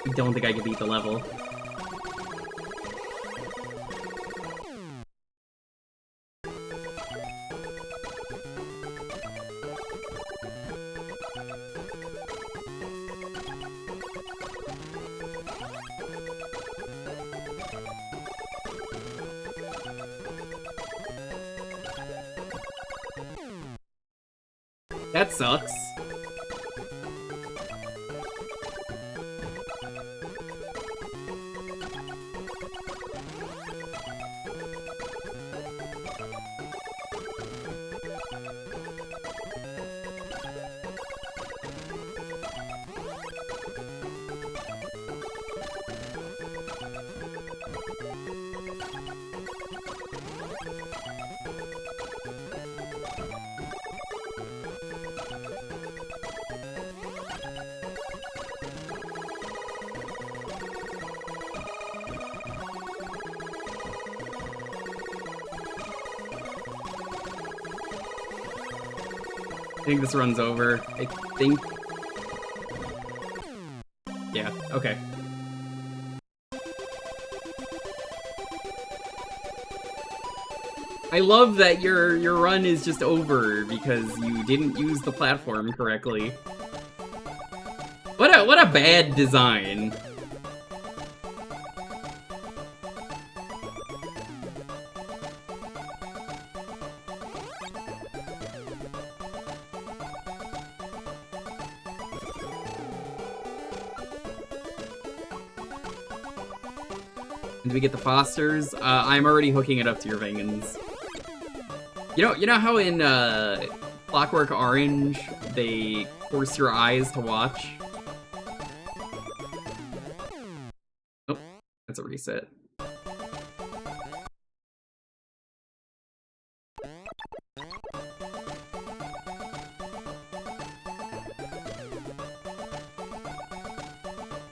I don't think I can beat the level. That sucks. I think this runs over. I think. Yeah, okay. I love that your run is just over because you didn't use the platform correctly. What a bad design. Do we get the Fosters? I'm already hooking it up to your Vangans. You know how in Clockwork Orange they force your eyes to watch? Oh, that's a reset.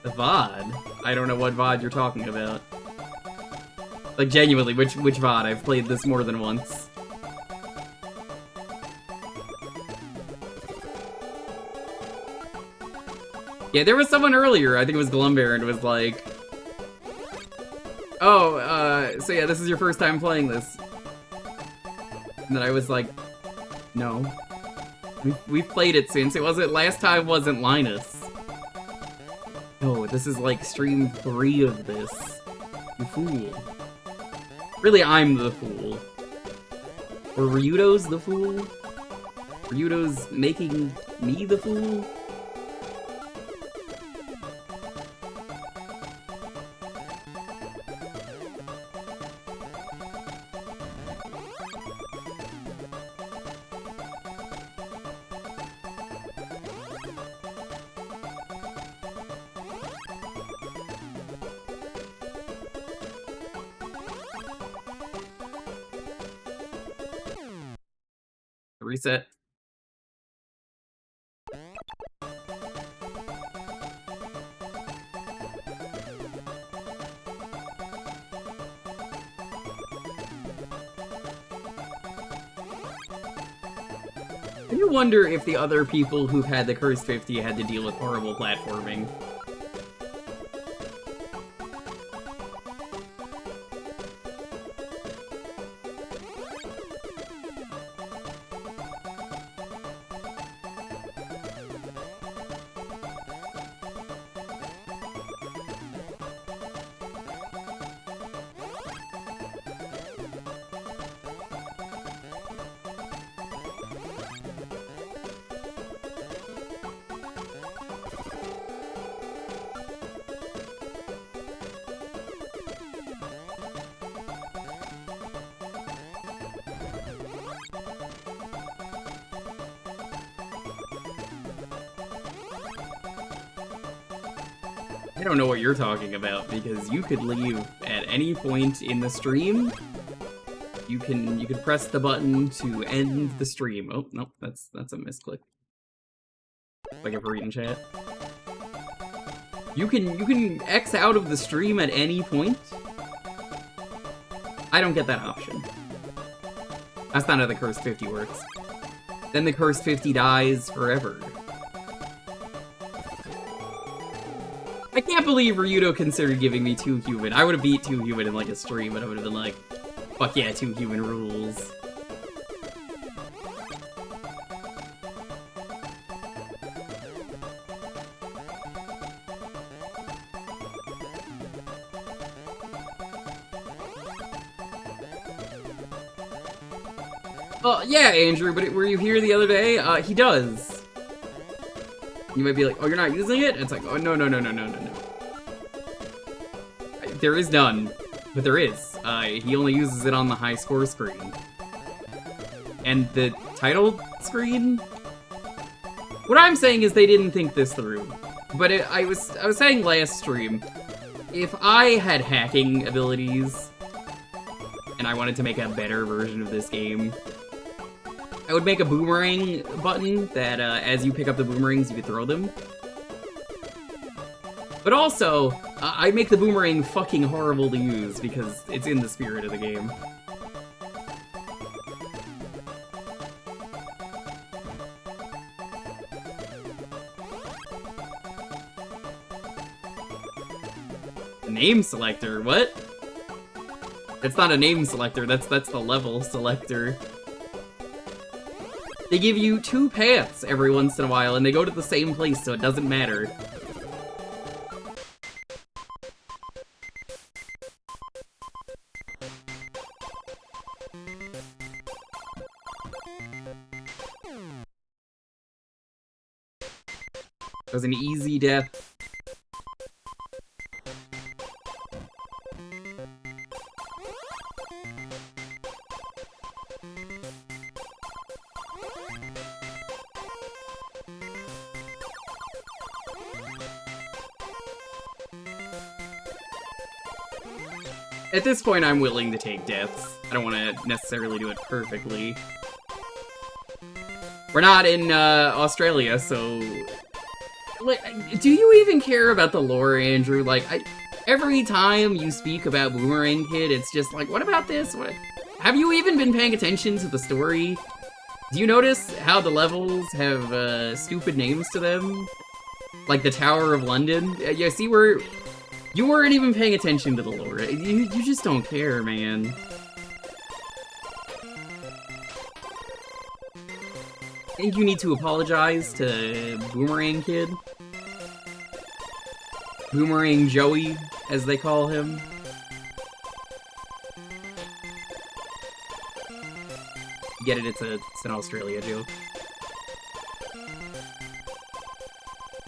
The VOD? I don't know what VOD you're talking about. Like, genuinely, which VOD? I've played this more than once. Yeah, there was someone earlier, I think it was Glumbear, was like, oh, so yeah, this is your first time playing this. And then I was like, no. We've played it since. Last time wasn't Linus. No, this is like stream 3 of this. You fool. Really, I'm the fool. Or Ryudo's the fool? Ryudo's making me the fool? reset. I do wonder if the other people who've had the Cursed 50 had to deal with horrible platforming. I don't know what you're talking about, because you could leave at any point in the stream. You could press the button to end the stream. Oh, nope, that's a misclick. Like if we're reading chat. You can X out of the stream at any point. I don't get that option. That's not how the Cursed 50 works. Then the Cursed 50 dies forever. I can't believe Ryudo considered giving me 2 human. I would have beat 2 human in like a stream, but I would have been like, fuck yeah, 2 human rules. Yeah, Andrew, but were you here the other day? He does. You might be like, oh, you're not using it? It's like, oh, no. There is none, but there is. He only uses it on the high score screen. And the title screen? What I'm saying is they didn't think this through. But I was saying last stream, if I had hacking abilities, and I wanted to make a better version of this game, I would make a boomerang button that, as you pick up the boomerangs, you could throw them. But also, I make the boomerang fucking horrible to use, because it's in the spirit of the game. Name selector, what? It's not a name selector, that's the level selector. They give you 2 paths every once in a while, and they go to the same place, so it doesn't matter. It was an easy death. At this point, I'm willing to take deaths. I don't want to necessarily do it perfectly. We're not in Australia, so... Like, do you even care about the lore, Andrew? Like, every time you speak about Boomerang Kid, it's just like, what about this? What? Have you even been paying attention to the story? Do you notice how the levels have stupid names to them? Like the Tower of London? Yeah, see where... You weren't even paying attention to the lore. You just don't care, man. I think you need to apologize to Boomerang Kid. Boomerang Joey, as they call him. Get it? It's an Australia joke.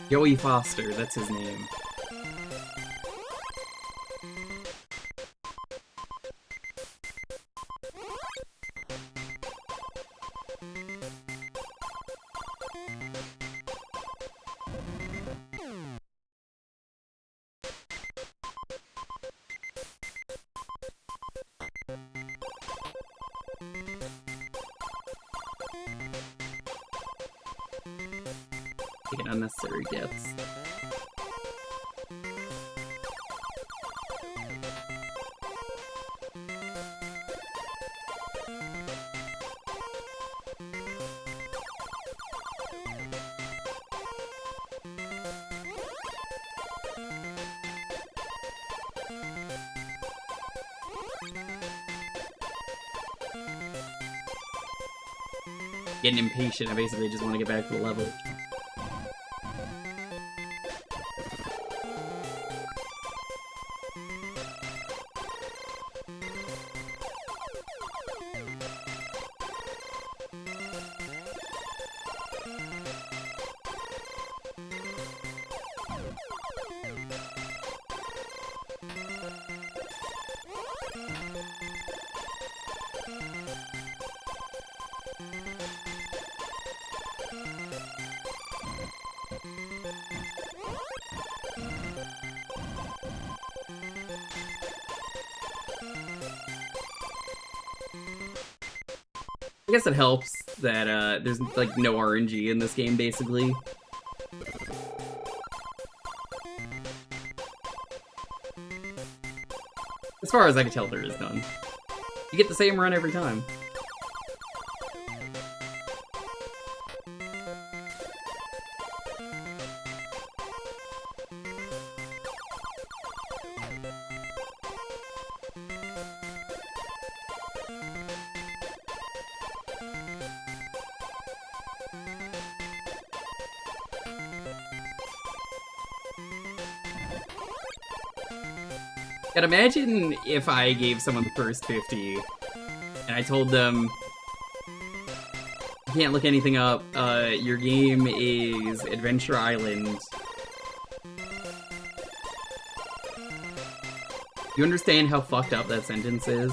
Joey Foster, that's his name. taking unnecessary deaths. Getting impatient, I basically just want to get back to the level. I guess it helps that there's like no RNG in this game, basically. As far as I can tell, there is none. You get the same run every time. And imagine if I gave someone the first 50 and I told them, you can't look anything up, your game is Adventure Island. You understand how fucked up that sentence is?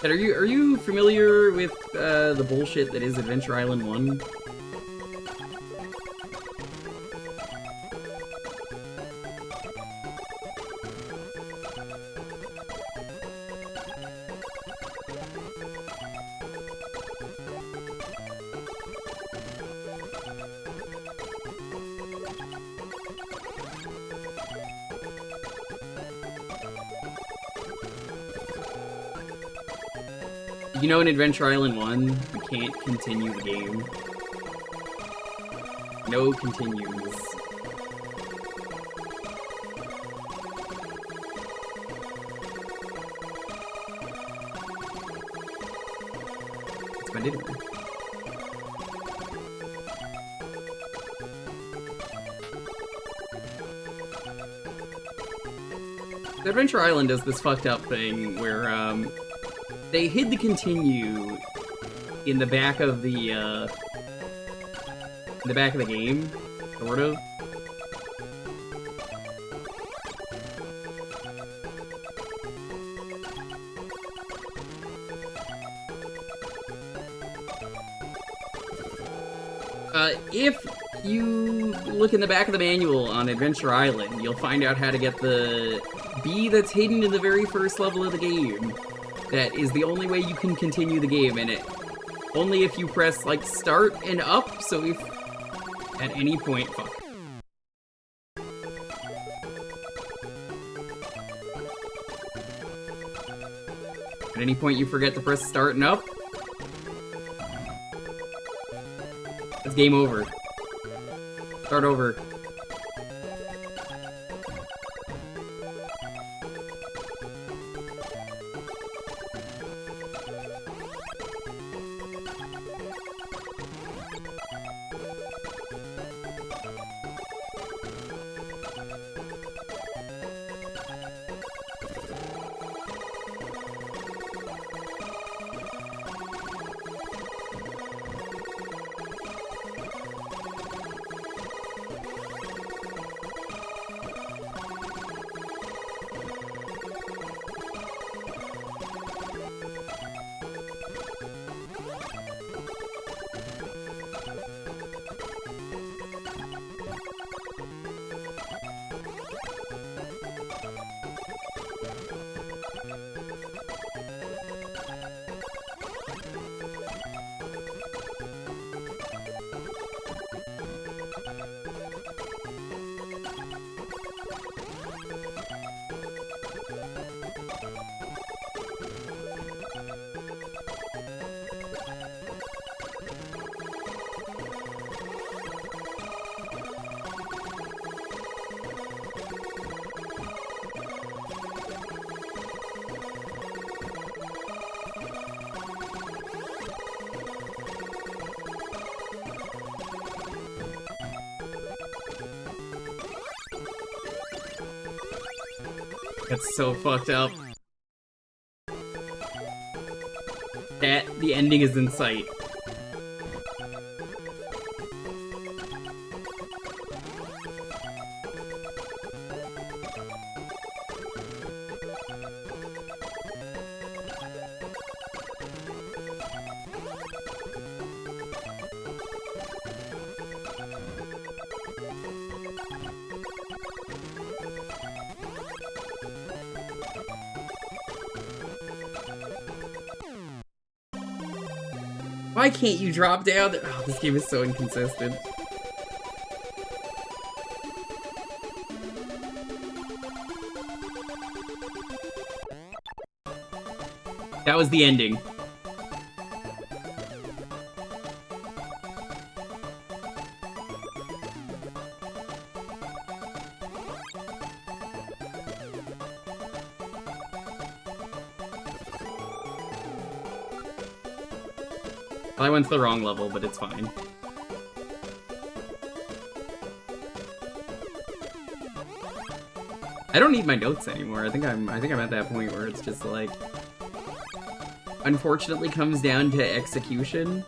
And are you familiar with the bullshit that is Adventure Island 1? You know, in Adventure Island 1, you can't continue the game. No continues. That's my dinner. Adventure Island does this fucked up thing where, they hid the continue in the back of the game, sort of. If you look in the back of the manual on Adventure Island, you'll find out how to get the bee that's hidden in the very first level of the game. That is the only way you can continue the game, and it only if you press, like, start and up, so if at any point, fuck. At any point you forget to press start and up, it's game over. Start over. That's so fucked up. The ending is in sight. Why can't you drop down? Oh, this game is so inconsistent. That was the ending. I went to the wrong level, but it's fine. I don't need my notes anymore. I think I'm at that point where it's just like, unfortunately comes down to execution.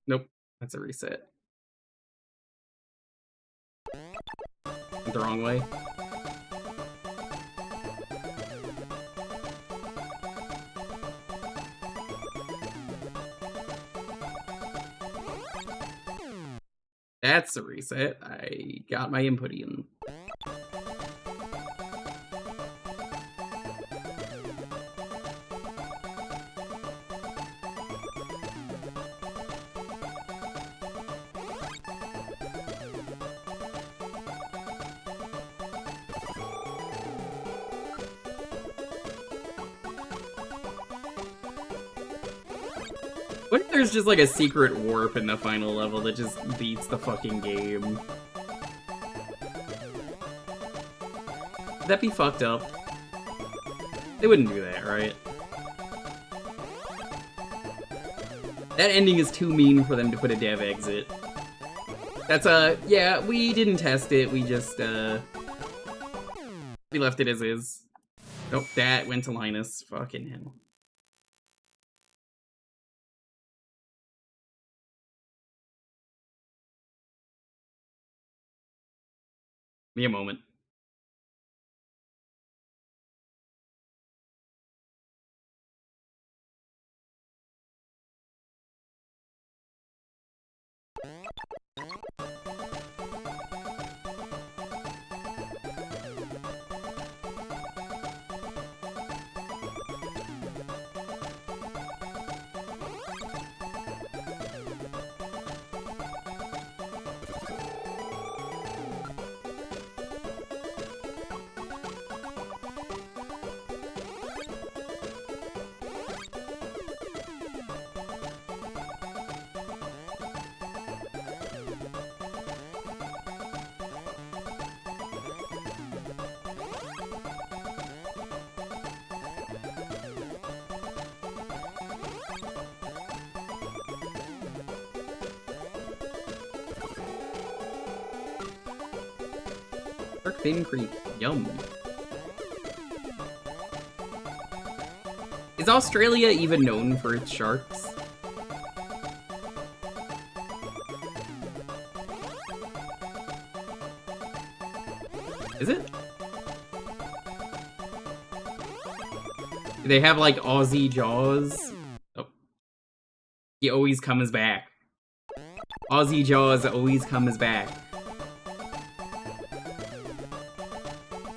Nope, that's a reset. The wrong way. That's a reset. I got my input in. What if there's just like a secret warp in the final level that just beats the fucking game? Would that be fucked up? They wouldn't do that, right? That ending is too mean for them to put a dev exit. That's yeah, we didn't test it, we just, we left it as is. Nope, that went to Linus. Fucking hell. Me a moment. Thin Creek, yum. Australia even known for its sharks? Is it? Do they have, like, Aussie Jaws? Oh. He always comes back. Aussie Jaws always comes back.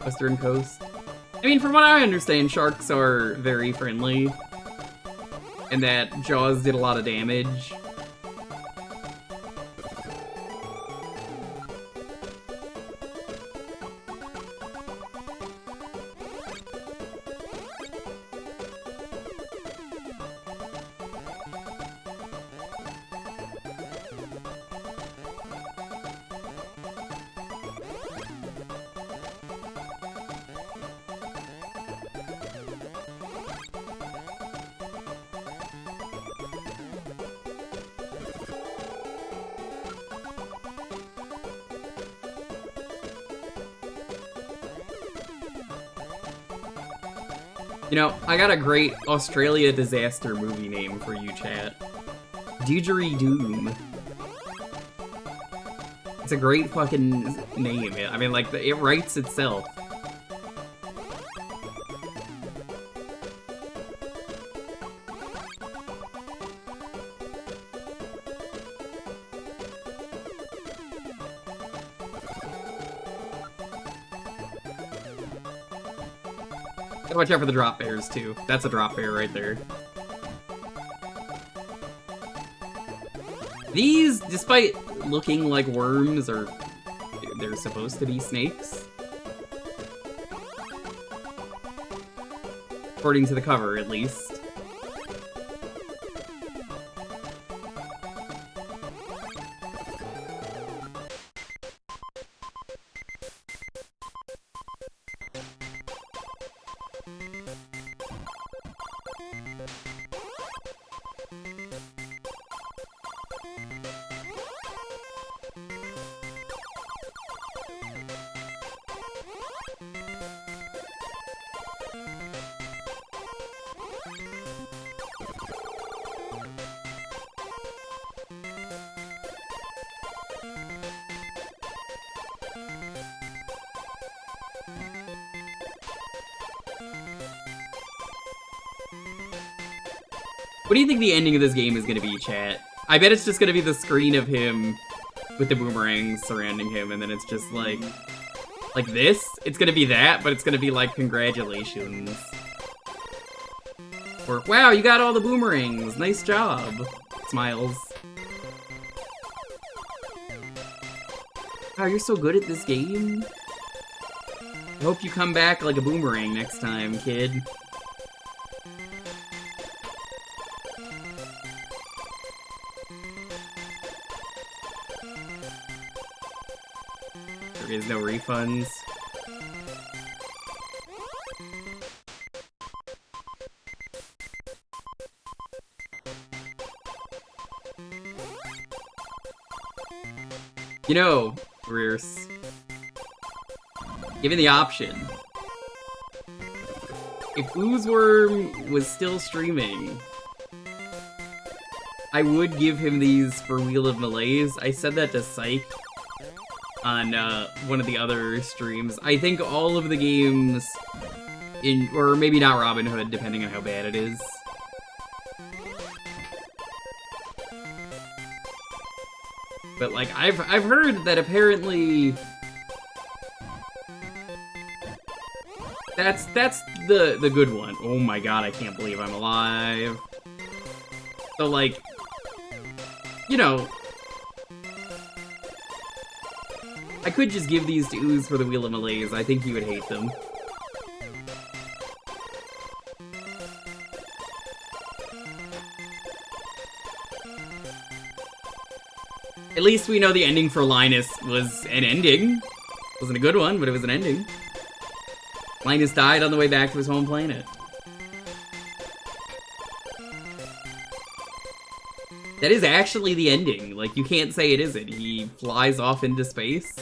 Western Coast. I mean, from what I understand, sharks are very friendly. And that Jaws did a lot of damage. You know, I got a great Australia disaster movie name for you, chat. Digeridoom. It's a great fucking name. I mean, like, it writes itself. Gotta watch out for the drop bears, too. That's a drop bear right there. These, despite looking like worms, they're supposed to be snakes. According to the cover, at least. What do you think the ending of this game is gonna be, chat? I bet it's just gonna be the screen of him with the boomerangs surrounding him, and then it's just like this? It's gonna be that, but it's gonna be like, congratulations. Or, wow, you got all the boomerangs, nice job. Smiles. Wow, you're so good at this game. I hope you come back like a boomerang next time, kid. There is no refunds. You know, Rears, given the option, if Oozeworm was still streaming, I would give him these for Wheel of Malaise. I said that to Psych on one of the other streams. I think all of the games in, or maybe not Robin Hood, depending on how bad it is. But like, I've heard that apparently that's the good one. Oh my god, I can't believe I'm alive. So like, you know, I could just give these to Ooze for the Wheel of Malaise. I think he would hate them. At least we know the ending for Linus was an ending. Wasn't a good one, but it was an ending. Linus died on the way back to his home planet. That is actually the ending. Like, you can't say it isn't. He flies off into space.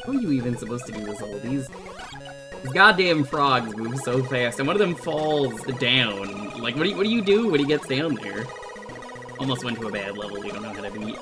How are you even supposed to do this all? These goddamn frogs move so fast, and one of them falls down. Like, what do you do when he gets down there? Almost went to a bad level we don't know how to beat.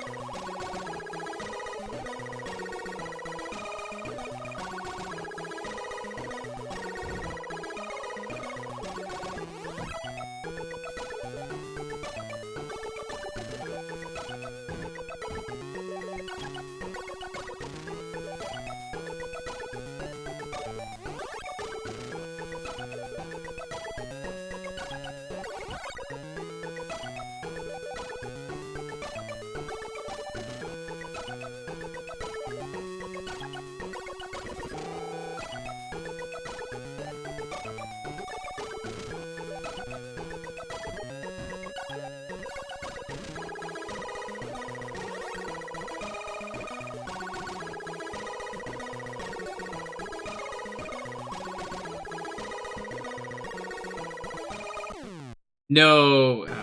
No. Oh.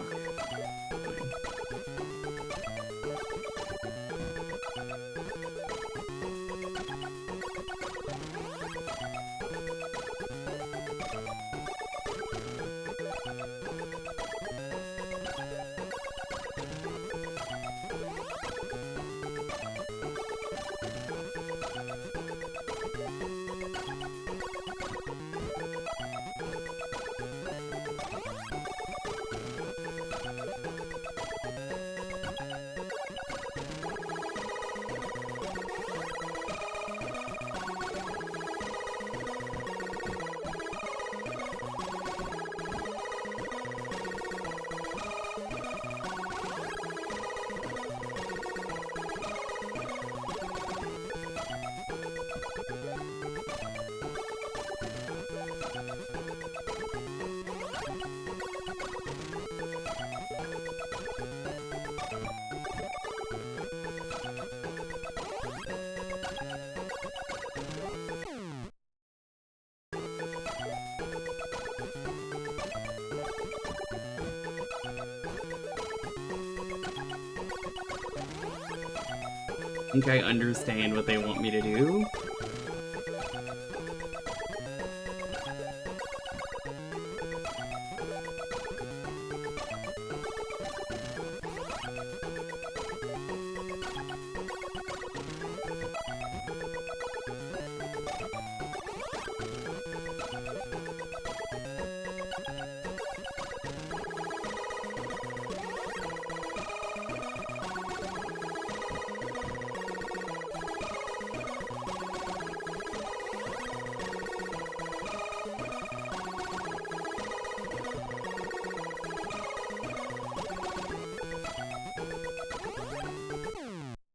I think I understand what they want me to do.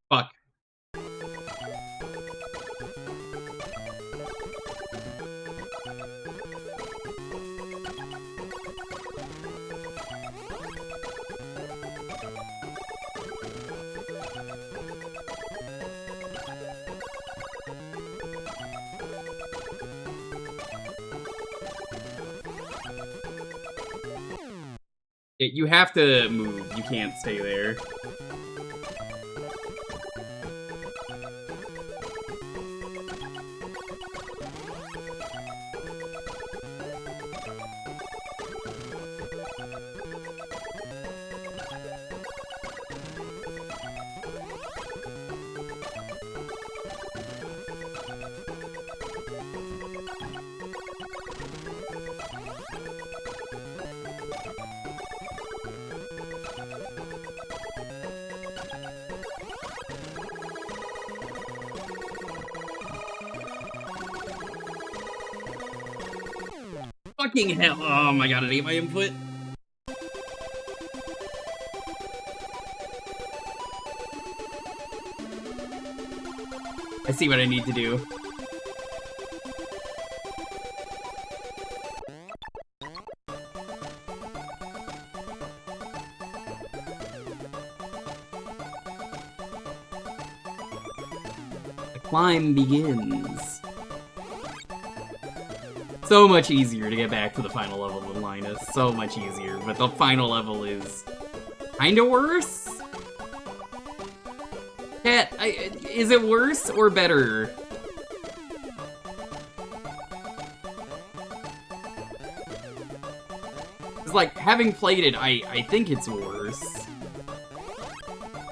Fuck. You have to move. You can't stay there. Fucking hell. Oh my god, I ate my input. I see what I need to do. The climb begins. So much easier to get back to the final level of Linus. So much easier, but the final level is kinda worse? Cat, is it worse or better It's like, having played it, I think it's worse.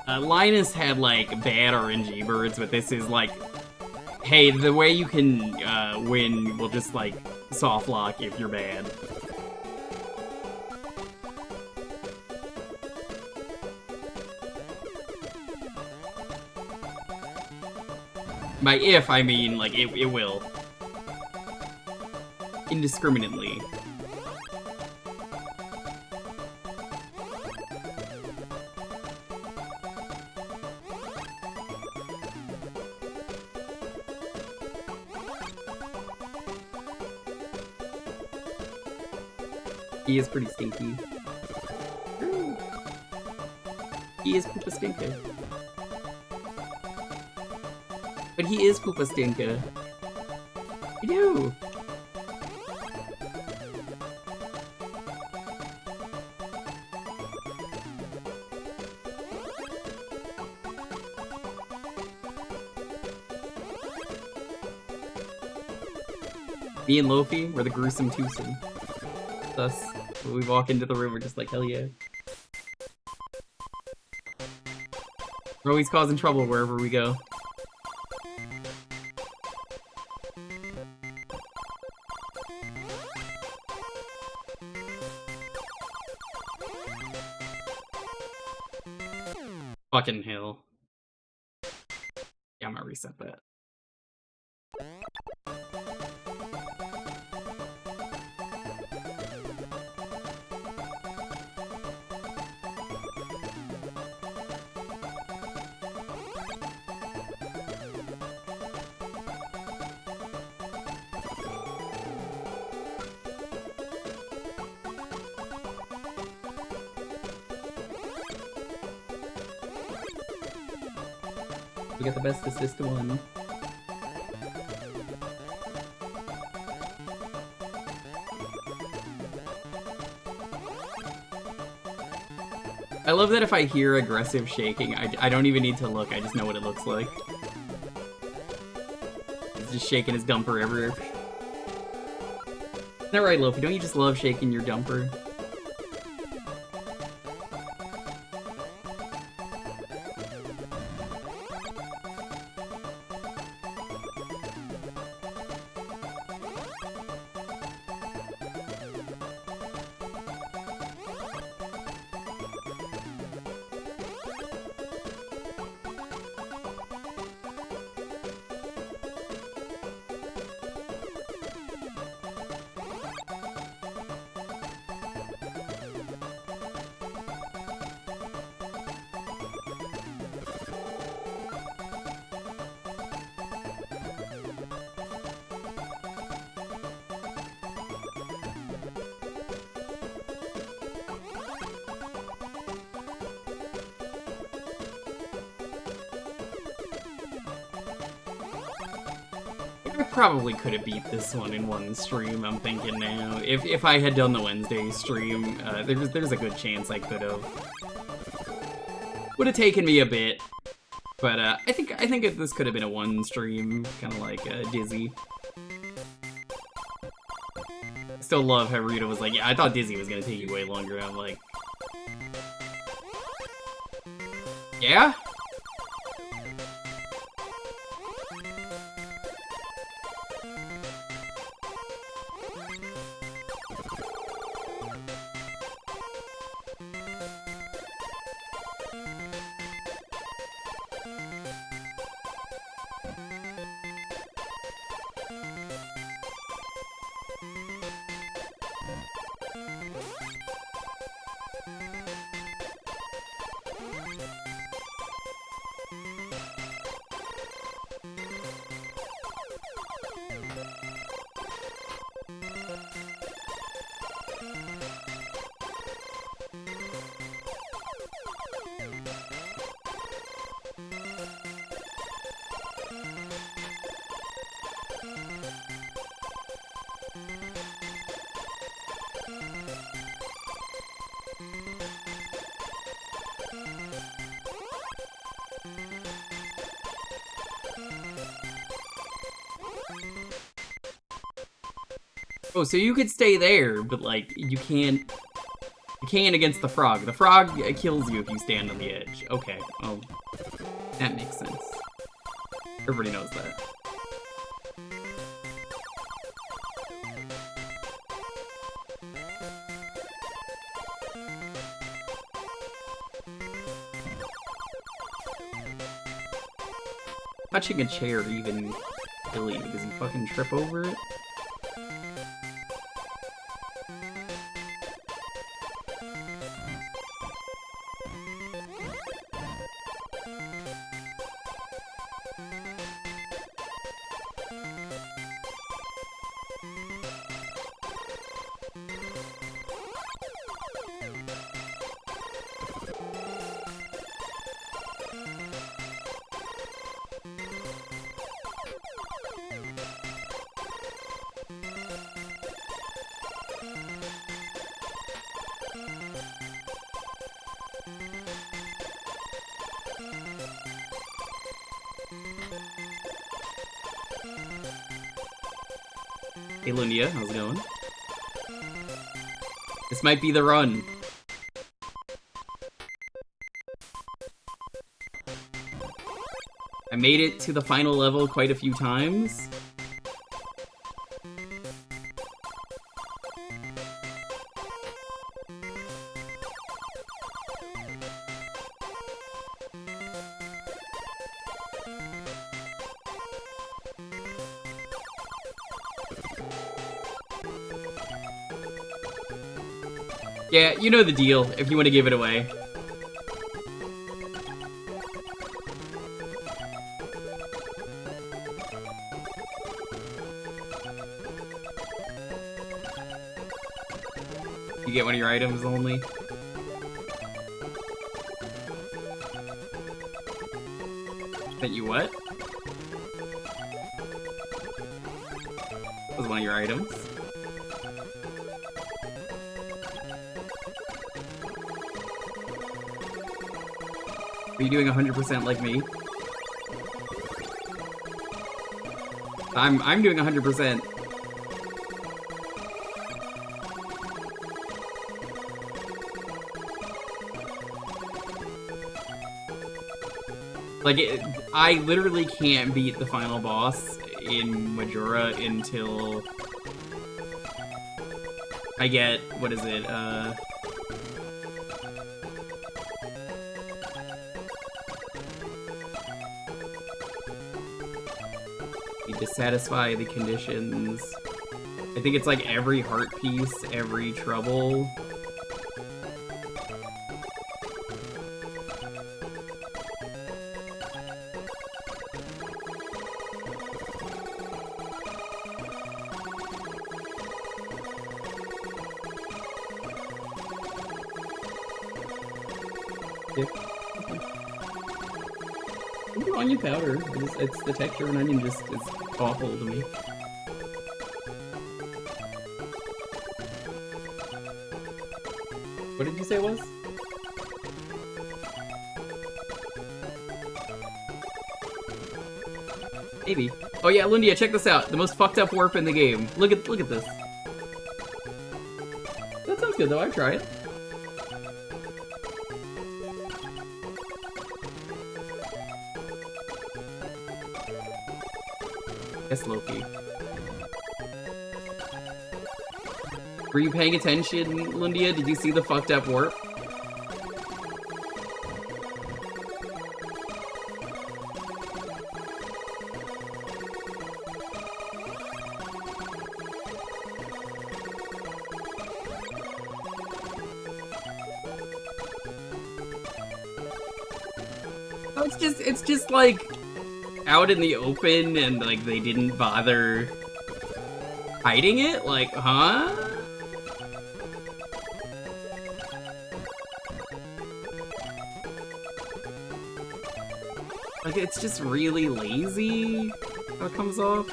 Linus had, like, bad RNG birds, but this is, like, hey, the way you can win will just, like, soft lock if you're bad. By if, I mean, like, it will. Indiscriminately. He is pretty stinky. He is Poopa Stinker. But he is Poopa Stinker. I do! Me and Lofi, we're the gruesome twosome. Thus, when we walk into the room, we're just like, hell yeah. We're always causing trouble wherever we go. Fucking hell. Yeah, I'm gonna reset that. We got the best assist one. I love that if I hear aggressive shaking, I don't even need to look, I just know what it looks like. He's just shaking his dumper everywhere. Isn't that right, Lofi? Don't you just love shaking your dumper? I probably could have beat this one in one stream, I'm thinking now. If I had done the Wednesday stream, there's a good chance I could have. Would have taken me a bit, but I think this could have been a one stream, kind of like Dizzy. I still love how Rita was like, yeah, I thought Dizzy was gonna take you way longer. I'm like, yeah? Oh, so you could stay there, but like, you can't You can't against the frog. The frog kills you if you stand on the edge. Okay, oh, that makes sense. Everybody knows that. Touching a chair even kill you because you fucking trip over it. Hey Lunia, how's it going? This might be the run. I made it to the final level quite a few times. Yeah, you know the deal, if you want to give it away. You get one of your items only. That you what? Was one of your items. Are you doing 100% like me? I'm doing 100%. Like, I literally can't beat the final boss in Majora until I get, what is it, to satisfy the conditions. I think it's like every heart piece, every trouble. Yeah. Onion powder. It's the texture of an onion just is awful to me. What did you say it was? Maybe. Oh yeah, Lundia, check this out. The most fucked up warp in the game. Look at this. That sounds good though. I'd try it. Yes, Loki. Were you paying attention, Lundia? Did you see the fucked up warp? Oh, it's just like out in the open and like they didn't bother hiding it? Like, huh? Like, it's just really lazy how it comes off.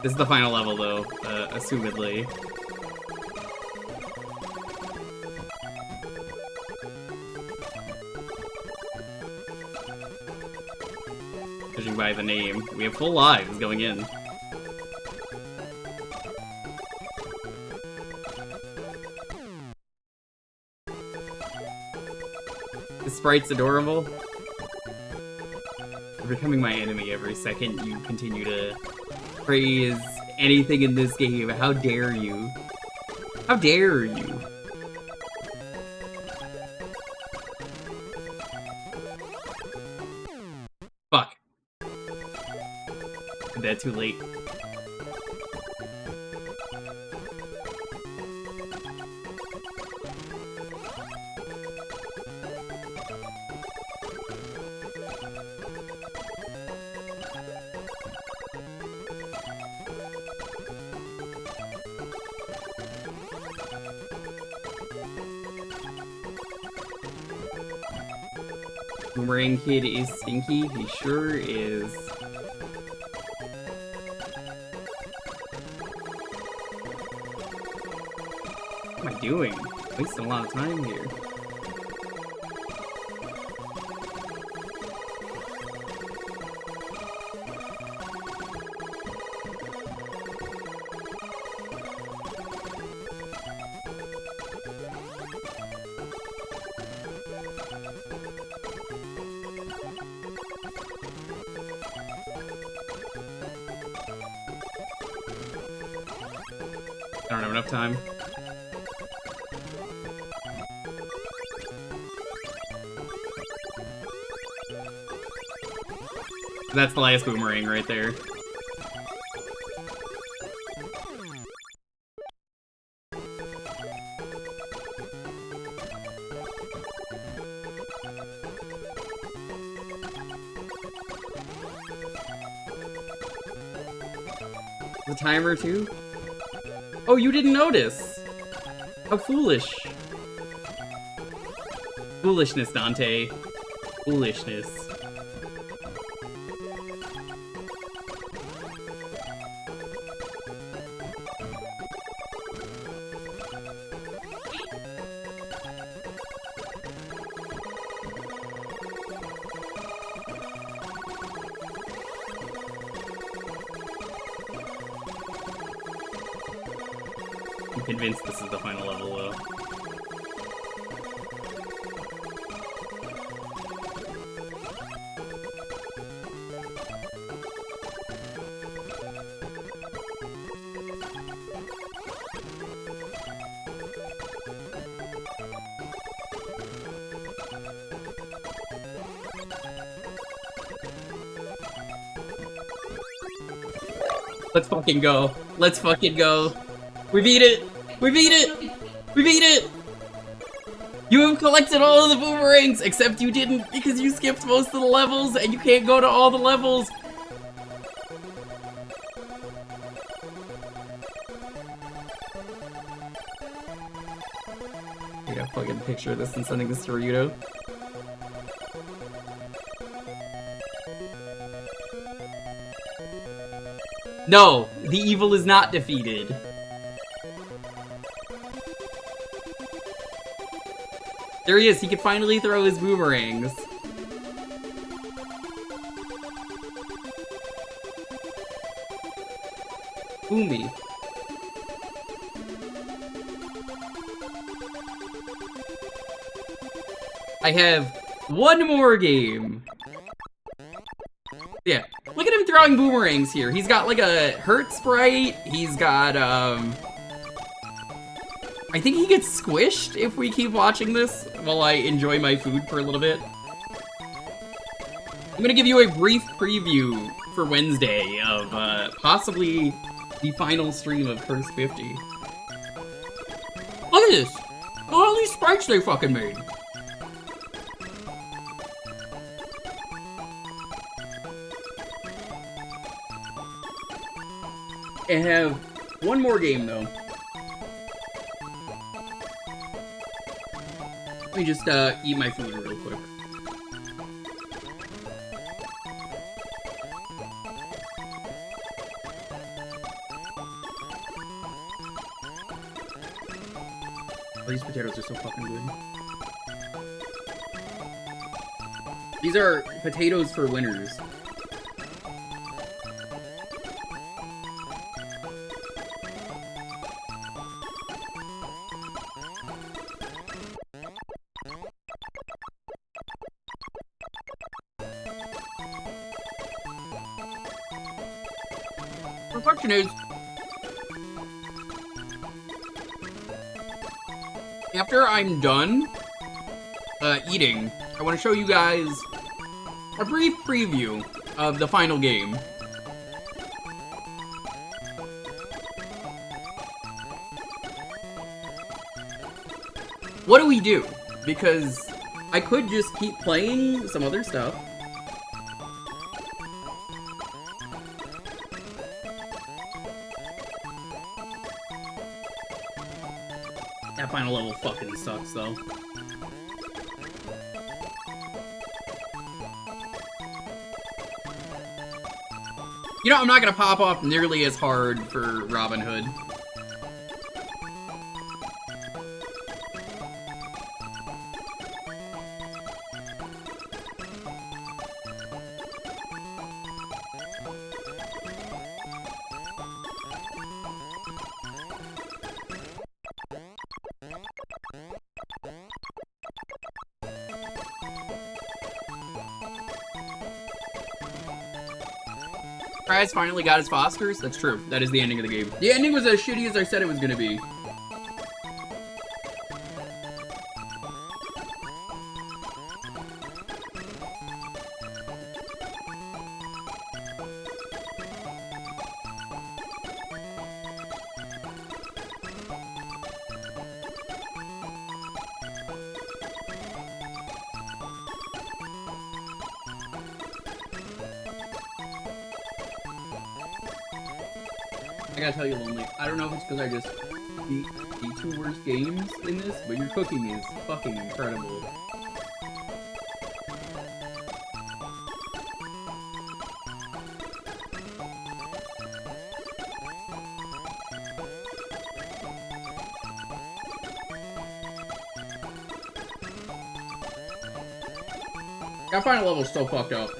This is the final level, though, assumedly. Judging by the name, we have full lives going in. The sprite's adorable. You're becoming my enemy every second you continue to praise anything in this game. How dare you? How dare you? Fuck. Did that too late. Boomerang Kid is stinky, he sure is. What am I doing? Wasting a lot of time here. I don't have enough time. That's the last boomerang right there. The timer too? Oh, you didn't notice! How foolish. Foolishness, Dante. Foolishness. I'm convinced this is the final level, though. Let's fucking go. Let's fucking go. We beat it! We beat it! We beat it! You have collected all of the boomerangs, except you didn't because you skipped most of the levels and you can't go to all the levels. I gotta fucking picture this and sending this to Ryudo. No, the evil is not defeated. There he is, he can finally throw his boomerangs. Boomy. I have one more game. Yeah, look at him throwing boomerangs here. He's got like a hurt sprite. He's got, I think he gets squished if we keep watching this while I enjoy my food for a little bit. I'm gonna give you a brief preview for Wednesday of, possibly the final stream of Curse 50. Look at this! Look at all these sprites they fucking made! I have one more game, though. Let me just, eat my food real quick. Oh, these potatoes are so fucking good. These are potatoes for winners. The question is, after I'm done eating, I want to show you guys a brief preview of the final game. What do we do? Because I could just keep playing some other stuff. That final level fucking sucks, though. You know, I'm not gonna pop off nearly as hard for Robin Hood. Prize finally got his Fosters. That's true. That is the ending of the game. The ending was as shitty as I said it was gonna be. I gotta tell you, Lonely, I don't know if it's because I just beat the 2 worst games in this, but your cooking is fucking incredible. That final level is so fucked up.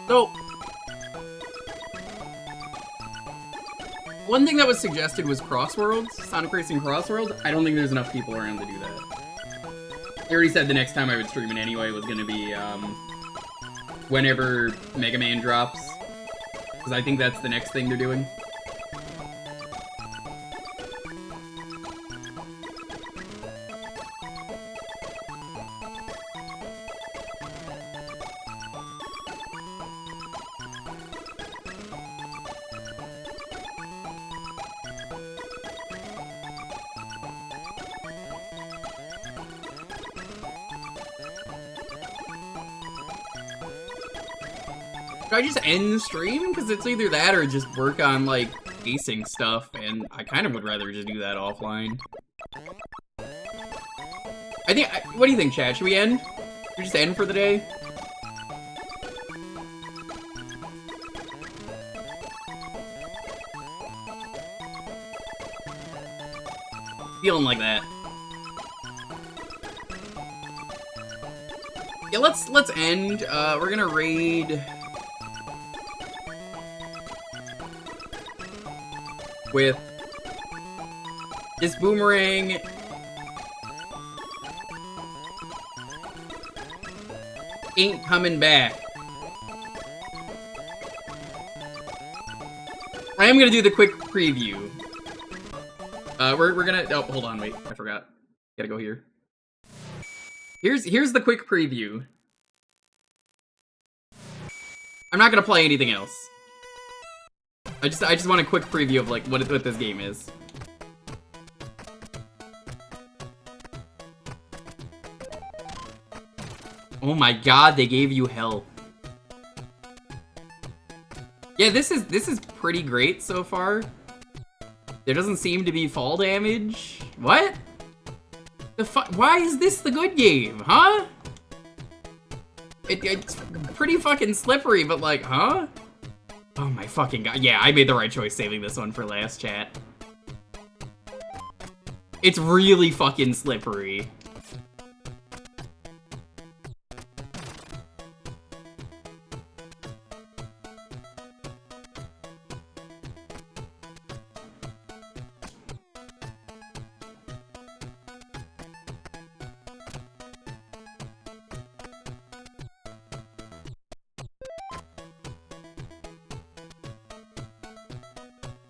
So, one thing that was suggested was Crossworlds, Sonic Racing Crossworlds. I don't think there's enough people around to do that. I already said the next time I would stream it anyway was gonna be, whenever Mega Man drops. Because I think that's the next thing they're doing. Should I just end the stream? Because it's either that or just work on, like, acing stuff, and I kind of would rather just do that offline. What do you think, chat? Should we end? Should we just end for the day? Feeling like that. Yeah, let's end. We're gonna raid with this Boomerang ain't coming back. I am gonna do the quick preview. We're gonna, oh, hold on, wait, I forgot. Gotta go here. Here's the quick preview. I'm not gonna play anything else. I just want a quick preview of, like, what this game is. Oh my god, they gave you hell. Yeah, this is pretty great so far. There doesn't seem to be fall damage. What? Why is this the good game, huh? It's pretty fucking slippery, but like, huh? Oh my fucking god. Yeah, I made the right choice saving this one for last, chat. It's really fucking slippery.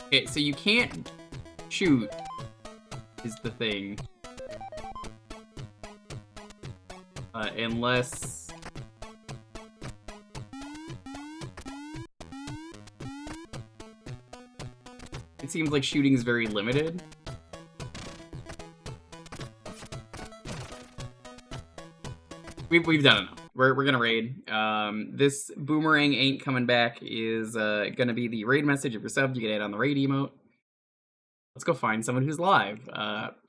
Okay, so you can't shoot, is the thing. Unless... It seems like shooting is very limited. We've done enough. We're gonna raid. This boomerang ain't coming back is gonna be the raid message. If you're subbed, you get it on the raid emote. Let's go find someone who's live.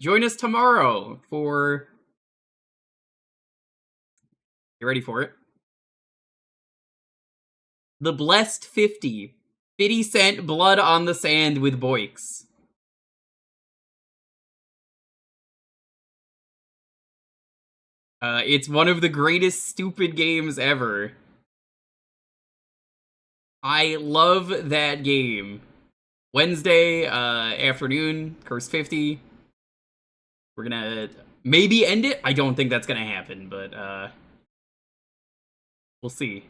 Join us tomorrow for... You ready for it? The Blessed 50. 50 Cent Blood on the Sand with Boix. It's one of the greatest stupid games ever. I love that game. Wednesday, afternoon, Curse 50. We're gonna maybe end it. I don't think that's gonna happen, but, we'll see.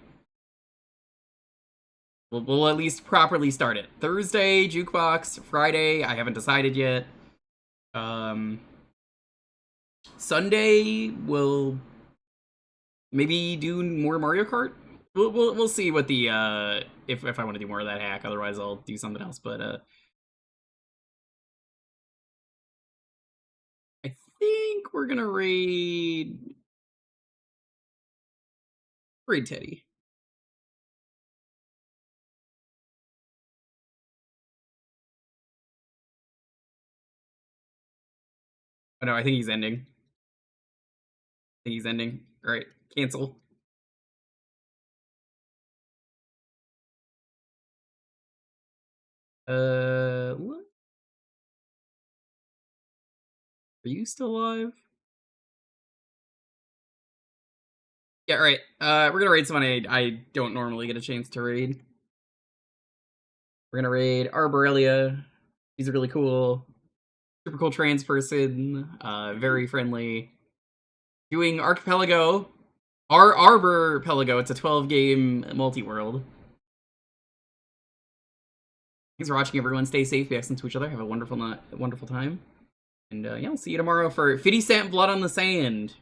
We'll at least properly start it. Thursday, Jukebox. Friday, I haven't decided yet. Sunday, we'll maybe do more Mario Kart. We'll see what the if I want to do more of that hack. Otherwise, I'll do something else. But I think we're gonna raid Teddy. Oh no, I think he's ending. All right, cancel. What? Are you still alive? Yeah, all right. We're gonna raid someone I don't normally get a chance to raid. We're gonna raid Arborelia. She's really cool. Super cool trans person. Very friendly. Doing Archipelago. Arborpelago. It's a 12-game multi-world. Thanks for watching, everyone. Stay safe, be excellent to each other. Have a wonderful time. And yeah, I'll see you tomorrow for 50 Cent Blood on the Sand.